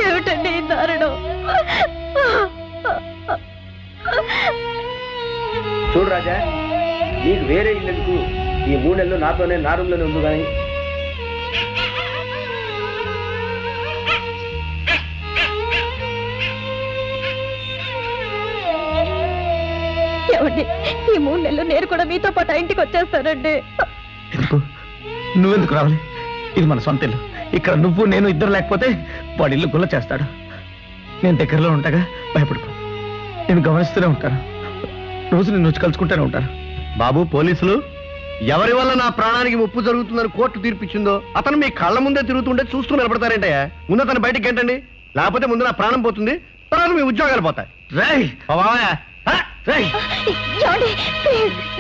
ఏమిటండి దారుణం? చూడు రాజా, నీకు వేరే ఇల్లు ఈ 3 నెలలు నాతోనే నా రూమ్లోనే ఉంది. కానీ ఏమండి, ఈ 3 నెలలు నేను కూడా మీతో పాటు ఇంటికి వచ్చేస్తానండి. నువ్వెందుకు రావాలి? ఇది మన సొంత ఇల్లు. ఇక్కడ నువ్వు నేను ఇద్దరు లేకపోతే వాడి ఇల్లు గుల్ల చేస్తాడు. నేను దగ్గరలో ఉంటాగా, భయపడుకో. నేను గమనిస్తూనే ఉంటాను, రోజు నేను వచ్చి కలుసుకుంటూనే ఉంటాను. బాబు, పోలీసులు ఎవరి వల్ల నా ప్రాణానికి ముప్పు జరుగుతుందని కోర్టు తీర్పిచ్చిందో అతను మీ కళ్ళ ముందే తిరుగుతుంటే చూస్తూ నిలబడతారేంటయ్యా? ముందు అతను బయటికి గంటండి, లేకపోతే ముందు నా ప్రాణం పోతుంది, తర్వాత మీ ఉద్యోగాలు పోతాయి.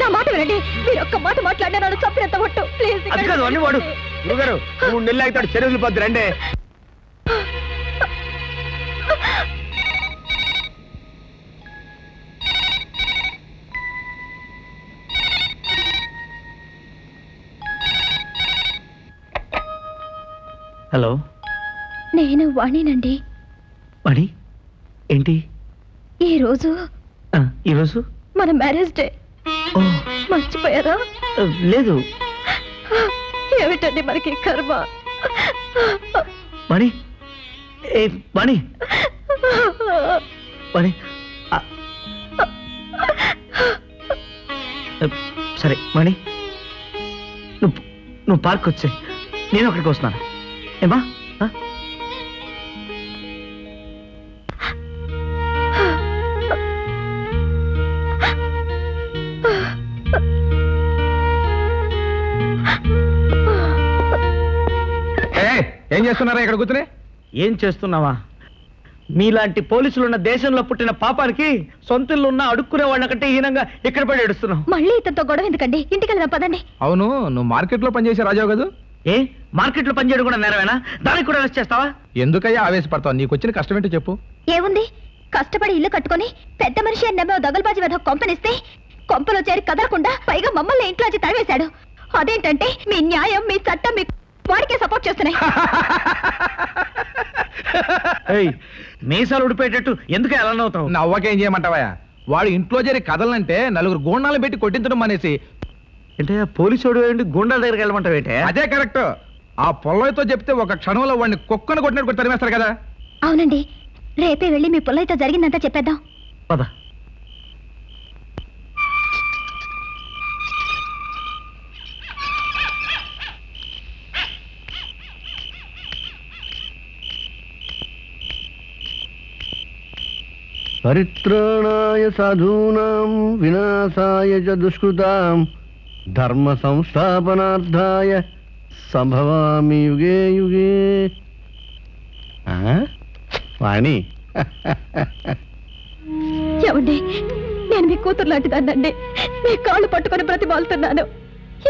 నా మాట వినండి. మీరు ఒక్క మాట మాట్లాడినా నన్ను చంపినంత ఒట్టు. ప్లీజ్. అది కాదు అన్ని వాడు గురుగారు 3 నెలలు అవుతాడు, చెరువులు పోద్దు రండి. హలో, నేను వాణినండి. వాణి, ఏంటి ఈరోజు మన మ్యారేజ్ డే. మర్చిపోయారా? లేదు. ఏమిటండి మనకి కర్మ? వాణి, వాణి, వాణి, సరే వాణి, నువ్వు పార్క్ వచ్చే, నేను అక్కడికి వస్తున్నాను. ఏమా? ఏం చేస్తున్నారా ఇక్కడ కూర్చుని? ఏం చేస్తున్నావా? మీలాంటి పోలీసులున్న దేశంలో పుట్టిన పాపానికి సొంతలు ఉన్న అడుక్కునే వాళ్ళ కంటే హీనంగా ఇక్కడ పడి ఏడుస్తున్నావు. మళ్ళీ ఇతనితో గొడవ ఎందుకండి? ఇంటికి వెళ్దాం పదండి. అవును, నువ్వు మార్కెట్లో పనిచేసే రాజావు కదా? ఏ మార్కెట్లో పనిచేయడం కూడా నేరమేనా? దానికి కూడా అరెస్ట్ చేస్తావా? ఎందుకయ్యా ఆవేశపడతావు? నీకు వచ్చిన కష్టం ఏంటో చెప్పు. ఏముంది, కష్టపడి ఇల్లు కట్టుకొని పెద్ద మనిషి అని నమ్మే దగల్బాజీ వెధ కొంపనిస్తే కొంపలో చేరి కదలకుండా పైగా మమ్మల్ని ఇంట్లోంచి తరివేశాడు. అదేంటంటే మీ న్యాయం, మీ చట్టం మీ వాడికే సపోర్ట్ చేస్తున్నాయి. మీసాలు ఉడిపోయేటట్టు ఎందుకు ఎలా నవ్వుతావు? నవ్వకేం చేయమంటావా? వాడు ఇంట్లో చేరి కదలనంటే నలుగురు గోండాలు పెట్టి కొట్టించడం మానేసి అంటే పోలీసు గుండాల దగ్గరికి వెళ్ళమంటావు ఏంటే? అదే కరెక్ట్. ఆ పొల్లయ్యతో చెప్తే ఒక క్షణంలో వాడిని కుక్కను కొట్టినట్టు తరిమేస్తారు కదా. అవునండి, రేపే వెళ్ళి మీ పుల్లయ్యతో జరిగిందంతా చెప్పేద్దాం. పద. పరిత్రాణాయ సాధూనాం వినాశాయ చ దుష్కృతాం ధర్మ సంస్థాపనార్థాయ సంభవామి యుగే యుగే. వాణి, ఏమండి, నేను మీ కూతురు లాంటిదాన్నండి. మీ కాళ్ళు పట్టుకొని బ్రతిమాలుతున్నాను.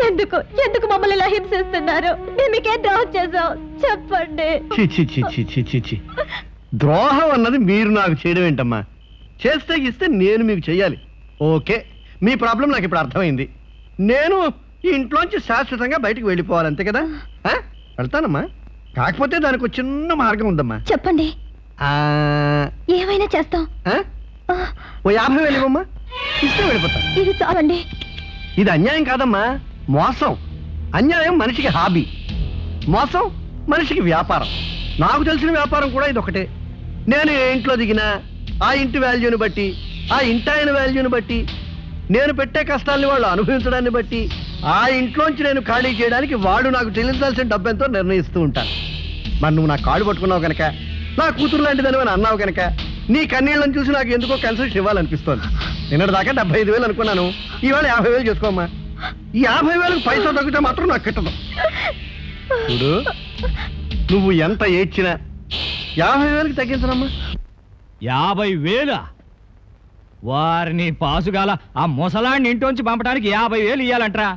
ఎందుకు ఎందుకు మమ్మల్ని ఇలా హింసిస్తున్నారు? మేము మీకేం ద్రోహం చేసాం చెప్పండి. చి ద్రోహం అన్నది మీరు నాకు చేయడం ఏంటమ్మా? చేస్తే ఇస్తే నేను మీకు చెయ్యాలి. ఓకే, మీ ప్రాబ్లం నాకు ఇప్పుడు అర్థమైంది. నేను ఈ ఇంట్లోంచి శాశ్వతంగా బయటికి వెళ్ళిపోవాలి, అంతే కదా? వెళ్తానమ్మా. కాకపోతే దానికి ఒక చిన్న మార్గం ఉందమ్మా. చెప్పండి. ఏమైనా చేస్తాం. ఓ 50,000 ఇవ్వమ్మా, ఇస్తే వెళ్ళిపోతా. ఇది చాలండి. ఇది అన్యాయం కాదమ్మా, మోసం. అన్యాయం మనిషికి హాబీ, మోసం మనిషికి వ్యాపారం. నాకు తెలిసిన వ్యాపారం కూడా ఇది ఒకటే. నేను ఏ ఇంట్లో దిగినా ఆ ఇంటి వాల్యూని బట్టి, ఆ ఇంటాయన వాల్యూని బట్టి, నేను పెట్టే కష్టాల్ని వాళ్ళు అనుభవించడాన్ని బట్టి, ఆ ఇంట్లోంచి నేను ఖాళీ చేయడానికి వాడు నాకు చెల్లించాల్సిన డబ్బెంతో నిర్ణయిస్తూ ఉంటాను. మరి నువ్వు నా కాళ్ళు పట్టుకున్నావు కనుక, నా కూతురు లాంటిదని అని అన్నావు కనుక, నీ కన్నీళ్ళని చూసి నాకు ఎందుకో కన్సెషన్ ఇవ్వాలనిపిస్తోంది. నిన్నటిదాకా 75,000 అనుకున్నాను, ఈవేళ 50,000 చేసుకోమ్మా. ఈ 50,000కు పైసా తగ్గితే మాత్రం నాకు కిట్టదు. చూడు, నువ్వు ఎంత ఏడ్చినా 50,000కి తగ్గించనమ్మా. 50,000? వారిని పాసుగాల ఆ ముసలాన్ని ఇంట్లోంచి పంపడానికి 50,000 ఇయ్యాలంటరా?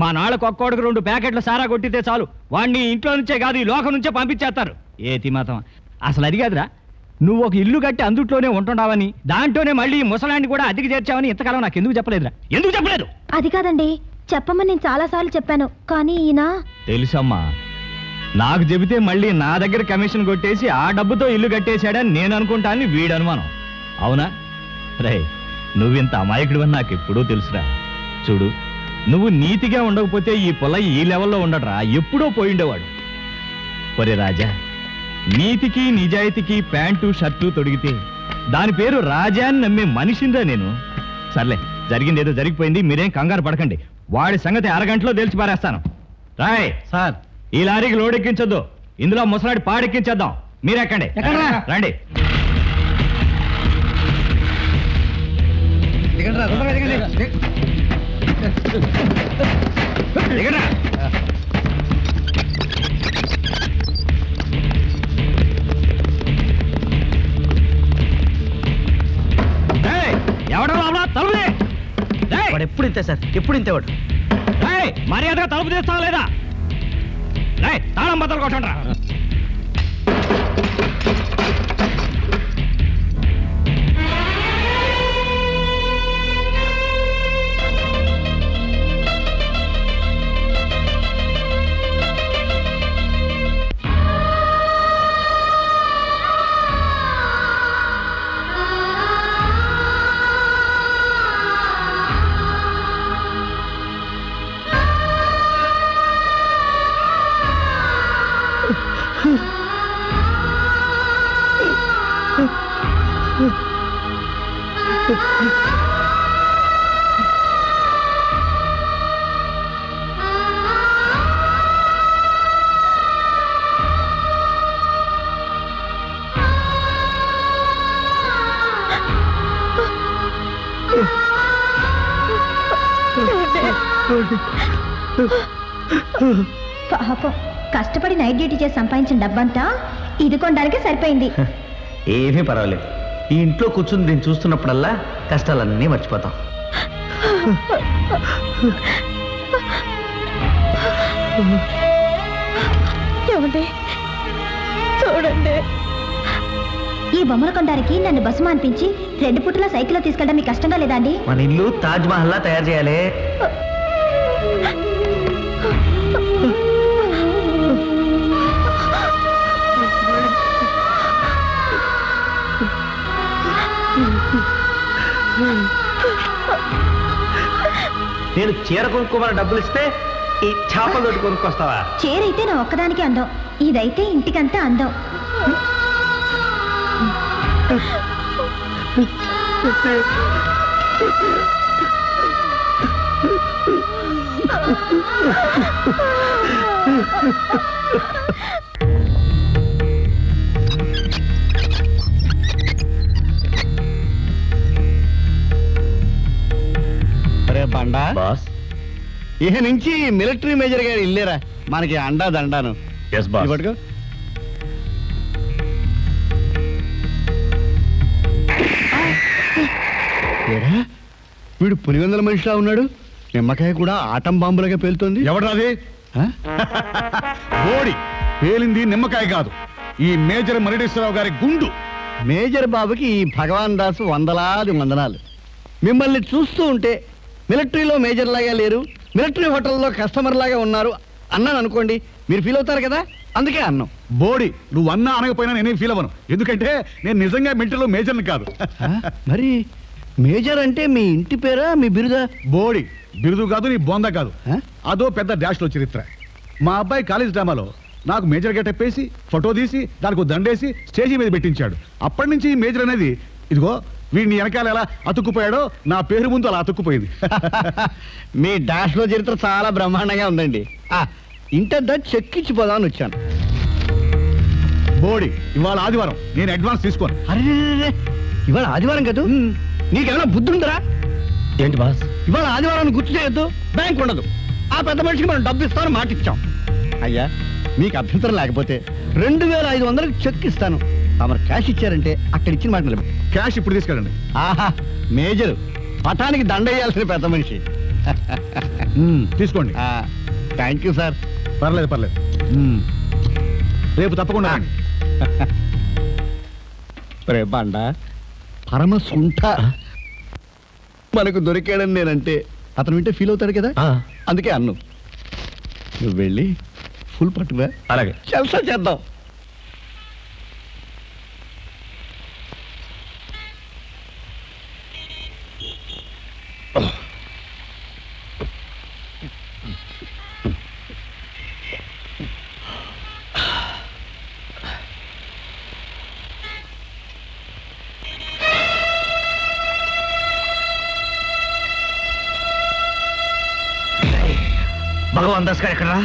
మా నాళ్ళకు ఒక్కోడికి 2 ప్యాకెట్లు సారా కొట్టితే చాలు, వాడిని ఇంట్లో నుంచే కాదు ఈ లోకం నుంచే పంపించేస్తారు. ఏతి మాత్రం అసలు అది కాదురా. నువ్వు ఒక ఇల్లు కట్టి అందుట్లోనే ఉంటున్నావని, దాంట్లోనే మళ్ళీ ముసలాన్ని కూడా అద్దెకి చేర్చావని ఇంతకాలం నాకు ఎందుకు చెప్పలేదురా? ఎందుకు చెప్పలేదు? అది కాదండి, చెప్పమని నేను చాలా సార్లు చెప్పాను, కానీ ఈయన. తెలుసమ్మా, నాకు చెబితే మళ్ళీ నా దగ్గర కమిషన్ కొట్టేసి ఆ డబ్బుతో ఇల్లు కట్టేశాడని నేను అనుకుంటాను, వీడు అనుమానం. అవునా? రే, నువ్వింత అమాయకుడివని నాకు ఎప్పుడూ తెలుసురా. చూడు, నువ్వు నీతిగా ఉండకపోతే ఈ పొలయ్య ఈ లెవెల్లో ఉండడరా, ఎప్పుడో పోయిండేవాడు. ఒరే రాజా, నీతికి నిజాయితీకి ప్యాంటు షర్టు తొడిగితే దాని పేరు రాజా అని నమ్మే మనిషిందా నేను. సర్లే, జరిగిందేదో జరిగిపోయింది, మీరేం కంగారు పడకండి. వాడి సంగతి అరగంటలో తేల్చి పారేస్తాను. రాయ్ సార్, ఈ లారీకి లోడ్ ఎక్కించొద్దు, ఇందులో ముసలాడి పాడెక్కించేద్దాం. మీరెక్కండి, రండి. ఎవడో తలుపు వాడు ఎప్పుడు ఇంతే సార్, ఎప్పుడు ఇంతేవాడు. మర్యాదగా తలుపు తీస్తావా లేదా? తాళం బద్దలు కొట్టండి రా. పాపం, కష్టపడి నైట్ డ్యూటీ చేసి సంపాదించిన డబ్బంతా ఇది కొనడానికి సరిపోయింది. ఏమీ పర్వాలేదు, ఈ ఇంట్లో కూర్చుని నేను చూస్తున్నప్పుడల్లా కష్టాలన్నీ మర్చిపోతాం. ఏమండి చూడండి, ఈ బొమ్మల కొనడానికి నన్ను బస్సు మానిపించి 2 పుట్టుల సైకిల్లో తీసుకెళ్ళడం మీకు కష్టంగా లేదా అండి? మన ఇల్లు తాజ్ మహల్ లా తయారు చేయాలి. నేను చీర కొనుక్కోమని డబ్బులు ఇస్తే ఈ చేపల తోటి కొనుక్కొస్తావా? చీర అయితే నా ఒక్కదానికి అందం, ఇదైతే ఇంటికంతా అందం. బండా బాస్, ఇక నుంచి మిలిటరీ మేజర్ గారు ఇల్లేరా మనకి అండా దండాను. పట్టుకో. వీడు పులివెందల మనిషిలా ఉన్నాడు. నిమ్మకాయ కూడా ఆటం బాంబులుగా పేలుతోంది. ఎవడాది? బోడి పేలింది నిమ్మకాయ కాదు, ఈ మేజర్ మరిడేశ్వరరావు గారి గుండు. మేజర్ బాబుకి ఈ భగవాన్ దాసు వందలాది వందనాలు. మిమ్మల్ని చూస్తూ ఉంటే మిలిటరీలో మేజర్ లాగా లేరు, మిలిటరీ హోటల్లో కస్టమర్ లాగా ఉన్నారు అన్నాను అనుకోండి, మీరు ఫీల్ అవుతారు కదా, అందుకే అన్నాం. బోడి నువ్వు అన్నా అనకపోయినా నేనేం ఫీల్ అవ్వను, ఎందుకంటే నేను నిజంగా మిలిటరీలో మేజర్ని కాదు. మరి మేజర్ అంటే మీ ఇంటి పేరా మీ బిరుదా? బోడి బిరుదు కాదు, నీ బొంద కాదు, అదో పెద్ద డాష్లో చరిత్ర. మా అబ్బాయి కాలేజ్ డ్రామాలో నాకు మేజర్ గెటప్ వేసి ఫోటో తీసి దానికి దండేసి స్టేజీ మీద పెట్టించాడు. అప్పటి నుంచి మేజర్ అనేది ఇదిగో వీడిని వెనకాల ఎలా అతుక్కుపోయాడో నా పేరు ముందు అలా అతుక్కుపోయింది. మీ డాష్ లో చరిత్ర చాలా బ్రహ్మాండంగా ఉందండి. ఇంటద్దా చెక్కిచ్చిపోదామని వచ్చాను. బోడి ఇవాళ ఆదివారం, నేను అడ్వాన్స్ తీసుకోను. అరే ఇవాళ ఆదివారం కదా, నీకేమైనా బుద్ధి ఉందరా? ఏంటి బాస్? ఇవాళ ఆదివారం గుర్తు చేయొద్దు, బ్యాంక్ ఉండదు. ఆ పెద్ద మనిషికి మనం డబ్బు ఇస్తామని మాట ఇచ్చాం. అయ్యా మీకు అభ్యంతరం లేకపోతే 2500 చెక్ ఇస్తాను. తమరు క్యాష్ ఇచ్చారంటే అక్కడ ఇచ్చిన మాట నిలబెట్టు. క్యాష్ ఇప్పుడు తీసుకెళ్ళండి. ఆహా మేజర్ పటానికి దండ వేయాల్సిన పెద్ద మనిషి. తీసుకోండి. Thank you sir. పర్లేదు పర్లేదు, రేపు తప్పకుండా. రే బండ పరమ సుంఠ మనకు దొరికాడని నేనంటే అతను వింటే ఫీల్ అవుతాడు కదా, అందుకే అన్ను. నువ్వు వెళ్ళి ఫుల్ పట్టుగా అలాగే జల్సా చేద్దాం. భగవాన్ దాస్ గారు ఎక్కడా?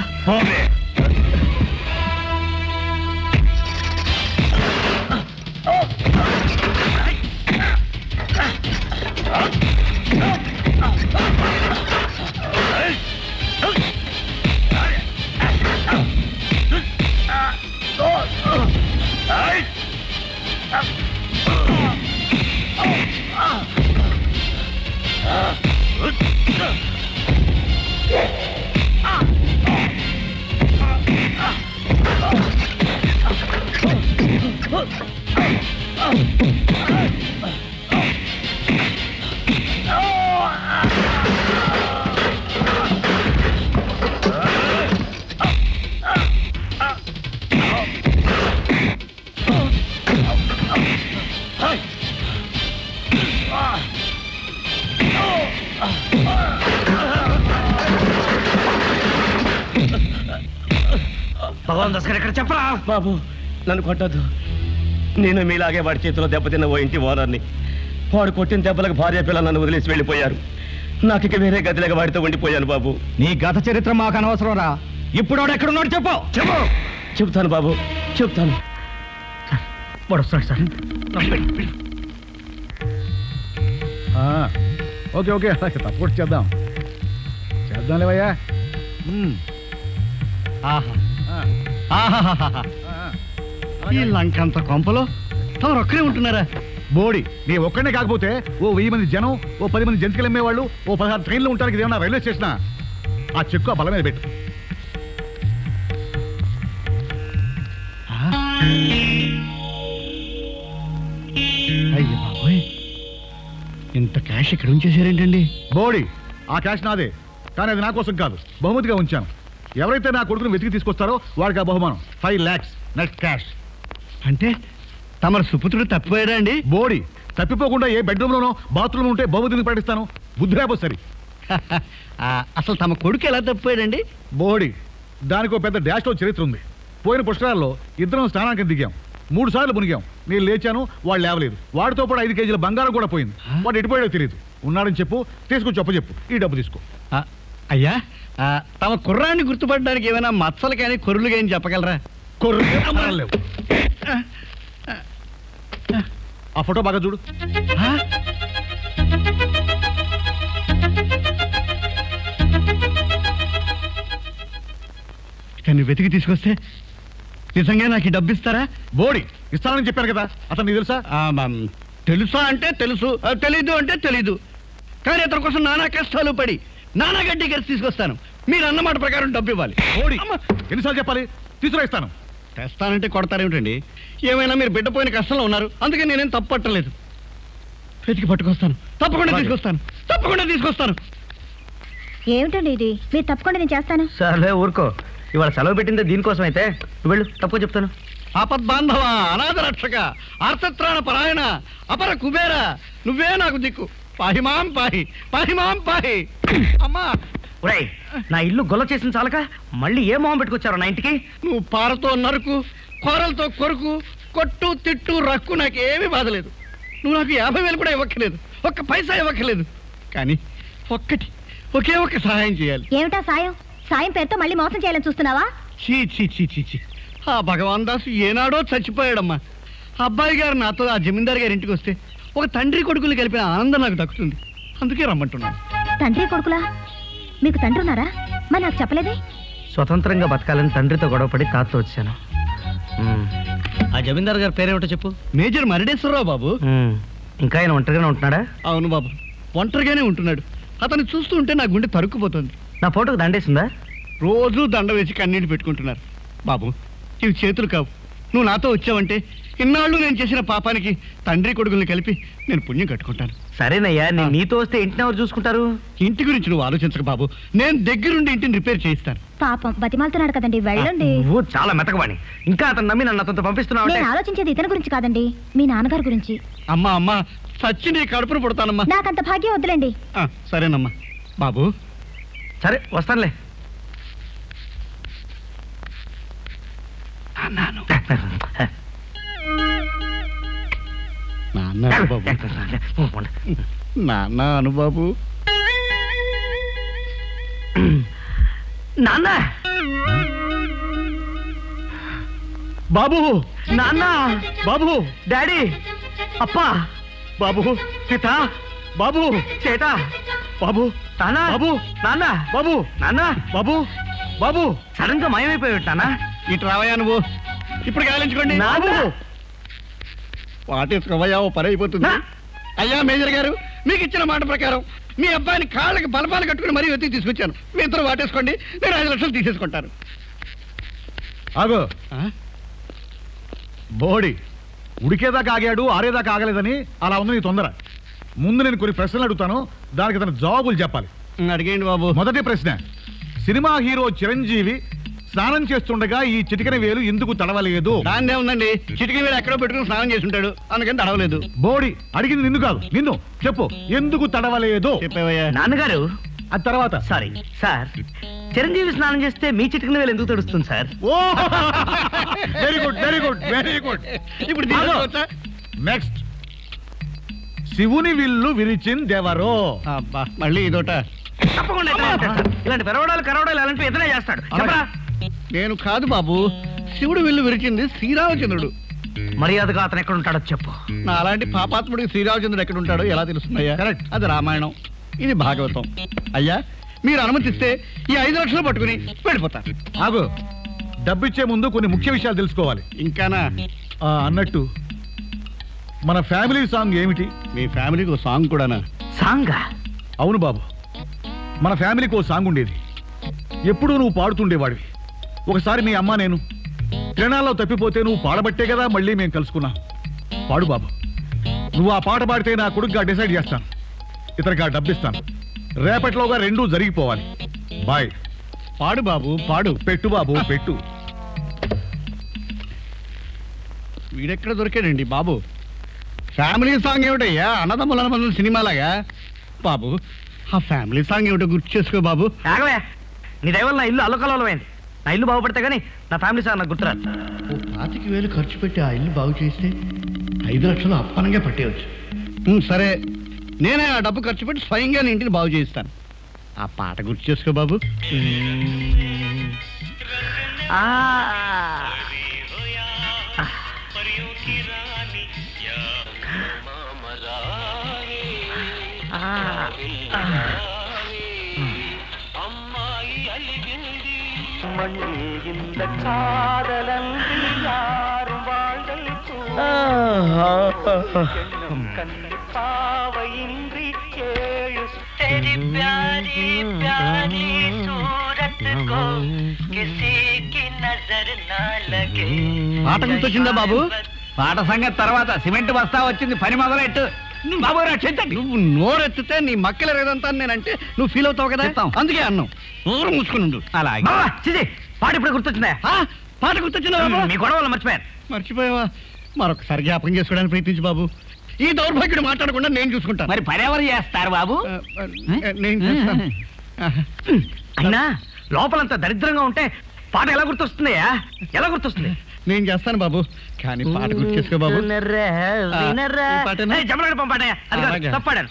భగవాన్ దాస్ గారు ఎక్కడ చెప్పరా? బాబు నన్ను కొట్టద్దు, నేను మీలాగే వాడి చేతిలో దెబ్బతిన్న ఓ ఇంటి ఓనర్ని. వాడు కొట్టిన దెబ్బలకు భార్య పిల్లలు నన్ను వదిలేసి వెళ్ళిపోయారు. నాకు ఇక వేరే గదిలాగా వాడితో ఉండిపోయాను బాబు. నీ గత చరిత్ర మాకు అనవసరం రా. ఇప్పుడు వాడు ఎక్కడున్నాడు చెప్పు. చెప్పు. చెప్తాను బాబు చెప్తాను. వాడు వస్తున్నాడు సార్. ఓకే ఓకే అలాగే తప్పకుండా చేద్దాం లేవయ్యా. ఈ లంకంత కొంపలో తమరు ఒక్కరే ఉంటున్నారా? బోడి నీ ఒక్కడే కాకపోతే ఓ 1000 మంది జనం, ఓ 10 మంది జంతికలు అమ్మేవాళ్ళు, ఓ 16 ట్రైన్లు ఉంటారు. ఇదేమన్నా రైల్వే స్టేషనా? ఆ చెక్కు ఆ బల మీద పెట్టు. అయ్య బాబోయ్, ఇంత క్యాష్ ఇక్కడ ఉంచేసారేంటండి? బోడి, ఆ క్యాష్ నాదే, కానీ అది నా కోసం కాదు, బహుమతిగా ఉంచాను. ఎవరైతే నా కొడుకుని వెతికి తీసుకొస్తారో వాడికి ఆ బహుమానం 5 lakhs నెట్ క్యాష్. అంటే తమరు సుపుత్రుడు తప్పిపోయాడా అండి? బోడి, తప్పిపోకుండా ఏ బెడ్రూమ్లోనో బాత్రూమ్ ఉంటే బహుమతిని ప్రకటిస్తాను, బుద్ధి రాబో సరి. అసలు తమ కొడుకు ఎలా తప్పిపోయాడండి? బోడి, దానికి పెద్ద డాష్లో చరిత్ర ఉంది. పోయిన పుష్కరాల్లో ఇద్దరం స్నానానికి దిగాం, 3 సార్లు మునిగాం. నేను లేచాను, వాడు లేవలేదు. వాడితో పాటు 5 కేజీల బంగారం కూడా పోయింది. వాడు ఎటుపోయాడో తెలియదు. ఉన్నాడని చెప్పు, తీసుకొచ్చి చెప్పు, ఈ డబ్బు తీసుకో. అయ్యా, తమ కుర్రాన్ని గుర్తుపడడానికి ఏమైనా మచ్చలు కానీ కొర్రులు కానీ చెప్పగలరా? కొర్రు ఆ ఫోటో బాగా చూడు. కానీ వెతికి తీసుకొస్తే నిజంగా నాకు డబ్బు ఇస్తారా? బోడి, ఇస్తానని చెప్పాను కదా. అతను నీకు తెలుసా? తెలుసా అంటే తెలుసు, తెలీదు అంటే తెలీదు. కానీ అతని కోసం నానా కష్టాలు పడి నానా గడ్డి కలిసి తీసుకొస్తాను. మీరు అన్నమాట ప్రకారం డబ్బు ఇవ్వాలి. బోడి, ఎన్నిసార్లు చెప్పాలి? తీసుకురా, ఇస్తాను. తెస్తానంటే కొడతారేమిటండి? ఏమైనా మీరు బిడ్డ పోయిన కష్టంలో ఉన్నారు, అందుకే నేనేం తప్పు పట్టలేదు. వెతికి పట్టుకొస్తాను, తప్పకుండా తీసుకొస్తాను. ఏమిటండి ఇది? మీరు తప్పకుండా నేను చేస్తాను. సర్లే ఊరుకో, ఇవాళ సెలవు పెట్టిందే దీనికోసం అయితే. వెళ్ళు, తక్కువ చెప్తాను. ఆపద్బాంధవ, అనాథ రక్షక, ఆర్తత్రాణ పరాయణ, అపర కుబేర, నువ్వే నాకు దిక్కు. పాహిమాం పాహి. అమ్మా, ఒరేయ్, నా ఇల్లు గొల్ల చేసిన చాలక మళ్ళీ ఏ మొహం పెట్టుకొచ్చారు నా ఇంటికి? నువ్వు పారతో నరుకు, కూరలతో కొరుకు, కొట్టు తిట్టు రక్కు, నాకేమీ బాధలేదు. నువ్వు నాకు 50,000 కూడా ఇవ్వక్కలేదు, ఒక్క పైసా ఇవ్వక్కలేదు. కానీ ఒకే ఒక్క సహాయం చేయాలి. ఏమిటా సాయం? సాయం పేరుతో మళ్ళీ మోసం చేయాలని చూస్తున్నావా? చీ. ఆ భగవాన్ దాసు ఏనాడో చచ్చిపోయాడమ్మా. అబ్బాయి గారు నాతో ఆ జమీందారు గారి ఇంటికి వస్తే ఒక తండ్రి కొడుకులు కలిపిన ఆనందం నాకు దక్కుతుంది. అందుకే రమ్మంటున్నాను. తండ్రి కొడుకులా? మీకు తండ్రి ఉన్నారా? మరి నాకు చెప్పలేదే? స్వతంత్రంగా బతకాలని తండ్రితో గొడవపడి తాతతో వచ్చాను. ఆ జమీందార్ గారి పేరేమిటో చెప్పు. మేజర్ మరడేశ్వరరావు బాబు. ఇంకా ఆయన ఒంటరిగానే ఉంటున్నాడా? అవును బాబు, ఒంటరిగానే ఉంటున్నాడు. అతను చూస్తూ ఉంటే నా గుండె తరుక్కుపోతుంది. నా ఫోటోకి దండేసిందా? రోజు దండ వేసి కన్నీళ్ళు పెట్టుకుంటున్నారు. బాబు, ఇవి చేతులు కావు. నువ్వు నాతో వచ్చావంటే ఇన్నాళ్ళు నేను చేసిన పాపానికి తండ్రి కొడుకుల్ని కలిపి నేను పుణ్యం కట్టుకుంటాను. సరేనయ్యా, నేను నీతో వస్తే ఇంటిని ఎవరు చూసుకుంటారు? ఇంటి గురించి నువ్వు ఆలోచించక బాబు, నేను దగ్గరుండి ఇంటిని రిపేర్ చేయిస్తాను. పాపం బతిమాలుతున్నాడు కదండి, వెళ్ళండి. నువ్వు చాలా మెతకవాణి. ఇంకా అతను నమ్మి నన్ను అతనితో పంపిస్తున్నావు. నేను ఆలోచించేది ఇతని గురించి కాదండి, మీ నాన్నగారి గురించి. అమ్మా సచ్చి నీ కడుపును పుడతానమ్మా. నాకంత భాగ్యం వద్దులేండి. సరేనమ్మా. బాబు, సరే వస్తానులే. నాన్న అనుబాబు. నాన్న, బాబు, నాన్న, బాబు, డాడీ, అప్పా, బాబు, సీత, బాబు, చేట, బాబు, నాన్న, బాబు, నాన్న, బాబు, నాన్న, బాబు, బాబు. సడన్ గా మాయమైపోయి నాన్న. ఇటు రావయ్యా నువ్వు. ఇప్పుడు గాలించుకోండి. వాటేసుకోవయ్యా, ఓ పని అయిపోతుంది. అయ్యా మేజర్ గారు, మీకు ఇచ్చిన మాట ప్రకారం మీ అబ్బాయిని కాళ్ళకి బలపాలు కట్టుకుని మరీ వెతికి తీసుకొచ్చాను. మీ ఇద్దరు వాటేసుకోండి, నేను 5 లక్షలు తీసేసుకుంటాను. ఆగో బోడి, ఉడికేదాకా ఆగాడు, ఆరేదాకా ఆగలేదని అలా ఉంది నీ తొందర. ముందు నేను కొన్ని ప్రశ్నలు అడుగుతాను, దానికి తన జవాబులు చెప్పాలి. అడిగేయండి బాబు. మొదటి ప్రశ్న, సినిమా హీరో చిరంజీవి స్నానం చేస్తుండగా ఈ చిటికెన వేలు ఎందుకు తడవలేదు? దాన్నే ఉందండి, చిటికి వేలు ఎక్కడో పెట్టుకుని స్నానం చేసి ఉంటాడు, అందుకని తడవలేదు. బోడి, అడిగింది నిన్ను కాదు, నిన్ను చెప్పు, ఎందుకు తడవలేదు? చెప్పేవయ్యా. నాన్నగారు, ఆ తర్వాత సారీ సార్, చిరంజీవి స్నానం చేస్తే మీ చిటికిన వేలు ఎందుకు తడుస్తుంది sir? Oh very good, very good, very good. ఇప్పుడు నెక్స్ట్, శివుని విల్లు విరిచిందెవరో? అబ్బా, మళ్ళీ ఇదోట. తప్పకుండా ఇలాంటి పెరవడాలు కరవడాలు అలాంటివి ఎదురే చేస్తాడు. చెప్పరా? నేను కాదు బాబు, శివుడు విల్లు విరిచింది శ్రీరామచంద్రుడు. మర్యాదగా అతను ఎక్కడ ఉంటాడో చెప్పు. నా అలాంటి పాపాత్ముడికి శ్రీరామచంద్రుడు ఎక్కడ ఉంటాడో ఎలా తెలుస్తుందయ్యా? కరెక్ట్, అది రామాయణం, ఇది భాగవతం. అయ్యా, మీరు అనుమతిస్తే ఈ 5 లక్షలు పట్టుకుని వెళ్ళిపోతాను. ఆగు, డబ్బిచ్చే ముందు కొన్ని ముఖ్య విషయాలు తెలుసుకోవాలి. ఇంకానా? అన్నట్టు మన ఫ్యామిలీ సాంగ్ ఏమిటి? మీ ఫ్యామిలీకి ఒక సాంగ్ కూడానా? సాంగా? అవును బాబు, మన ఫ్యామిలీకి ఓ సాంగ్ ఉండేది. ఎప్పుడూ నువ్వు పాడుతుండేవాడివి. ఒకసారి మీ అమ్మ నేను జనాల్లో తప్పిపోతే నువ్వు పాడబట్టే కదా మళ్ళీ మేము కలుసుకున్నాం. పాడు బాబు, నువ్వు ఆ పాట పాడితే నా కొడుకుగా డిసైడ్ చేస్తాను, ఇతనికి ఆ డబ్బిస్తాను. రేపటిలోగా రెండూ జరిగిపోవాలి. బాయ్. పాడు బాబు పాడు. పెట్టు బాబు పెట్టు. వీడెక్కడ దొరికాడండి బాబు? ఫ్యామిలీ సాంగ్ ఏమిటయ్యా? అన్నదమ్ముల సినిమాలాగా. బాబు ఆ ఫ్యామిలీ సాంగ్ ఏమిటో గుర్తు చేసుకో బాబు. ఆగవే, నీ దయవల్ల నా ఇల్లు అల్లకల్లోలమైంది. నా ఇల్లు బాగుపడితే గానీ నా ఫ్యామిలీ సార్ నాకు గుర్తురాదు. 25,000 ఖర్చు పెట్టి ఆ ఇల్లు బాగు చేస్తే 5 లక్షలు అప్పనంగా పట్టేయచ్చు. సరే, నేనే ఆ డబ్బు ఖర్చు పెట్టి స్వయంగా నీ ఇంటిని బాగు చేయిస్తాను. ఆ పాట గుర్తు చేసుకో బాబు. పాట గుర్తొచ్చిందా బాబు? పాట సంగతి తర్వాత, సిమెంట్ బస్తా వచ్చింది, పని మొదలెట్టు. బాబు రక్షించండి. నువ్వు నోరెత్తితే నీ మక్కల రేదంతా నేనంటే నువ్వు ఫీల్ అవుతావు కదా, అందుకే అన్నావు. నోరు మూసుకుని ఉండు. అలాగే. పాట ఇప్పుడు గుర్తొచ్చిందా? పాట గుర్తొచ్చిందా బాబు? మీ గొడవలు మర్చిపోయాను. మర్చిపోయావా? మరొకసారి జ్ఞాపకం చేసుకోవడానికి ప్రయత్నించు బాబు. ఈ దౌర్భాగ్యుడు మాట్లాడకుండా నేను చూసుకుంటాను. మరి పని ఎవరు చేస్తారు బాబు? నేను చేస్తాను. అయినా లోపలంతా దరిద్రంగా ఉంటే పాట ఎలా గుర్తొస్తుందయ్యా? ఎలా గుర్తొస్తుంది? నేను చేస్తాను బాబు, కానీ పాట గుర్తు చేసుకో బాబు. జమలాడి పంపాడయ్యా, అది తప్పాడాను.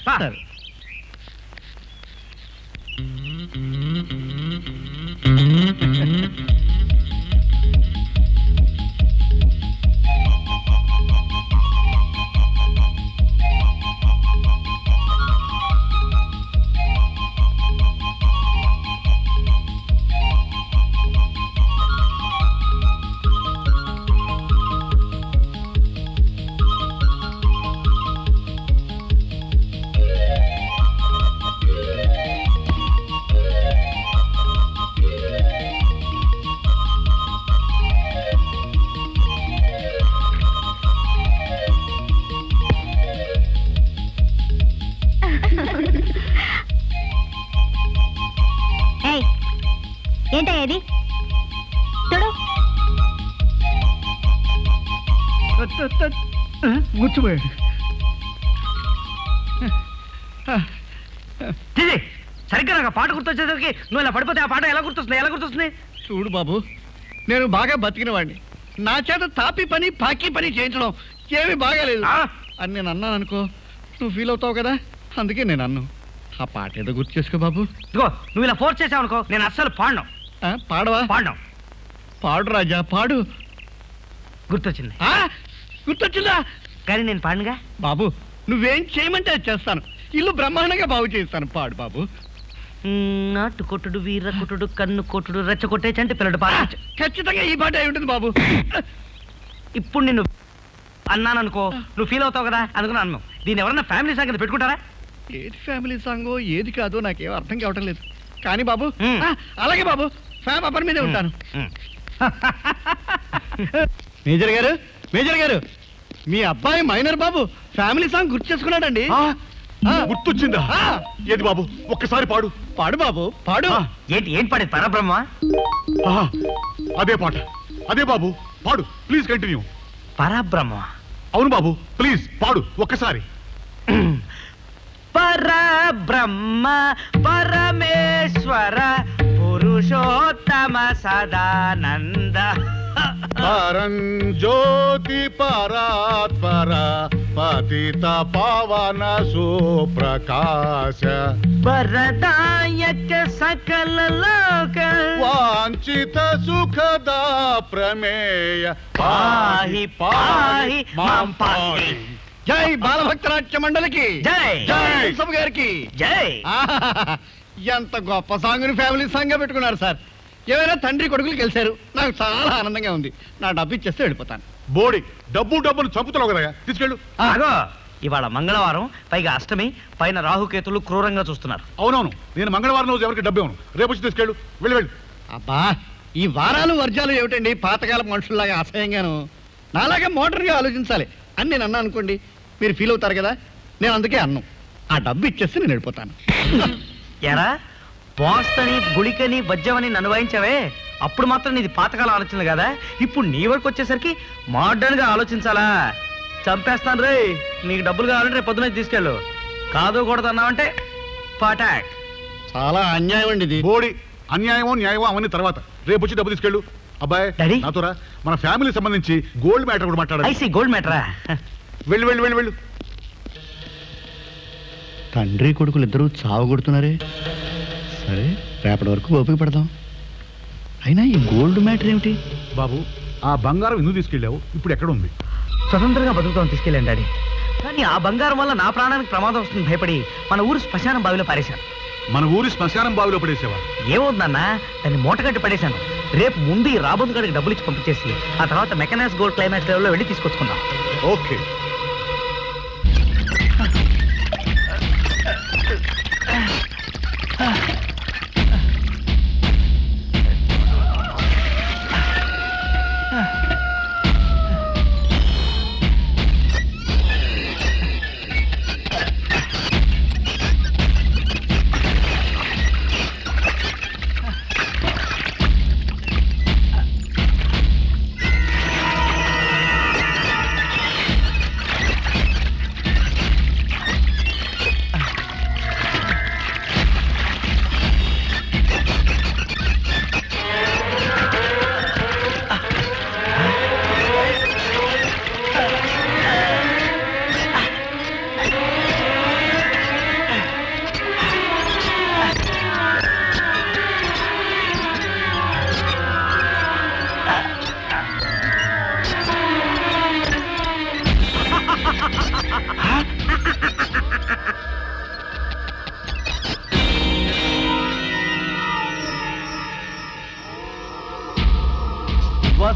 ఏంటయ్యా ఇది? చూడు, గుర్చిపోయాడు. సరిగ్గా నాకు పాట గుర్తొచ్చేసరికి నువ్వు ఇలా పడిపోతే ఆ పాట ఎలా గుర్తొస్తుంది? ఎలా గుర్తొస్తుంది? చూడు బాబు, నేను బాగా బతికిన వాడిని. నా చేత తాపి పని పాకి పని చేయించడం ఏమీ బాగాలేదు అని నేను అన్నాను అనుకో, నువ్వు ఫీల్ అవుతావు కదా, అందుకే నేను అన్నాను. ఆ పాట ఏదో గుర్తు చేసుకో బాబు. ఇదిగో నువ్వు ఇలా ఫోర్స్ చేసావు అనుకో, నేను అస్సలు పాడను. పాడవా? పాడను. పాడు రాజా పాడు. గుర్తొచ్చింది. గుర్తొచ్చిందా? కానీ నేను పాడనుగా బాబు. నువ్వేం చేయమంటే అది చేస్తాను. ఇల్లు బ్రహ్మాండంగా బాగు చేస్తాను. పాడు బాబు. నాటు కొట్టుడు, వీర కొట్టుడు, కన్ను కొట్టుడు, రెచ్చ కొట్టే చంటి పిల్లడు పాట. ఖచ్చితంగా ఈ పాట అయి ఉంటుంది బాబు. ఇప్పుడు నిన్ను అన్నాను అనుకో, నువ్వు ఫీల్ అవుతావు కదా, అనుకున్నాను అన్నావు. దీన్ని ఎవరన్నా ఫ్యామిలీ సంగతి పెట్టుకుంటారా? ఏది ఫ్యామిలీ సాంగో ఏది కాదో నాకేం అర్థం కావటం లేదు. కానీ బాబు, అలాగే బాబు, ఫ్యామ్ అప్పర్ మీదే ఉంటాను. మేజర్ గారు, మేజర్ గారు, మీ అబ్బాయి మైనర్ బాబు ఫ్యామిలీ సాంగ్ గుర్తు చేసుకున్నాడండి. గుర్తొచ్చిందా? ఏది బాబు, ఒక్కసారి పాడు. పాడు బాబు, పాడు. ఏం పాడేది? పరబ్రహ్మ. అదే పాట, అదే బాబు, పాడు ప్లీజ్, కంటిన్యూ. పరబ్రహ్మ? అవును బాబు, ప్లీజ్ పాడు ఒక్కసారి. పరబ్రహ్మ పరమేశ్వర పురుషోత్తమ సదానంద పరంజ్యోతి పరాత్పర పతిత పవన సుప్రకాశ వరదాయక సకల లోక వాంఛిత సుఖద ప్రమేయ పాహి పాహి మాం పాహి. జై బాలభక్తనాట్య మండలికి జై. జై సభ గారికి జై. ఎంత గొప్ప సాంగ్ని ఫ్యామిలీ సాంగ్ గా పెట్టుకున్నారు సార్. ఏమైనా తండ్రి కొడుకులు గెలిచారు, నాకు చాలా ఆనందంగా ఉంది. నా డబ్బు ఇచ్చేస్తే వెళ్ళిపోతాను. బోడి డబ్బును చంపుతున్నావు కదా, తీసుకెళ్ళు. ఇవాళ మంగళవారం, పైగా అష్టమి, పైన రాహుకేతులు క్రూరంగా చూస్తున్నారు. అవునవును, నేను మంగళవారం రోజు ఎవరికి డబ్బు ఇవ్వను. రేపు వచ్చి తీసుకెళ్ళు, వెళ్ళి వెళ్ళు. అబ్బా, ఈ వారాలు వర్జాలు ఏమిటండి పాతకాల మనుషుల్లాగా అసహ్యంగాను నాలాగా మోడర్న్గా ఆలోచించాలి అని నేను అన్నా అనుకోండి మీరు ఫీల్ అవుతారు కదా నేను అందుకే అన్నం ఆ డబ్బు ఇచ్చేస్తే నేను వెళ్ళిపోతాను ఎరా పోస్తని గుళికని వజ్జమని నన్ను వాయించావే అప్పుడు మాత్రం నీది పాతకాల ఆలోచన కదా ఇప్పుడు నీ వరకు వచ్చేసరికి మోడర్న్ గా ఆలోచించాలా చంపేస్తాను రే నీకు డబ్బులు కావాలంటే రేపు పొద్దున తీసుకెళ్ళు కాదు కూడదన్నావంటే పాటాక్ చాలా అన్యాయం అండి ఇది బోడి అన్యాయమో న్యాయమో అవన్నీ తర్వాత రేపు వచ్చి డబ్బు తీసుకెళ్ళు అబ్బాయి డాడీ? నాతోరా మన ఫ్యామిలీ సంబంధించి గోల్డ్ మ్యాటర్ కూడా మాట్లాడాలి ఐసీ గోల్డ్ మ్యాటరా వెళ్ళు వెళ్ళు వెళ్ళు వెళ్ళు తండ్రి కొడుకులు ఇద్దరూ చావు కొడుతున్నారే సరే రేపటి వరకు ఓపిక పడదాం అయినా ఈ గోల్డ్ మ్యాటర్ ఏమిటి బాబు ఆ బంగారం ఎందుకు తీసుకెళ్ళావు ఇప్పుడు ఎక్కడ ఉంది స్వతంత్రంగా బతుకుతాం తీసుకెళ్ళండి డాడీ కానీ ఆ బంగారం వల్ల నా ప్రాణానికి ప్రమాదం వస్తుంది భయపడి మన ఊరు శ్మశానం బావిలో పారేశాను మన ఊరి శ్మశానం బావిలో పడేసేవా ఏమవుతుందన్న దాన్ని మూటగట్టి పడేశాను రేపు ముందు ఈ రాబోతు గడికి డబ్బులు ఇచ్చి పంపించేసి ఆ తర్వాత మెకనైజ్ గోల్డ్ క్లైమాక్స్ లెవెల్లో వెళ్ళి తీసుకొచ్చుకుందాం ఓకే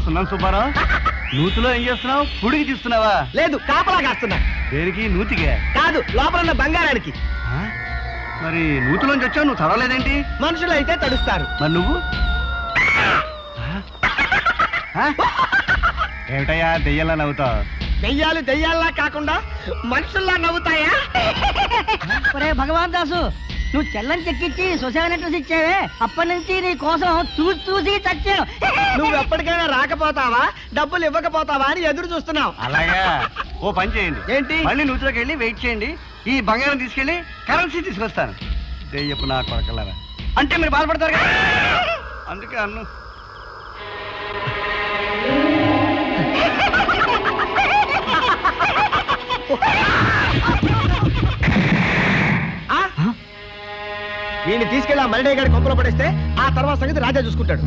సున్నాను సుబ్బారావు నూతిలో ఏం చేస్తున్నావు పుడికి తీస్తున్నావా లేదు కాపలా కాస్తున్నా దేనికి నూతిగా కాదు లోపల ఉన్న బంగారానికి మరి నూతిలోంచి వచ్చావు నువ్వు చదవలేదేంటి మనుషులు అయితే తడుస్తారు మరి నువ్వు ఏమిటయ్యా దెయ్యాలా నవ్వుతావు దెయ్యాలు దెయ్యాల్లా కాకుండా మనుషుల్లా నవ్వుతాయా ఒరే భగవాన్ దాసు నువ్వు చెల్లని చెక్కిచ్చి సొసైటీ లెటర్స్ ఇచ్చావే అప్పటి నుంచి నీ కోసం చూసి చూసి చచ్చావు నువ్వు ఎప్పటికైనా రాకపోతావా డబ్బులు ఇవ్వకపోతావా అని ఎదురు చూస్తున్నావు అలాగా ఓ పని చేయండి ఏంటి? మళ్ళీ నూతిలోకి వెళ్ళి వెయిట్ చేయండి ఈ బంగారం తీసుకెళ్ళి కరెన్సీ తీసుకొస్తాను దెయ్యపు నా కొడకలారా అంటే మీరు బాధపడతారు కదా అందుకే అన్ను వీడిని తీసుకెళ్ళి ఆ మరిడే గారి కొంపలో పడేస్తే ఆ తర్వాత సంగతి రాజా చూసుకుంటాడు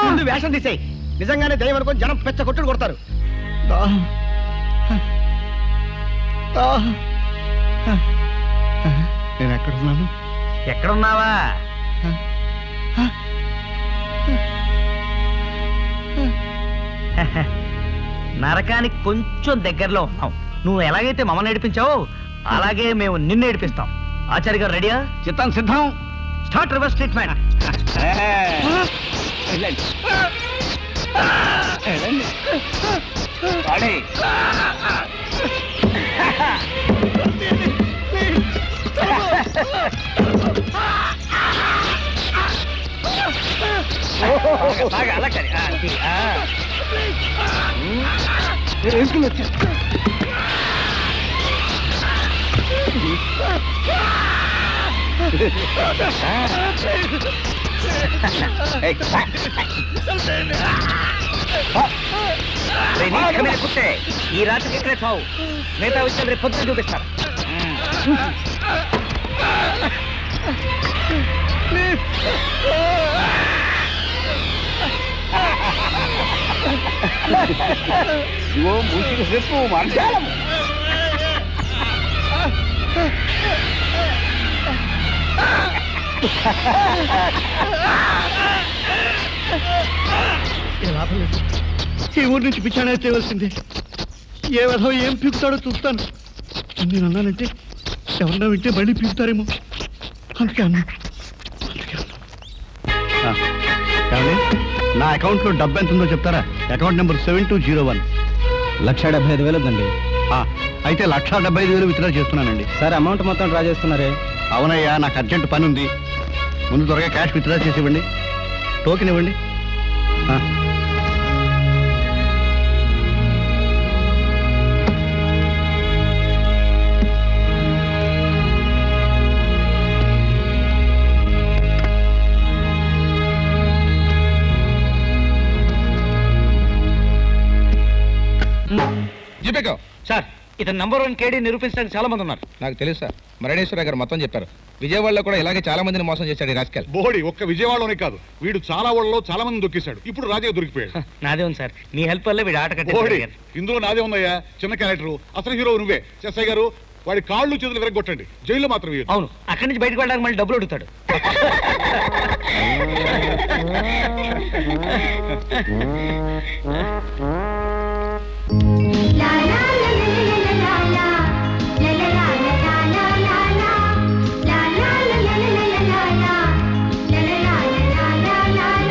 ముందు వేషం తీసేయి నిజంగానే దయ్యం అనుకొని జనం పెచ్చ కొట్టుడు కొడతారు నేను ఎక్కడున్నాను ఎక్కడున్నావా నరకానికి కొంచెం దగ్గరలో ఉన్నాం నువ్వు ఎలాగైతే మమ్మల్ని ఏడిపించావో అలాగే మేము నిన్ను ఏడిపిస్తాం ఆచార్య గారు రెడీయా చిత్తం సిద్ధం స్టార్ట్ రివర్స్ ట్రీట్మెంట్ కుట్టే ఈ రాత్రికి ఇక్కడే చావు మిగతా విషయాలు రేపు పొద్దున చూపిస్తారు మూసికి చెప్పు మార్చాలం ఈ ఊరి నుంచి పిచ్చాడా చేయవలసిందే ఏ విధం ఏం పీకుతాడో చూస్తాను నేను అన్నానంటే ఎవరన్నా వింటే మళ్ళీ పీకుతారేమో అందుకే అన్నా నా అకౌంట్ లో డబ్బు ఎంత ఉందో చెప్తారా? Account number 7201. 1,75,000 ఉందండి. అయితే 1,75,000 విత్డ్రా చేస్తున్నానండి. సార్ అమౌంట్ మొత్తం డ్రా చేస్తున్నారే? అవునయ్యా, నాకు అర్జెంట్ పని ఉంది. ముందు త్వరగా క్యాష్ విత్డ్రా చేసి ఇవ్వండి. టోకెన్ ఇవ్వండి. సార్, ఇతను నంబర్ 1 కేడీ నిరూపించడానికి చాలా మంది ఉన్నారు. నాకు తెలుసు సార్, మరణేశ్వర గారు మొత్తం చెప్పారు. విజయవాడలో కూడా ఇలాగే చాలా మందిని మోసం చేశాడు ఈ రాస్కెల్. బోడి ఒక్క విజయవాడలోనే కాదు, వీడు చాలా ఊళ్ళలో చాలా మంది దొక్కేశాడు. ఇప్పుడు రాజే దొరికిపోయాడు. నాదే ఉంది సార్, మీ హెల్ప్ వల్ల వీడు ఆట బోడి కట్టారు. ఇందులో నాదే ఉందయ్యా, చిన్న క్యారెక్టర్. అసలు హీరో నువ్వే. ఎస్ఐ గారు, వాడి కాళ్ళు చేతులు విరగొట్టండి, జైల్లో మాత్రం వేయొద్దు. అవును, అక్కడి నుంచి బయటకు వెళ్ళడానికి మళ్ళీ డబ్బులు అడుగుతాడు.